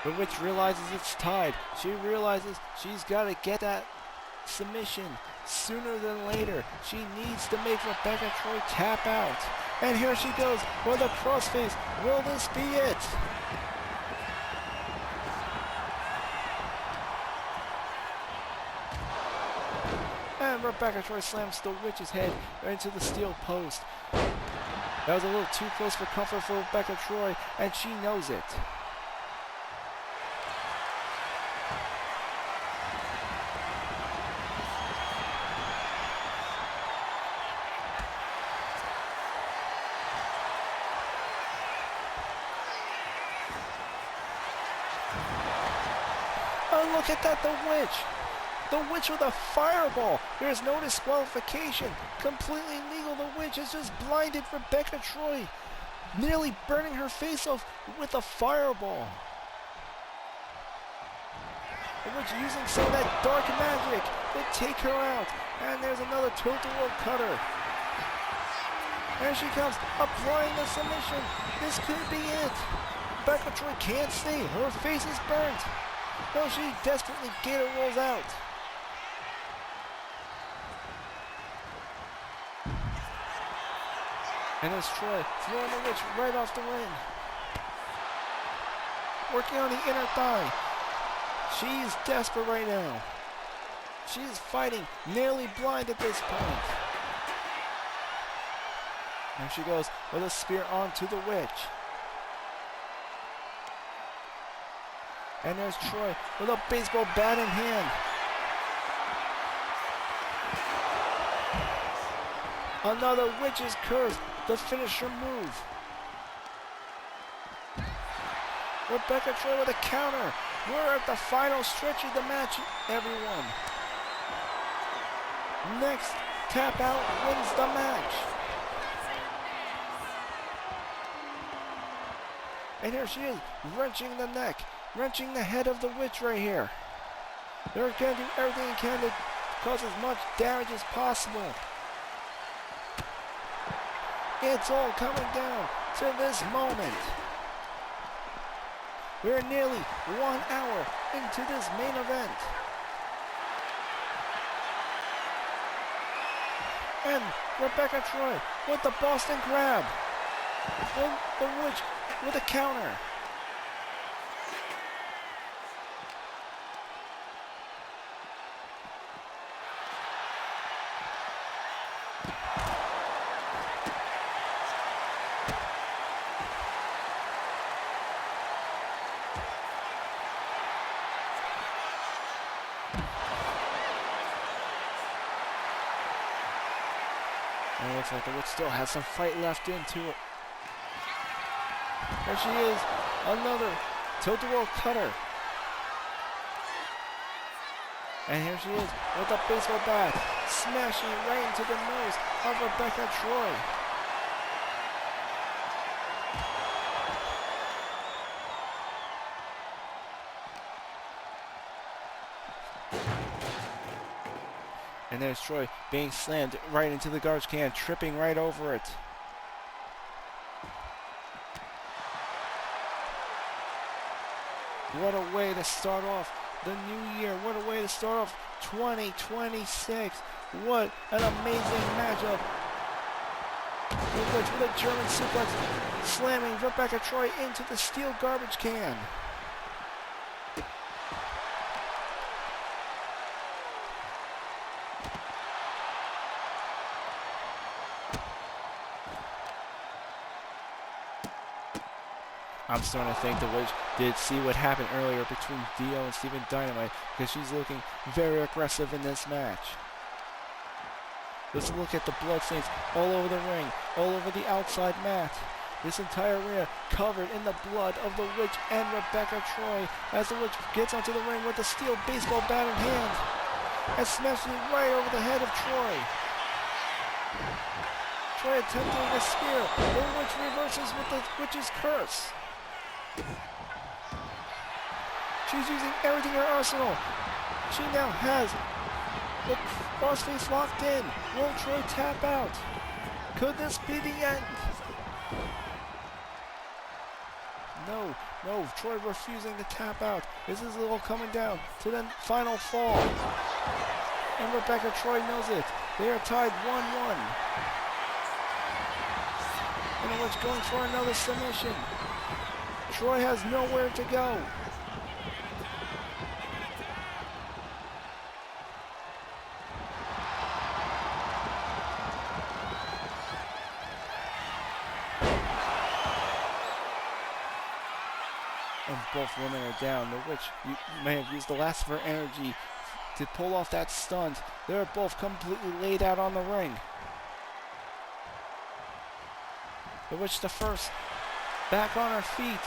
The witch realizes it's tied. She realizes she's got to get that submission sooner than later. She needs to make Rebecca Troy tap out. And here she goes with a crossface. Will this be it? And Rebecca Troy slams the witch's head into the steel post. That was a little too close for comfort for Rebecca Troy, and she knows it. Oh, look at that, the witch The Witch with a fireball. There's no disqualification. Completely legal. The Witch has just blinded Rebecca Troy, nearly burning her face off with a fireball. The Witch using some of that dark magic to take her out. And there's another tilt-a-whirl cutter. There she comes, applying the submission. This could be it. Rebecca Troy can't stay. Her face is burnt. No, she desperately gator rolls out. And there's Troy throwing the Witch right off the ring. Working on the inner thigh. She's desperate right now. She's fighting, nearly blind at this point. There she goes with a spear onto the Witch. And there's Troy with a baseball bat in hand. Another Witch's curse, the finisher move. Rebecca Troy with a counter. We're at the final stretch of the match, everyone. Next, tap out wins the match. And here she is, wrenching the neck, wrenching the head of the Witch right here. They're going to do everything they can to cause as much damage as possible. It's all coming down to this moment. We're nearly 1 hour into this main event. And Rebecca Troy with the Boston Crab. The Witch with a counter. And it looks like the Witch still has some fight left into it. There she is, another tilt-a-whirl cutter. And here she is with a baseball bat, smashing right into the nose of Rebecca Troy. And there's Troy being slammed right into the garbage can, tripping right over it. What a way to start off the new year. What a way to start off 2026. What an amazing matchup. The Witch with a German suplex, slamming Rebecca Troy into the steel garbage can. I'm starting to think the Witch did see what happened earlier between Dio and Steven Dynamite, because she's looking very aggressive in this match. Let's look at the bloodstains all over the ring, all over the outside mat. This entire arena covered in the blood of the Witch and Rebecca Troy, as the Witch gets onto the ring with a steel baseball bat in hand and smashes it right over the head of Troy. Troy attempting a spear. The Witch reverses with the Witch's curse. She's using everything in her arsenal. She now has the crossface locked in. Will Troy tap out? Could this be the end? No, Troy refusing to tap out. This is all coming down to the final fall. And Rebecca Troy knows it. They are tied 1-1. And the Witch going for another submission. Troy has nowhere to go. And both women are down. The Witch may have used the last of her energy to pull off that stunt. They're both completely laid out on the ring. The Witch the first, back on her feet.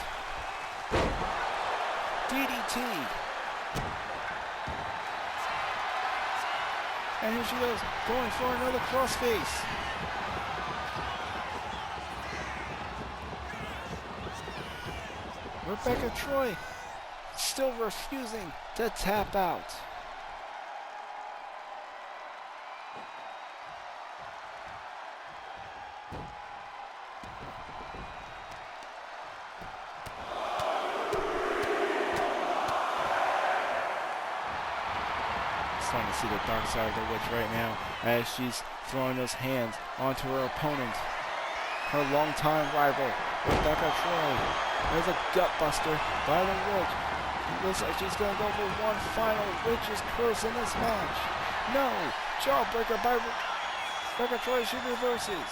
DDT. And here she goes, going for another crossface. Rebecca Troy still refusing to tap out. Starting to see the dark side of the witch right now as she's throwing those hands onto her opponent. Her longtime rival, Rebecca Troy. There's a gut buster by the witch. It looks like she's going to go for one final witch's curse in this match. No! Jawbreaker by Rebecca Troy. She reverses.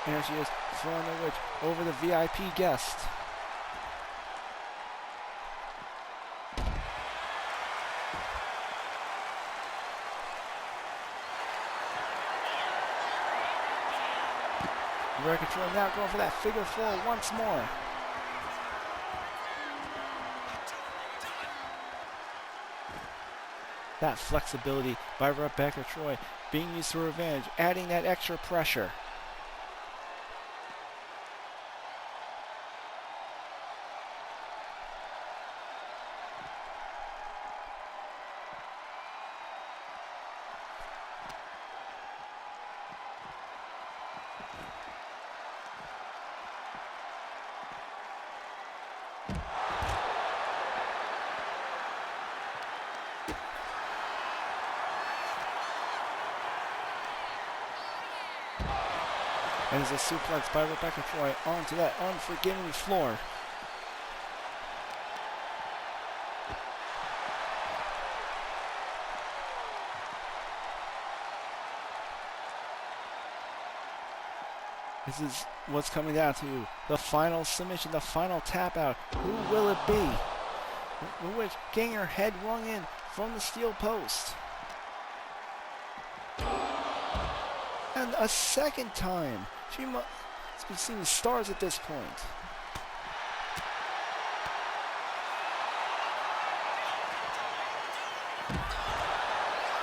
And here she is throwing the witch over the VIP guest. Rebecca Troy now going for that figure four once more. That flexibility by Rebecca Troy being used to her advantage, adding that extra pressure. And there's a suplex by Rebecca Troy onto that unforgiving floor. This is what's coming down to the final submission, the final tap out. Who will it be? The witch getting her head rung in from the steel post. And a second time. She must be seeing stars at this point.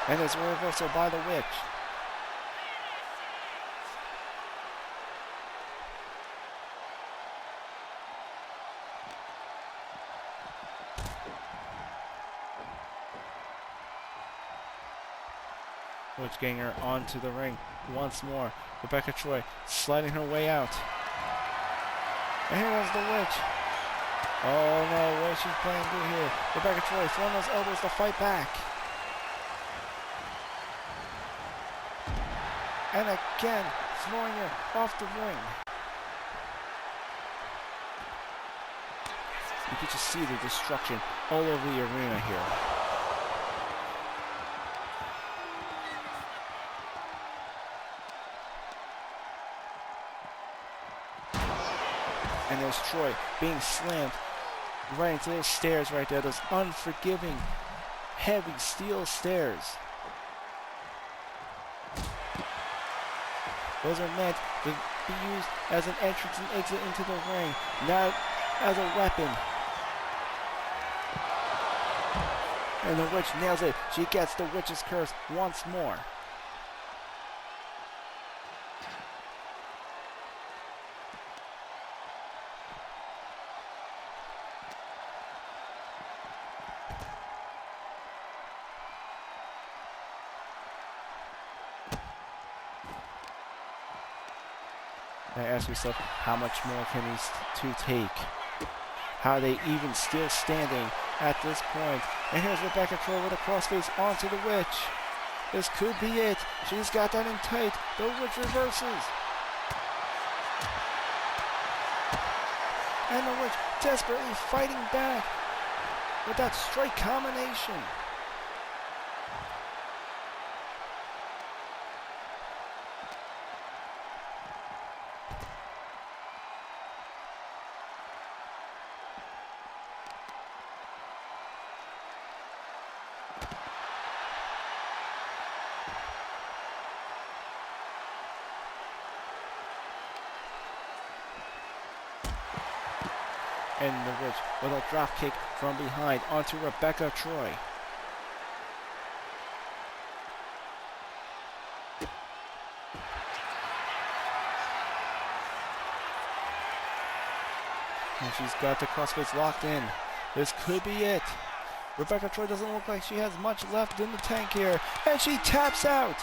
And there's a reversal by the witch. Witch getting her onto the ring once more. Rebecca Troy sliding her way out. And here comes the witch. Oh no, what is she playing through here? Rebecca Troy throwing those elbows to fight back. And again, throwing her off the ring. You can just see the destruction all over the arena here. And there's Troy being slammed right into those stairs right there, those unforgiving, heavy steel stairs. Those are meant to be used as an entrance and exit into the ring, not as a weapon. And the witch nails it. She gets the witch's curse once more. Now ask yourself, how much more can these two take? How are they even still standing at this point? And here's Rebecca Troy with a crossface onto the witch. This could be it. She's got that in tight. The witch reverses. And the witch desperately fighting back with that strike combination. And the witch with a drop kick from behind onto Rebecca Troy. And she's got the crossface locked in. This could be it. Rebecca Troy doesn't look like she has much left in the tank here. And she taps out.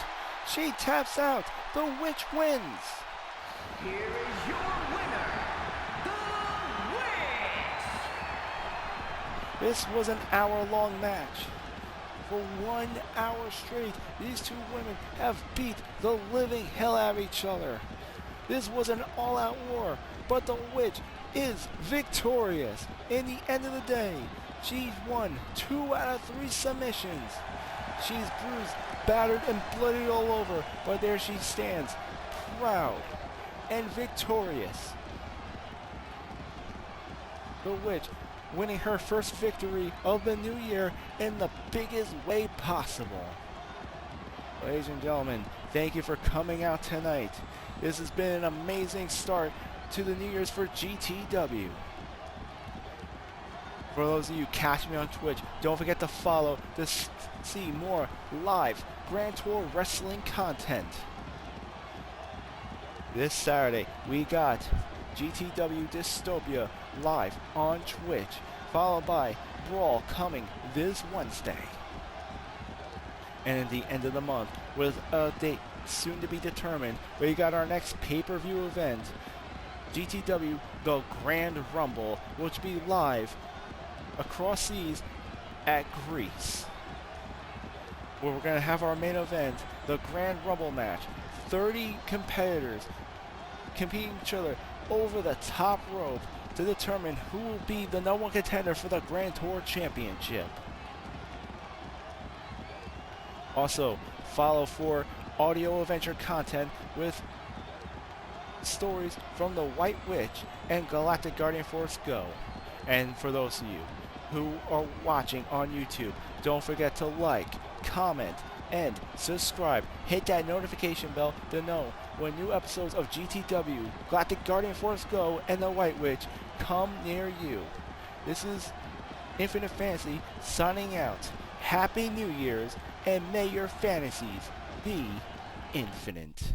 She taps out. The witch wins. Here is your winner, the Witch! This was an hour-long match. For 1 hour straight, these two women have beat the living hell out of each other. This was an all-out war, but the witch is victorious. In the end of the day, she's won 2 out of 3 submissions. She's bruised, battered, and bloodied all over, but there she stands, proud and victorious. The witch winning her first victory of the new year in the biggest way possible. Ladies and gentlemen, thank you for coming out tonight. This has been an amazing start to the New Year's for GTW. For those of you catching me on Twitch, don't forget to follow to see more live Grand Tour wrestling content. This Saturday, we got GTW Dystopia live on Twitch, followed by Brawl coming this Wednesday. And at the end of the month, with a date soon to be determined, we got our next pay-per-view event, GTW The Grand Rumble, which will be live across seas at Greece, where we're going to have our main event, the Grand Rumble match. 30 competitors competing each other over the top rope to determine who will be the #1 contender for the Grand Tour Championship. Also, follow for audio adventure content with stories from the White Witch and Galactic Guardian Force Go. And for those of you who are watching on YouTube, don't forget to like, comment, and subscribe. Hit that notification bell to know when new episodes of GTW, Galactic Guardian Force Go, and the White Witch come near you. This is Infinite Fantasy signing out. Happy New Year's, and may your fantasies be infinite.